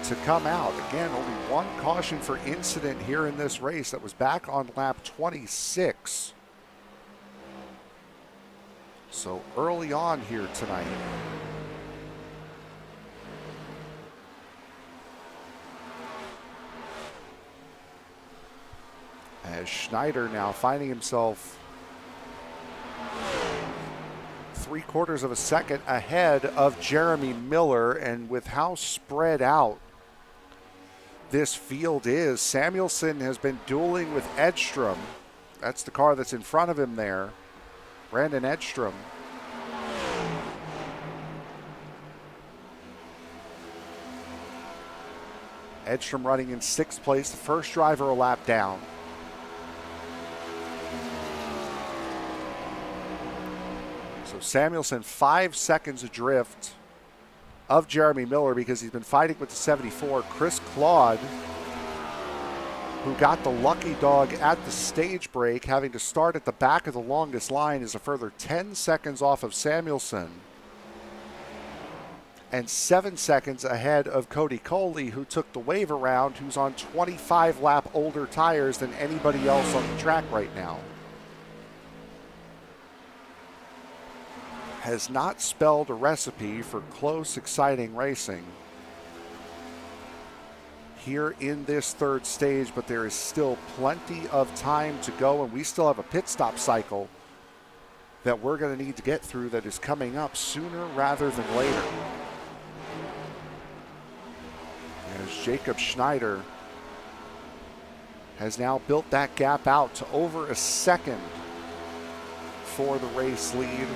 to come out. Again, only 1 caution for incident here in this race. That was back on lap 26. So early on here tonight. As Schneider now finding himself 3/4 of a second ahead of Jeremy Miller, and with how spread out this field is, Samuelson has been dueling with Edstrom. That's the car that's in front of him there, Brandon Edstrom. Edstrom running in 6th place, the first driver a lap down. So Samuelson 5 seconds adrift of Jeremy Miller because he's been fighting with the 74. Chris Claude, who got the lucky dog at the stage break, having to start at the back of the longest line, is a further 10 seconds off of Samuelson. And 7 seconds ahead of Cody Coley, who took the wave around, who's on 25 lap older tires than anybody else on the track right now. Has not spelled a recipe for close, exciting racing here in this 3rd stage, but there is still plenty of time to go, and we still have a pit stop cycle that we're going to need to get through that is coming up sooner rather than later. As Jacob Schneider has now built that gap out to over a second for the race lead.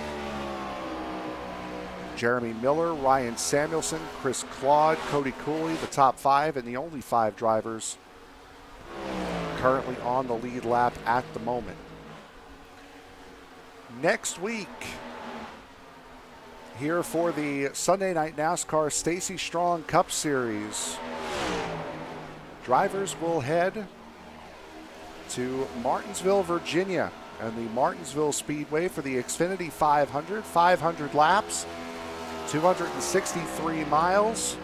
Jeremy Miller, Ryan Samuelson, Chris Claude, Cody Cooley, the top 5 and the only 5 drivers currently on the lead lap at the moment. Next week, here for the Sunday Night NASCAR Stacy Strong Cup Series, drivers will head to Martinsville, Virginia, and the Martinsville Speedway for the Xfinity 500, 500 laps. 263 miles.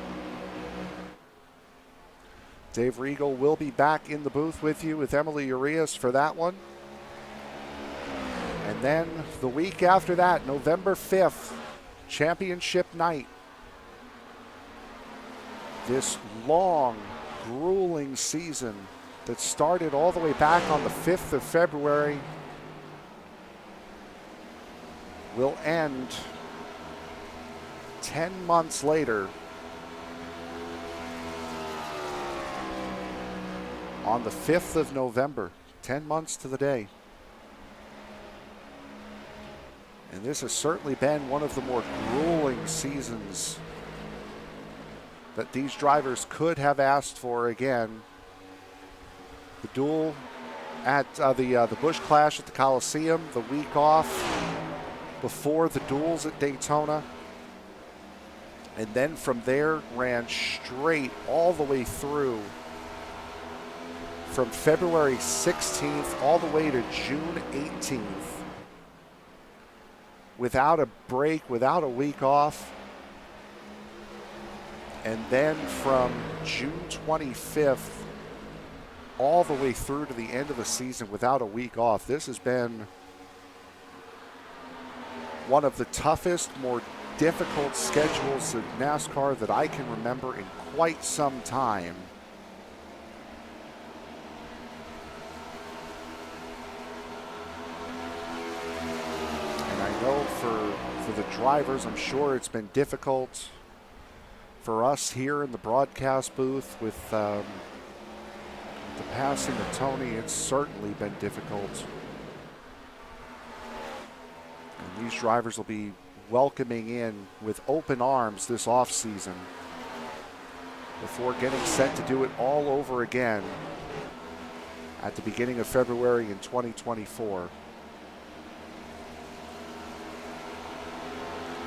Dave Regal will be back in the booth with you with Emily Urias for that one. And then the week after that, November 5th, championship night. This long, grueling season that started all the way back on the 5th of February will end 10 months later on the 5th of November, 10 months to the day. And this has certainly been one of the more grueling seasons that these drivers could have asked for. Again, the duel at the Busch Clash at the Coliseum, the week off before the duels at Daytona, and then from there ran straight all the way through from February 16th all the way to June 18th without a break, without a week off. And then from June 25th all the way through to the end of the season without a week off. This has been one of the toughest, more difficult schedules in NASCAR that I can remember in quite some time. And I know for the drivers, I'm sure it's been difficult. For us here in the broadcast booth with the passing of Tony, it's certainly been difficult. And these drivers will be welcoming in with open arms this offseason before getting set to do it all over again at the beginning of February in 2024.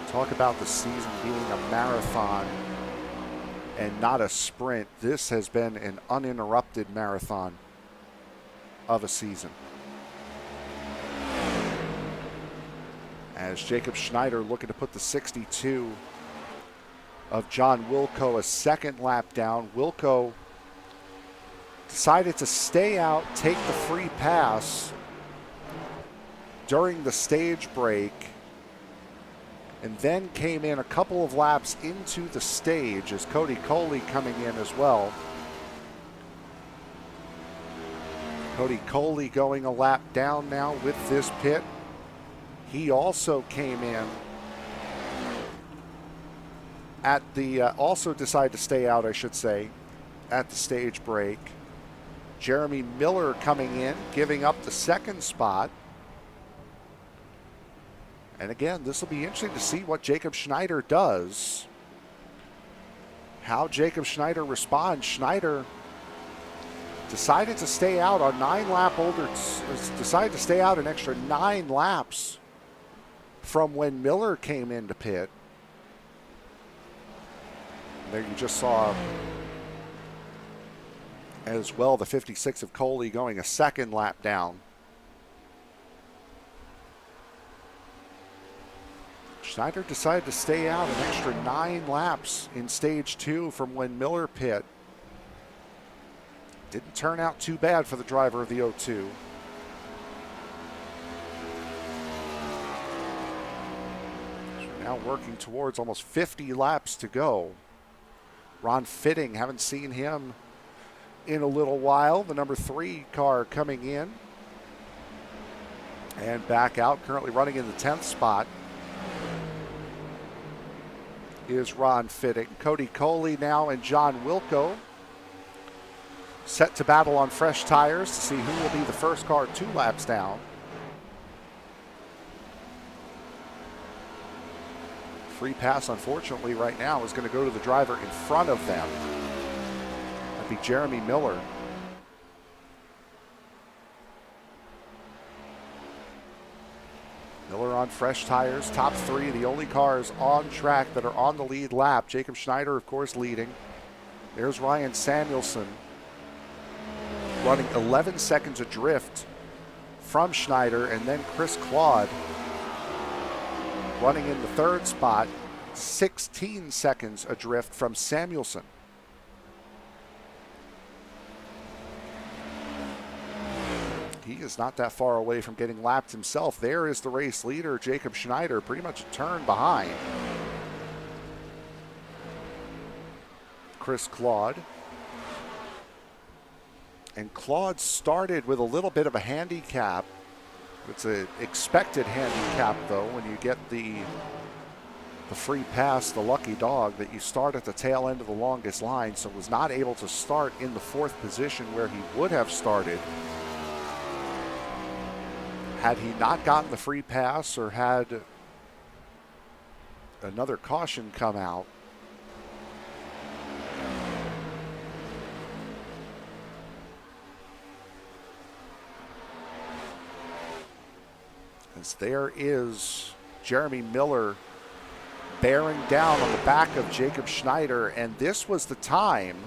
Talk about the season being a marathon and not a sprint. This has been an uninterrupted marathon of a season. As Jacob Schneider looking to put the 62 of John Wilco a second lap down. Wilco decided to stay out, take the free pass during the stage break, and then came in a couple of laps into the stage as Cody Coley coming in as well. Cody Coley going a lap down now with this pit. He also came in at the, also decided to stay out, I should say, at the stage break. Jeremy Miller coming in, giving up the second spot. And again, this will be interesting to see what Jacob Schneider does. How Jacob Schneider responds. Schneider decided to stay out on decided to stay out an extra 9 laps from when Miller came into pit. There you just saw as well the 56 of Coley going a second lap down. Schneider decided to stay out an extra 9 laps in stage 2 from when Miller pit. Didn't turn out too bad for the driver of the 02. Now working towards almost 50 laps to go. Ron Fitting, haven't seen him in a little while. The number 3 car coming in and back out, currently running in the 10th spot is Ron Fitting. Cody Coley now and John Wilco set to battle on fresh tires to see who will be the first car 2 laps down. Free pass, unfortunately, right now is going to go to the driver in front of them. That'd be Jeremy Miller. Miller on fresh tires, top 3, the only cars on track that are on the lead lap. Jacob Schneider, of course, leading. There's Ryan Samuelson running 11 seconds adrift from Schneider, and then Chris Claude running in the 3rd spot, 16 seconds adrift from Samuelson. He is not that far away from getting lapped himself. There is the race leader, Jacob Schneider, pretty much a turn behind Chris Claude. And Claude started with a little bit of a handicap. It's an expected handicap, though, when you get the the free pass, the lucky dog, that you start at the tail end of the longest line, so was not able to start in the 4th position where he would have started had he not gotten the free pass or had another caution come out. As there is Jeremy Miller bearing down on the back of Jacob Schneider, and this was the time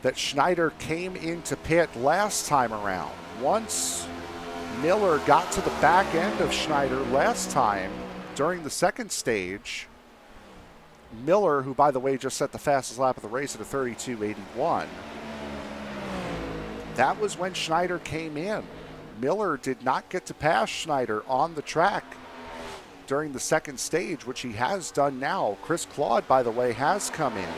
that Schneider came into pit last time around. Once Miller got to the back end of Schneider last time during the 2nd stage, Miller, who by the way just set the fastest lap of the race at a 32.81, that was when Schneider came in. Miller did not get to pass Schneider on the track during the 2nd stage, which he has done now. Chris Claude, by the way, has come in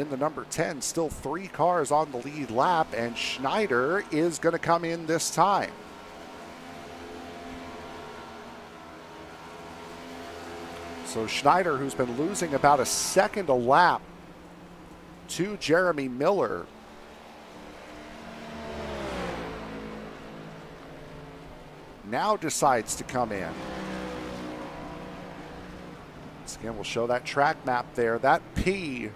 the number 10. Still 3 cars on the lead lap, and Schneider is going to come in this time. So Schneider, who's been losing about a second a lap to Jeremy Miller, now decides to come in. Once again, we'll show that track map there. That P,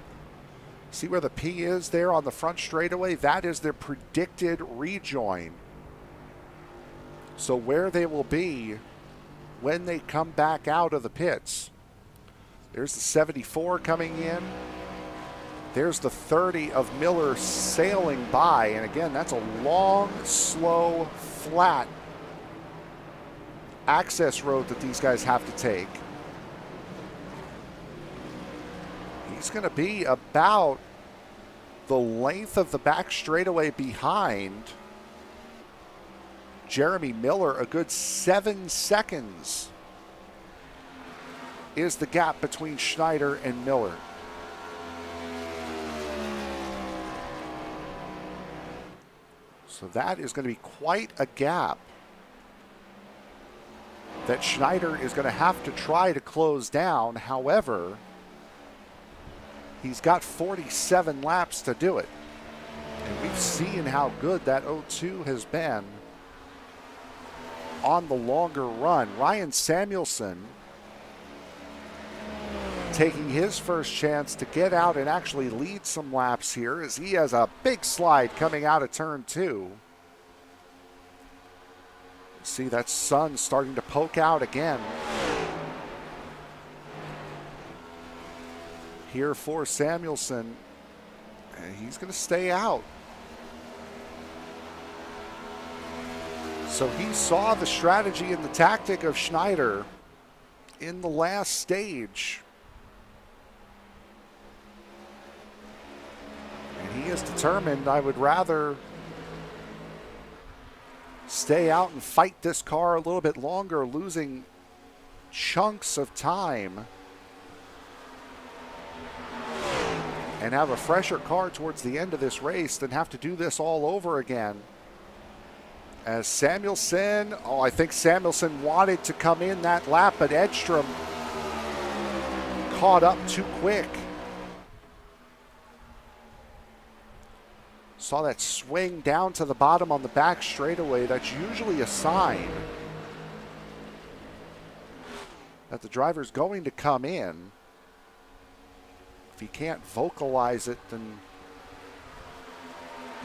see where the P is there on the front straightaway? That is their predicted rejoin. So where they will be when they come back out of the pits. There's the 74 coming in. There's the 30 of Miller sailing by. And again, that's a long, slow, flat access road that these guys have to take. He's going to be about the length of the back straightaway behind Jeremy Miller. A good 7 seconds is the gap between Schneider and Miller. So that is going to be quite a gap that Schneider is going to have to try to close down. However, he's got 47 laps to do it. And we've seen how good that 02 has been on the longer run. Ryan Samuelson taking his first chance to get out and actually lead some laps here as he has a big slide coming out of turn 2. See that sun starting to poke out again here for Samuelson, and he's going to stay out. So he saw the strategy and the tactic of Schneider in the last stage, and he is determined, I would rather stay out and fight this car a little bit longer, losing chunks of time, and have a fresher car towards the end of this race than have to do this all over again. As Samuelson, I think Samuelson wanted to come in that lap, but Edstrom caught up too quick. Saw that swing down to the bottom on the back straightaway. That's usually a sign that the driver's going to come in. If you can't vocalize it, then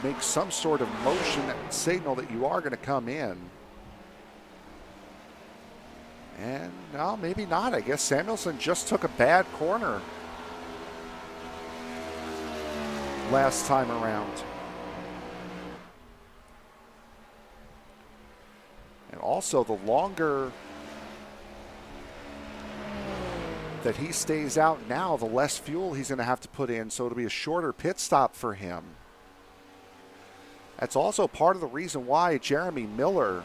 make some sort of motion that signal that you are going to come in. And no, maybe not. I guess Samuelson just took a bad corner last time around. And also, the longer that he stays out now, the less fuel he's going to have to put in, so it'll be a shorter pit stop for him. That's also part of the reason why Jeremy Miller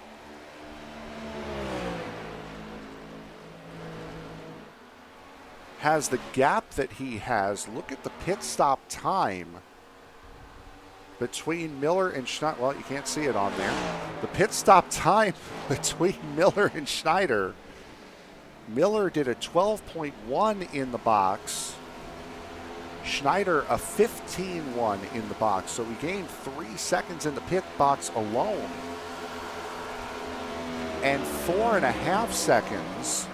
has the gap that he has. Look at the pit stop time between Miller and Schneider. Well, you can't see it on there. The pit stop time between Miller and Schneider Miller did a 12.1 in the box. Schneider a 15.1 in the box. So he gained 3 seconds in the pit box alone. And 4.5 seconds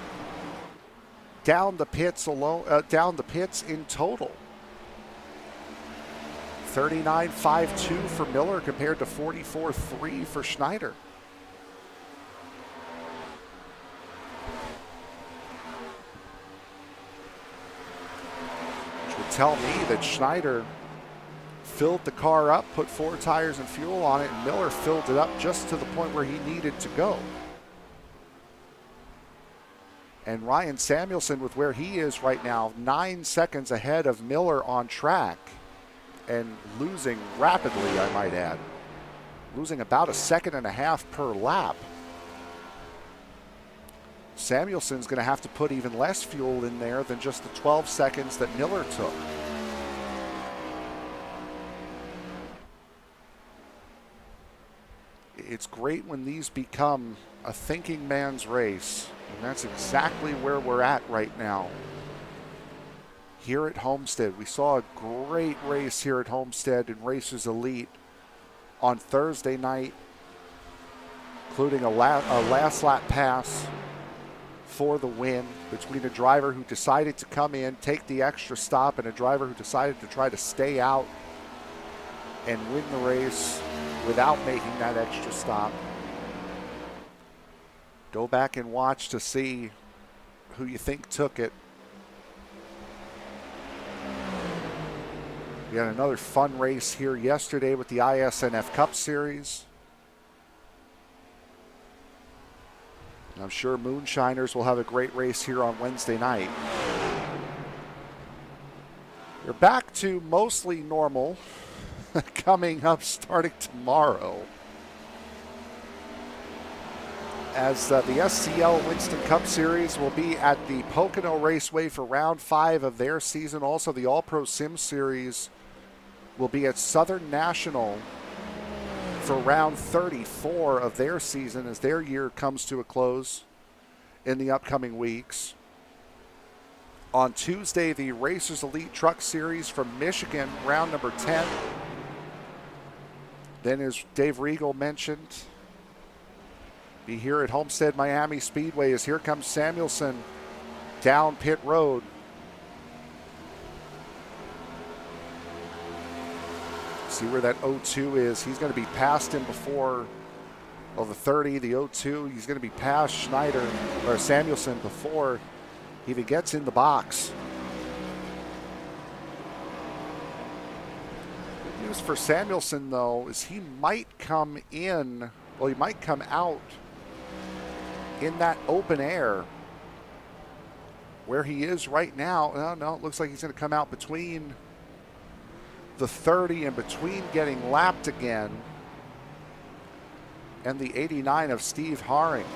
down the pits in total. 39.52 for Miller compared to 44.3 for Schneider. Which would tell me that Schneider filled the car up, put 4 tires and fuel on it, and Miller filled it up just to the point where he needed to go. And Ryan Samuelson, with where he is right now, 9 seconds ahead of Miller on track. And losing rapidly, I might add. Losing about 1.5 seconds per lap. Samuelson's going to have to put even less fuel in there than just the 12 seconds that Miller took. It's great when these become a thinking man's race, and that's exactly where we're at right now. Here at Homestead, we saw a great race here at Homestead in Racers Elite on Thursday night, including a last lap pass for the win between a driver who decided to come in, take the extra stop, and a driver who decided to try to stay out and win the race without making that extra stop. Go back and watch to see who you think took it. We had another fun race here yesterday with the ISNF Cup Series. And I'm sure Moonshiners will have a great race here on Wednesday night. We're back to mostly normal coming up starting tomorrow, as the SCL Winston Cup Series will be at the Pocono Raceway for round 5 of their season. Also, the All-Pro Sim Series will be at Southern National for round 34 of their season as their year comes to a close in the upcoming weeks. On Tuesday, the Racers Elite Truck Series from Michigan, round number 10. Then, as Dave Regal mentioned, be here at Homestead-Miami Speedway as here comes Samuelson down pit road. See where that 02 is. He's going to be past him before, well, the 30, the 02. He's going to be past Schneider or Samuelson before he even gets in the box. Good news for Samuelson, though, is he might come in, well, he might come out in that open air where he is right now. No, it looks like he's going to come out between the 30 and between getting lapped again and the 89 of Steve Haring.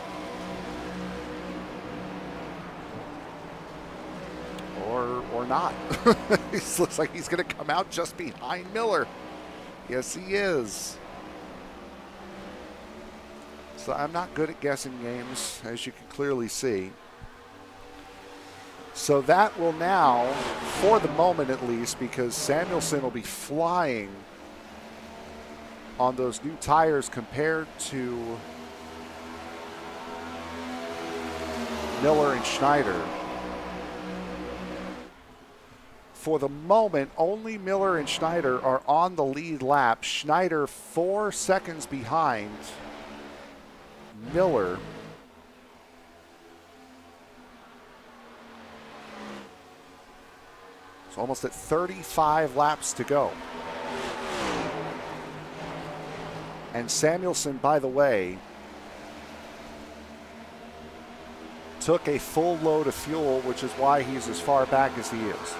Or not. It looks like he's going to come out just behind Miller. Yes, he is. So I'm not good at guessing games, as you can clearly see. So that will now, for the moment at least, because Samuelson will be flying on those new tires compared to Miller and Schneider. For the moment, only Miller and Schneider are on the lead lap. Schneider 4 seconds behind Miller. It's almost at 35 laps to go. And Samuelson, by the way, took a full load of fuel, which is why he's as far back as he is.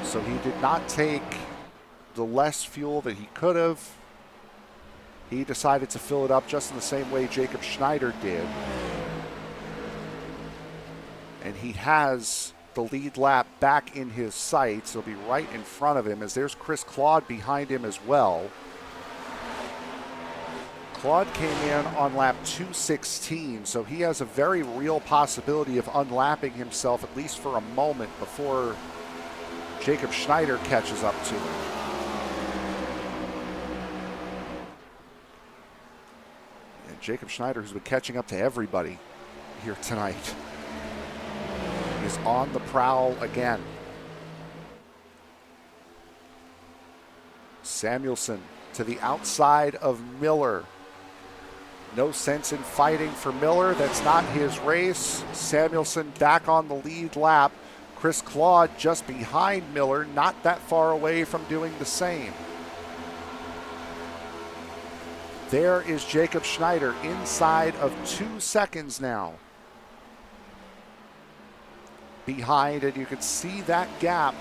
So he did not take the less fuel that he could have. He decided to fill it up just in the same way Jacob Schneider did. And he has the lead lap back in his sights. He'll be right in front of him as there's Chris Claude behind him as well. Claude came in on lap 216, so he has a very real possibility of unlapping himself at least for a moment before Jacob Schneider catches up to him. And Jacob Schneider, who's been catching up to everybody here tonight, is on the prowl again. Samuelson to the outside of Miller. No sense in fighting for Miller. That's not his race. Samuelson back on the lead lap. Chris Claude just behind Miller, not that far away from doing the same. There is Jacob Schneider inside of 2 seconds now. Behind, and you can see that gap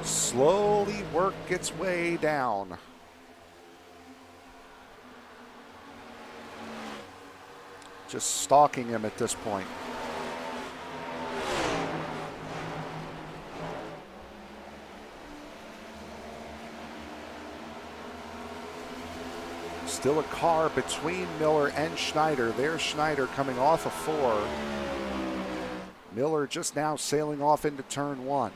slowly work its way down. Just stalking him at this point. Still a car between Miller and Schneider. There's Schneider coming off of 4. Miller just now sailing off into turn 1.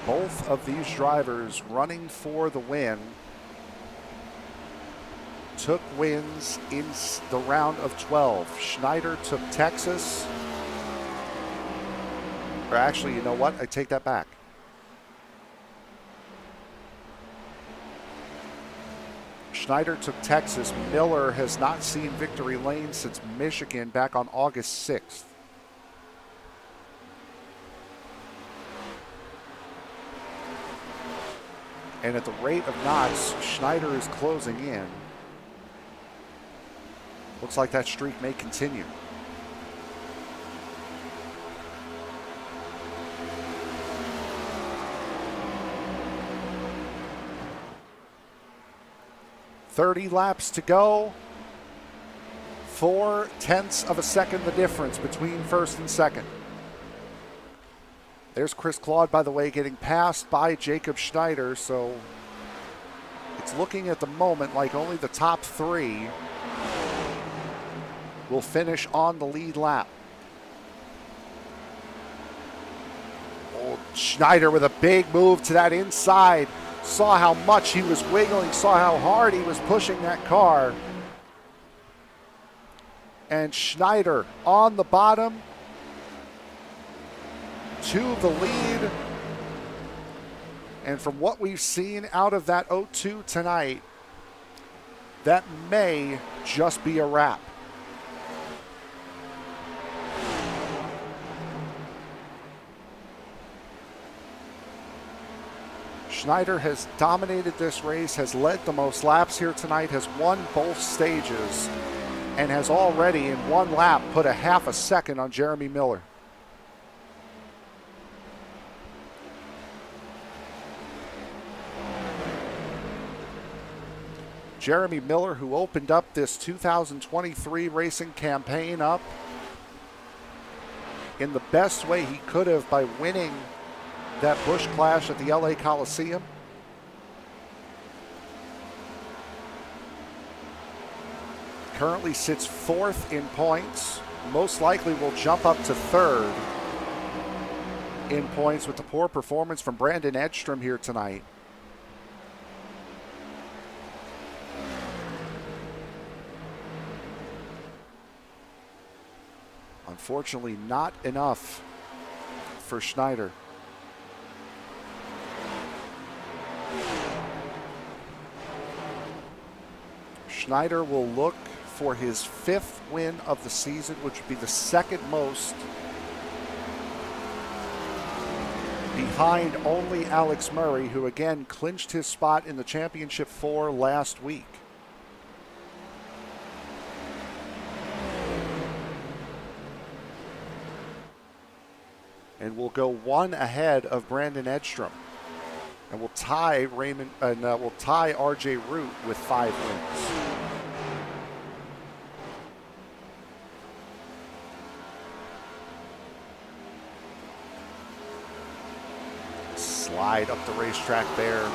Both of these drivers running for the win took wins in the round of 12. Schneider took Texas. Or actually, you know what? I take that back. Schneider took Texas. Miller has not seen victory lane since Michigan back on August 6th. And at the rate of knots Schneider is closing in, looks like that streak may continue. .30 laps to go. 0.4 of a second the difference between first and second. There's Chris Claude, by the way, getting passed by Jacob Schneider, so it's looking at the moment like only the top 3 will finish on the lead lap. Oh, Schneider with a big move to that inside. Saw how much he was wiggling, saw how hard he was pushing that car. And Schneider on the bottom to the lead. And from what we've seen out of that 0-2 tonight, that may just be a wrap. Schneider has dominated this race, has led the most laps here tonight, has won both stages, and has already in one lap put a half a second on Jeremy Miller. Jeremy Miller, who opened up this 2023 racing campaign up in the best way he could have by winning that Busch Clash at the LA Coliseum. Currently sits 4th in points. Most likely will jump up to 3rd in points with the poor performance from Brandon Edstrom here tonight. Unfortunately, not enough for Schneider. Schneider will look for his 5th win of the season, which would be the second most behind only Alex Murray, who again clinched his spot in the Championship 4 last week. And will go 1 ahead of Brandon Edstrom. and will tie will tie R.J. Root with 5 wins. Slide up the racetrack there.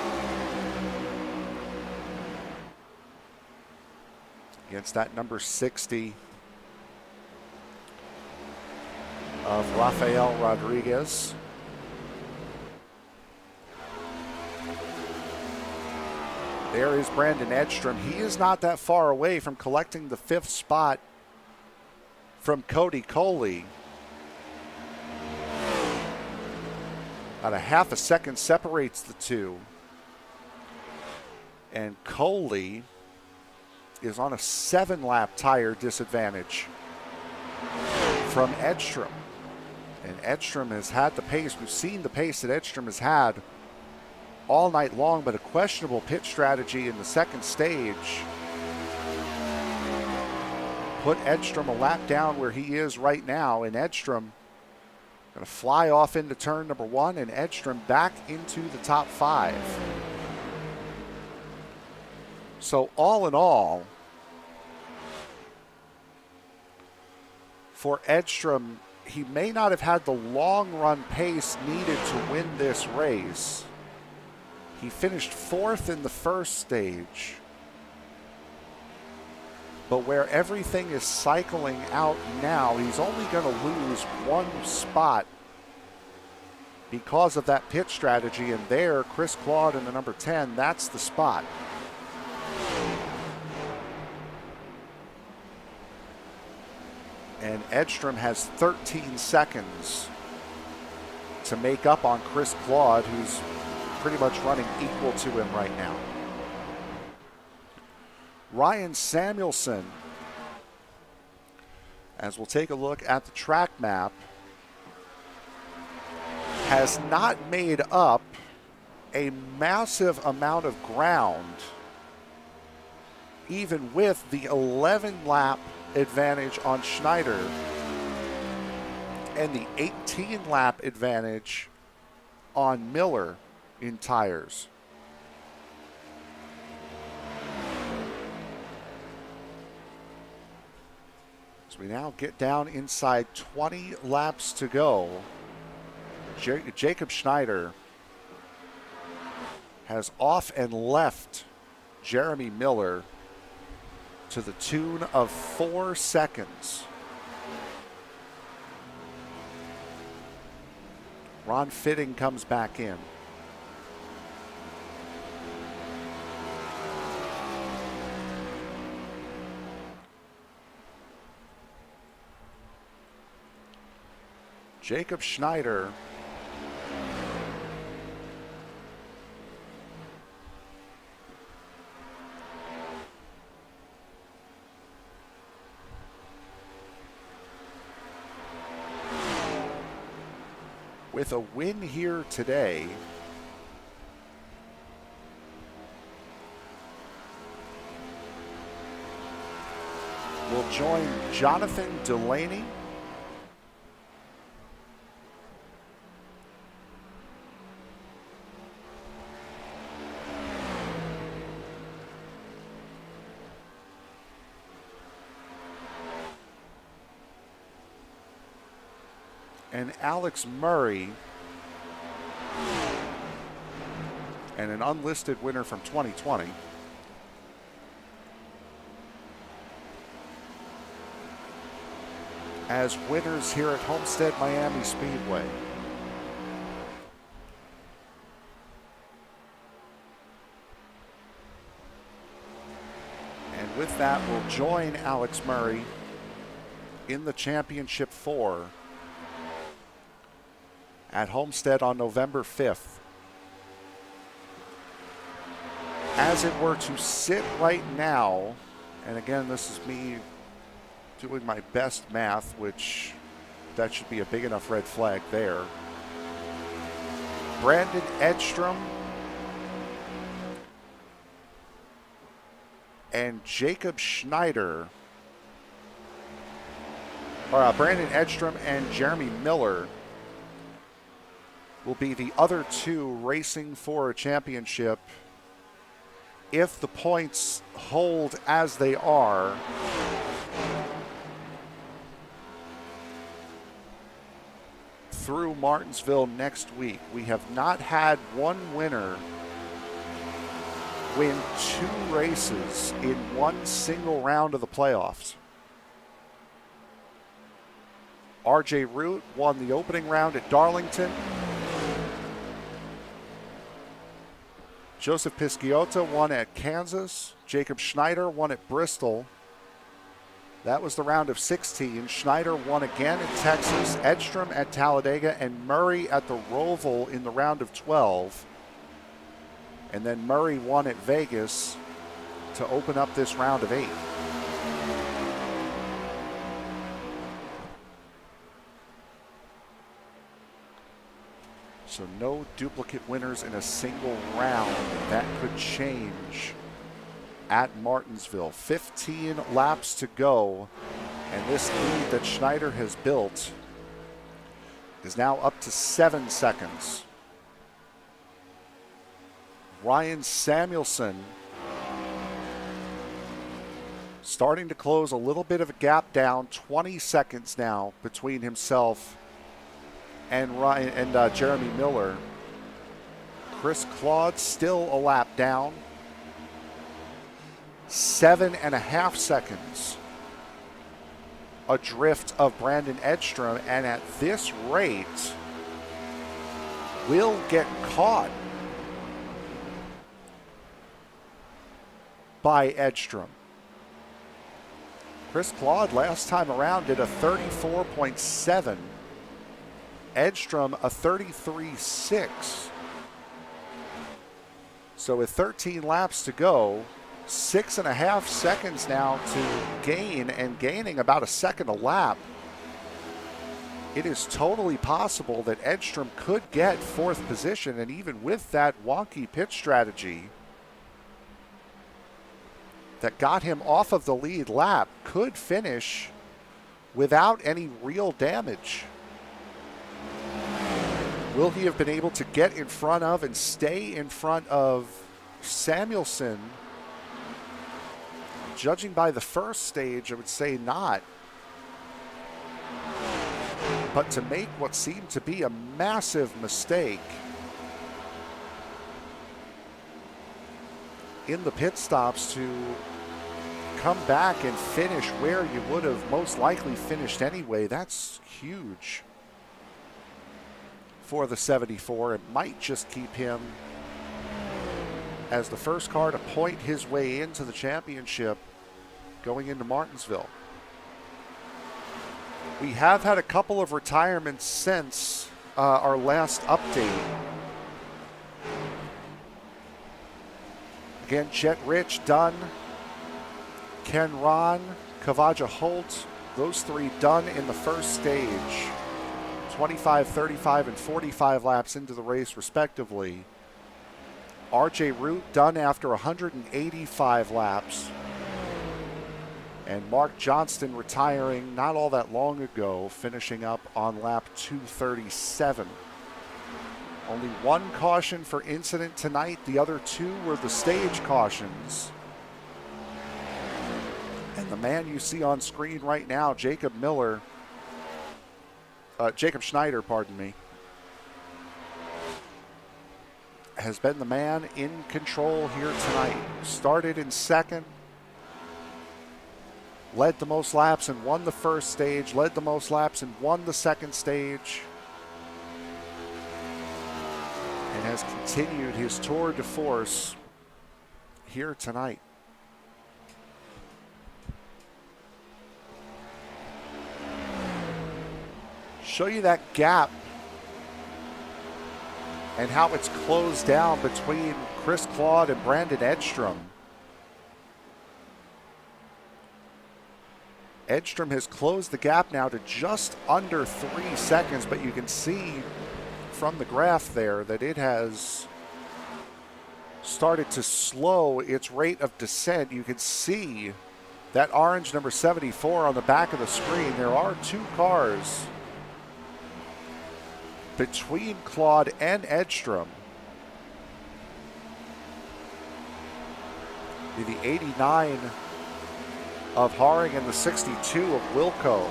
Against that number 60 of Rafael Rodriguez. There is Brandon Edstrom. He is not that far away from collecting the 5th spot from Cody Coley. About a half a second separates the two. And Coley is on a 7-lap tire disadvantage from Edstrom. And Edstrom has had the pace. We've seen the pace that Edstrom has had all night long, but a questionable pit strategy in the second stage put Edstrom a lap down where he is right now. And Edstrom going to fly off into turn number 1, and Edstrom back into the top 5. So all in all, for Edstrom, he may not have had the long run pace needed to win this race. He finished 4th in the first stage. But where everything is cycling out now, he's only going to lose 1 spot because of that pit strategy. And there, Chris Claude in the number 10, that's the spot. And Edstrom has 13 seconds to make up on Chris Claude, who's pretty much running equal to him right now. Ryan Samuelson, as we'll take a look at the track map, has not made up a massive amount of ground, even with the 11-lap advantage on Schneider and the 18-lap advantage on Miller in tires. As we now get down inside 20 laps to go, Jacob Schneider has off and left Jeremy Miller to the tune of 4 seconds. Ron Fitting comes back in. Jacob Schneider with a win here today, will join Jonathan Delaney and Alex Murray, and an unlisted winner from 2020. As winners here at Homestead-Miami Speedway. And with that, we'll join Alex Murray in the Championship 4 at Homestead on November 5th. As it were to sit right now, and again, this is me doing my best math, which that should be a big enough red flag there. Brandon Edstrom and Jacob Schneider, or Brandon Edstrom and Jeremy Miller will be the other two racing for a championship. If the points hold as they are, through Martinsville next week, we have not had one winner win two races in one single round of the playoffs. RJ Root won the opening round at Darlington. Joseph Pisciota won at Kansas. Jacob Schneider won at Bristol. That was the round of 16. Schneider won again in Texas, Edstrom at Talladega, and Murray at the Roval in the round of 12. And then Murray won at Vegas to open up this round of 8. So no duplicate winners in a single round. That could change at Martinsville. 15 laps to go, and this lead that Schneider has built is now up to 7 seconds. Ryan Samuelson starting to close a little bit of a gap down, 20 seconds now between himself and Ryan and Jeremy Miller. Chris Claude still a lap down. 7.5 seconds adrift of Brandon Edstrom, and at this rate will get caught by Edstrom. Chris Claude last time around did a 34.7. Edstrom a 33.6. So with 13 laps to go, 6.5 seconds now to gain, and gaining about a second a lap. It is totally possible that Edstrom could get 4th position, and even with that wonky pit strategy that got him off of the lead lap, could finish without any real damage. Will he have been able to get in front of and stay in front of Samuelson? Judging by the first stage, I would say not. But to make what seemed to be a massive mistake in the pit stops to come back and finish where you would have most likely finished anyway, that's huge for the 74. It might just keep him as the first car to point his way into the championship going into Martinsville. We have had a couple of retirements since our last update. Again, Jet Rich done. Ken Ron, Kavaja Holt, those three done in the first stage. 25, 35, and 45 laps into the race, respectively. RJ Root done after 185 laps. And Mark Johnston retiring not all that long ago, finishing up on lap 237. Only one caution for incident tonight. The other two were the stage cautions. And the man you see on screen right now, Jacob Schneider, pardon me, has been the man in control here tonight. Started in second, led the most laps and won the first stage, led the most laps and won the second stage, and has continued his tour de force here tonight. Show you that gap and how it's closed down between Chris Claude and Brandon Edstrom. Edstrom has closed the gap now to just under 3 seconds, but you can see from the graph there that it has started to slow its rate of descent. You can see that orange number 74 on the back of the screen. There are two cars between Claude and Edstrom. The 89 of Haring and the 62 of Wilco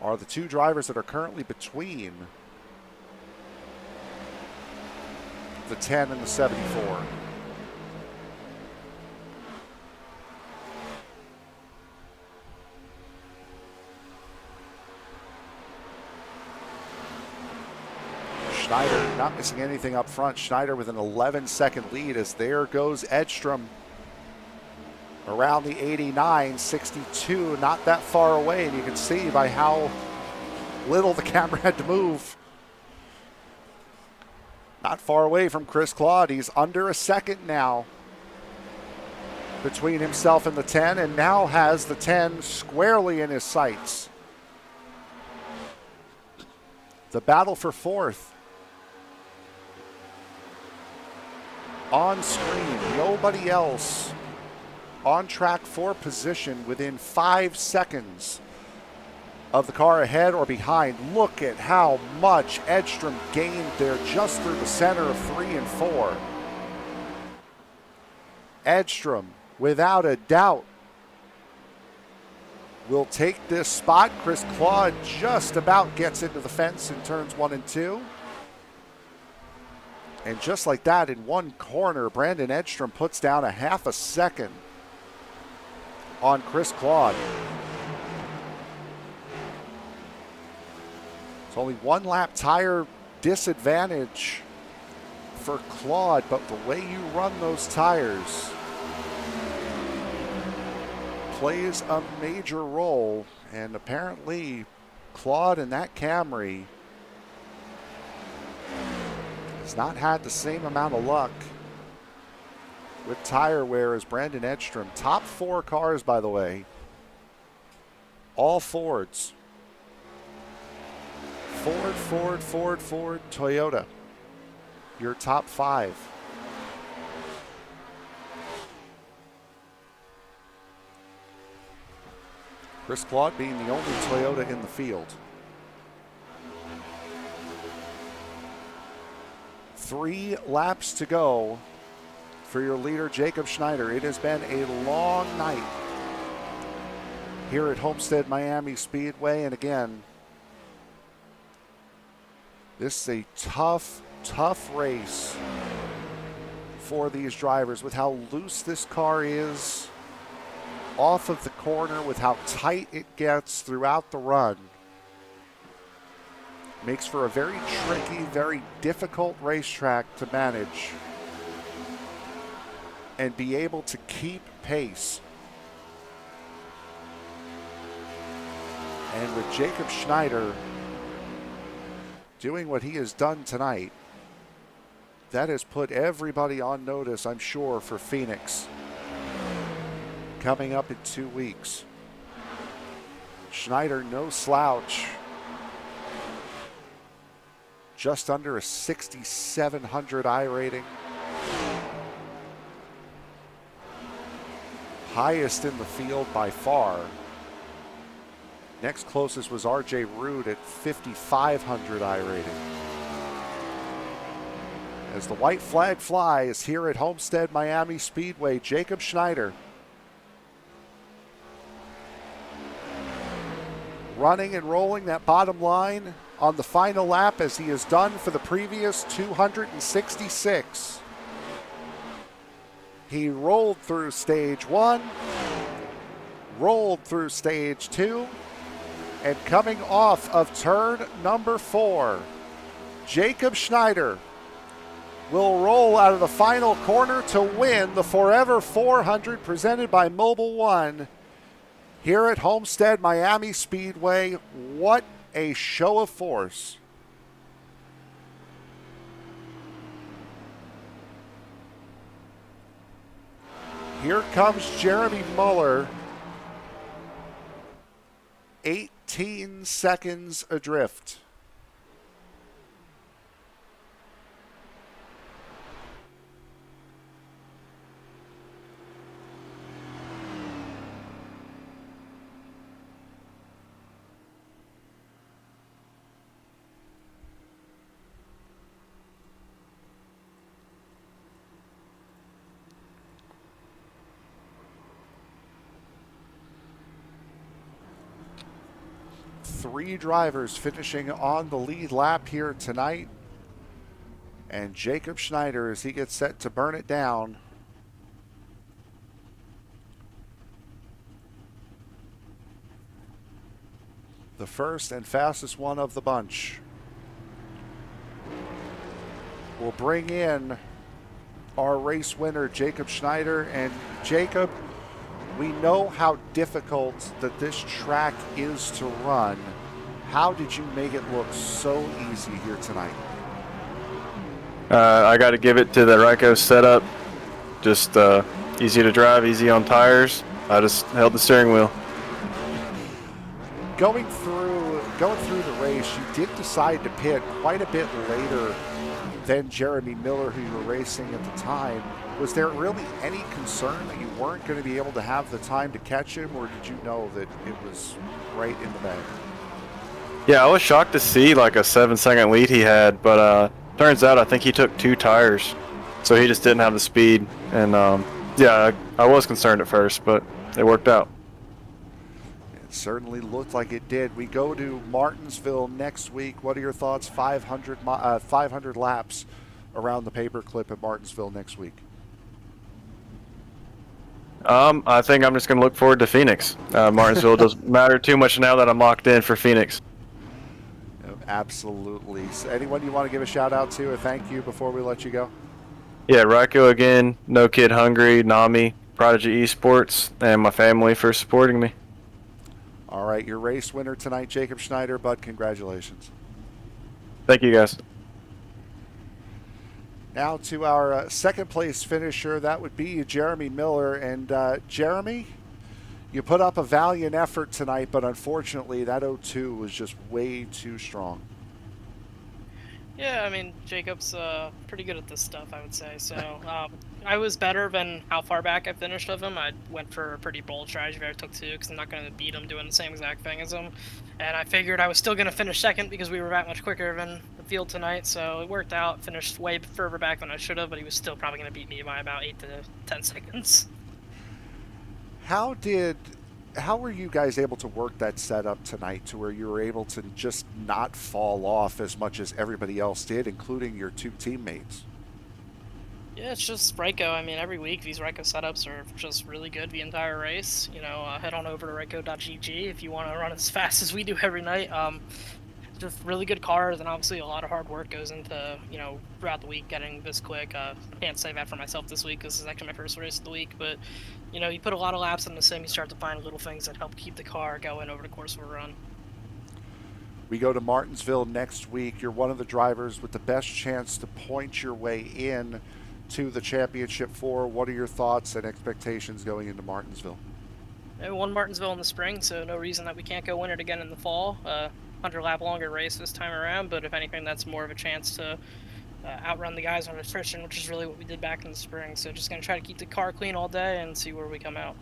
are the two drivers that are currently between the 10 and the 74. Schneider not missing anything up front. Schneider with an 11-second lead as there goes Edstrom around the 89, 62, not that far away, and you can see by how little the camera had to move. Not far away from Chris Claude. He's under a second now between himself and the 10, and now has the 10 squarely in his sights. The battle for fourth. On screen, nobody else on track for position within 5 seconds of the car ahead or behind. Look at how much Edstrom gained there just through the center of 3 and 4. Edstrom, without a doubt, will take this spot. Chris Claude just about gets into the fence in turns 1 and 2. And just like that, in one corner, Brandon Edstrom puts down a half a second on Chris Claude. It's only 1 lap tire disadvantage for Claude, but the way you run those tires plays a major role. And apparently, Claude in that Camry has not had the same amount of luck with tire wear as Brandon Edstrom. Top 4 cars, by the way, all Fords. Ford, Toyota. Your top 5. Chris Claude being the only Toyota in the field. 3 laps to go for your leader, Jacob Schneider. It has been a long night here at Homestead-Miami Speedway. And again, this is a tough race for these drivers with how loose this car is off of the corner, with how tight it gets throughout the run. Makes for a very tricky, very difficult racetrack to manage and be able to keep pace. And with Jacob Schneider doing what he has done tonight, that has put everybody on notice, I'm sure, for Phoenix coming up in 2 weeks. Schneider, no slouch. Just under a 6,700 I rating. Highest in the field by far. Next closest was RJ Root at 5,500 I rating. As the white flag flies here at Homestead-Miami Speedway, Jacob Schneider running and rolling that bottom line on the final lap, as he has done for the previous 266. He rolled through stage 1, rolled through stage 2, and coming off of turn number 4, Jacob Schneider will roll out of the final corner to win the Forever 400 presented by Mobil 1 here at Homestead-Miami Speedway. What a show of force. Here comes Jeremy Muller, 18 seconds adrift. 3 drivers finishing on the lead lap here tonight. And Jacob Schneider, as he gets set to burn it down. The first and fastest one of the bunch. We'll bring in our race winner, Jacob Schneider. And Jacob, we know how difficult that this track is to run. How did you make it look so easy here tonight? I got to give it to the Ryko setup. Just easy to drive, easy on tires. I just held the steering wheel. Going through the race, you did decide to pit quite a bit later than Jeremy Miller, who you were racing at the time. Was there really any concern that you weren't going to be able to have the time to catch him, or did you know that it was right in the bag? Yeah, I was shocked to see like a 7-second lead he had, but turns out I think he took 2 tires, so he just didn't have the speed. And yeah, I was concerned at first, but it worked out. It certainly looked like it did. We go to Martinsville next week. What are your thoughts? 500 laps around the paperclip at Martinsville next week. I think I'm just going to look forward to Phoenix. Martinsville doesn't matter too much now that I'm locked in for Phoenix. Absolutely. So anyone you want to give a shout out to or thank you before we let you go? Yeah, Ryko again, No Kid Hungry, Nami, Prodigy Esports, and my family for supporting me. All right, your race winner tonight, Jacob Schneider. Bud, congratulations. Thank you, guys. Now to our second place finisher. That would be Jeremy Miller. And Jeremy, you put up a valiant effort tonight, but unfortunately that 02 was just way too strong. Yeah, I mean, Jacob's pretty good at this stuff, I would say. So I was better than how far back I finished of him. I went for a pretty bold strategy. I took 2 because I'm not going to beat him doing the same exact thing as him. And I figured I was still going to finish second because we were that much quicker than the field tonight. So it worked out. Finished way further back than I should have, but he was still probably going to beat me by about 8 to 10 seconds. How were you guys able to work that setup tonight to where you were able to just not fall off as much as everybody else did, including your 2 teammates? Yeah, it's just Ryko. I mean, every week these Ryko setups are just really good the entire race. You know, head on over to Ryko.gg if you want to run as fast as we do every night. Just really good cars, and obviously a lot of hard work goes into, you know, throughout the week getting this quick. Can't say that for myself this week because this is actually my first race of the week, but you know, you put a lot of laps in the sim, you start to find little things that help keep the car going over the course of a run. We go to Martinsville next week. You're one of the drivers with the best chance to point your way in to the championship 4. What are your thoughts and expectations going into Martinsville? We won Martinsville in the spring, so no reason that we can't go win it again in the fall. 100-lap longer race this time around, but if anything, that's more of a chance to outrun the guys on attrition, which is really what we did back in the spring. So just going to try to keep the car clean all day and see where we come out.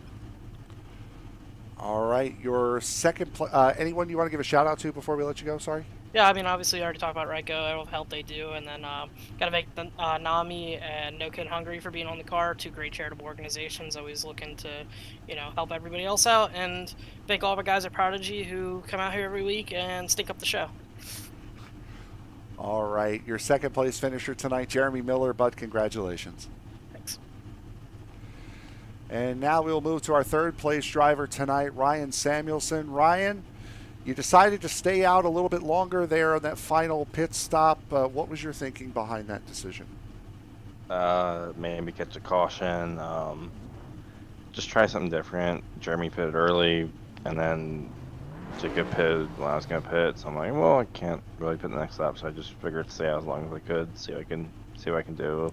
All right, your second anyone you want to give a shout out to before we let you go? Sorry. Yeah, I mean, obviously, I already talked about Ryko, all the help they do, and then got to thank Nami and No Kid Hungry for being on the car, 2 great charitable organizations, always looking to, you know, help everybody else out, and thank all the guys at Prodigy who come out here every week and stink up the show. All right, your second place finisher tonight, Jeremy Miller. Bud, congratulations. Thanks. And now we'll move to our third place driver tonight, Ryan Samuelson. Ryan, you decided to stay out a little bit longer there on that final pit stop. What was your thinking behind that decision? Maybe catch a caution. Just try something different. Jeremy pitted early, and then Jacob pitted when I was going to pit. So I'm like, well, I can't really pit the next lap, so I just figured to stay out as long as I could, see what I can do.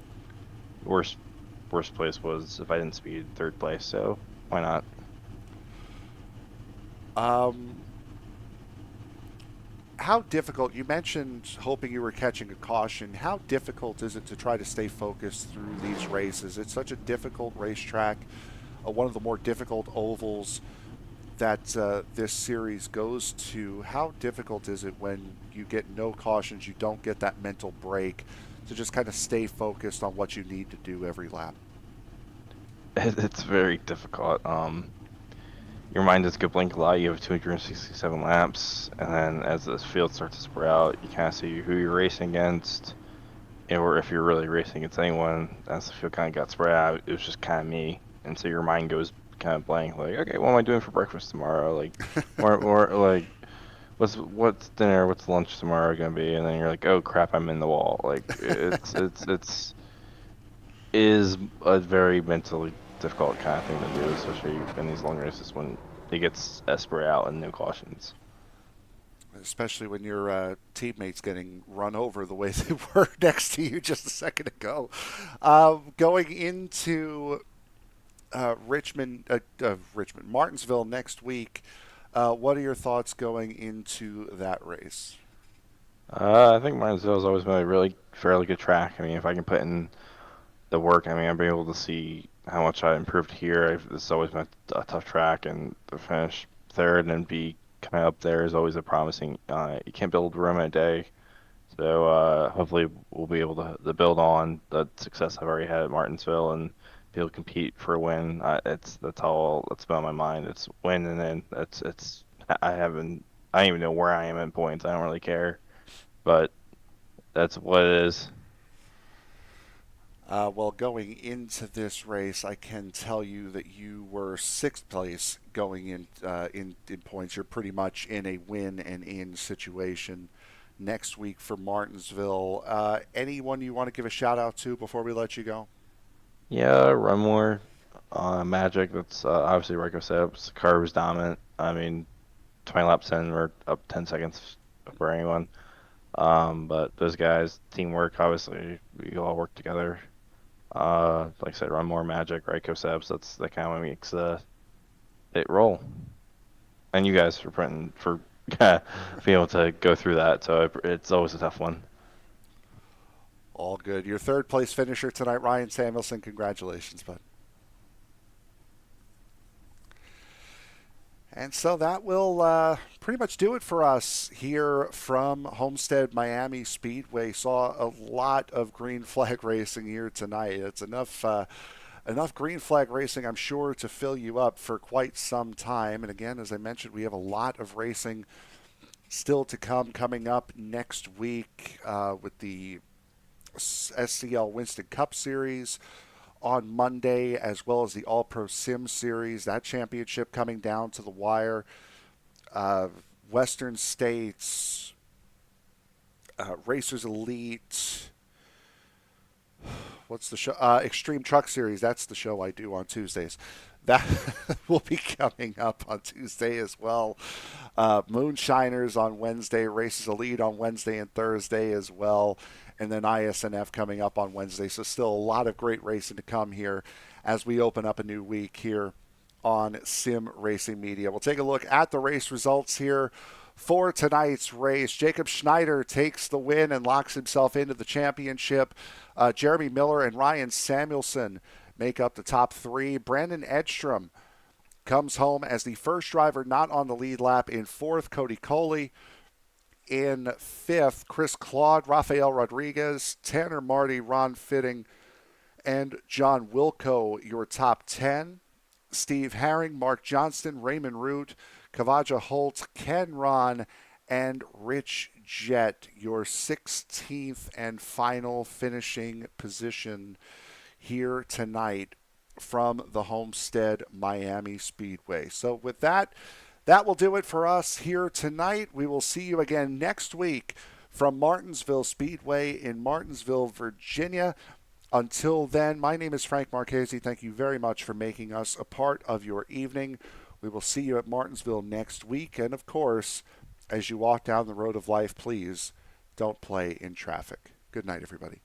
Worst place was if I didn't speed, 3rd place. So why not? How difficult, you mentioned hoping you were catching a caution. How difficult is it to try to stay focused through these races? It's such a difficult racetrack, one of the more difficult ovals that this series goes to. How difficult is it when you get no cautions, you don't get that mental break to just kind of stay focused on what you need to do every lap? It's very difficult. your mind does go blank a lot. You have 267 laps, and then as the field starts to spread out, you kind of see who you're racing against, or if you're really racing against anyone. As the field kind of got spread out, it was just kind of me, and so your mind goes kind of blank. Like, okay, what am I doing for breakfast tomorrow? Like, or like, what's dinner? What's lunch tomorrow gonna be? And then you're like, oh crap, I'm in the wall. Like, it's is a very mentally difficult kind of thing to do, especially in these long races when it gets spread out and no cautions. Especially when your teammates getting run over the way they were next to you just a second ago. Going into Martinsville next week. What are your thoughts going into that race? I think Martinsville has always been a really fairly good track. I mean, if I can put in the work, I mean, I'll be able to see how much I improved here. This has always been a tough track, and to finish third and be coming up there is always a promising. You can't build Rome in a day, so hopefully we'll be able to build on the success I've already had at Martinsville and be able to compete for a win. That's all that's been on my mind. It's win, and then I don't even know where I am in points. I don't really care, but that's what it is. Well, going into this race, I can tell you that you were sixth place going in points. You're pretty much in a win and in situation next week for Martinsville. Anyone you want to give a shout out to before we let you go? Yeah, run more. Magic. That's obviously Rico setups. The car was dominant. I mean, 20 laps in, we're up 10 seconds for anyone. But those guys, teamwork. Obviously, we all work together. Like I said, run more Magic, right? Sebs. That kind of makes it roll. And you guys for being able to go through that. So it's always a tough one. All good. Your third place finisher tonight, Ryan Samuelson. Congratulations, bud. And so that will pretty much do it for us here from Homestead-Miami Speedway. Saw a lot of green flag racing here tonight. It's enough green flag racing, I'm sure, to fill you up for quite some time. And again, as I mentioned, we have a lot of racing still to come coming up next week with the SCL Winston Cup Series on Monday, as well as the All-Pro Sim Series, that championship coming down to the wire. Western States, Racers Elite, what's the show? Extreme Truck Series, that's the show I do on Tuesdays. That will be coming up on Tuesday as well. Moonshiners on Wednesday, Racers Elite on Wednesday and Thursday as well. And then ISNF coming up on Wednesday. So still a lot of great racing to come here as we open up a new week here on Sim Racing Media. We'll take a look at the race results here for tonight's race. Jacob Schneider takes the win and locks himself into the championship. Jeremy Miller and Ryan Samuelson make up the top three. Brandon Edstrom comes home as the first driver not on the lead lap. In fourth, Cody Coley. In fifth, Chris Claude, Rafael Rodriguez, Tanner Marty, Ron Fitting, and John Wilco, your top 10. Steve Herring, Mark Johnston, Raymond Root, Kavaja Holt, Ken Ron, and Rich Jett, your 16th and final finishing position here tonight from the Homestead-Miami Speedway. So with that will do it for us here tonight. We will see you again next week from Martinsville Speedway in Martinsville, Virginia. Until then, my name is Frank Marchese. Thank you very much for making us a part of your evening. We will see you at Martinsville next week. And of course, as you walk down the road of life, please don't play in traffic. Good night, everybody.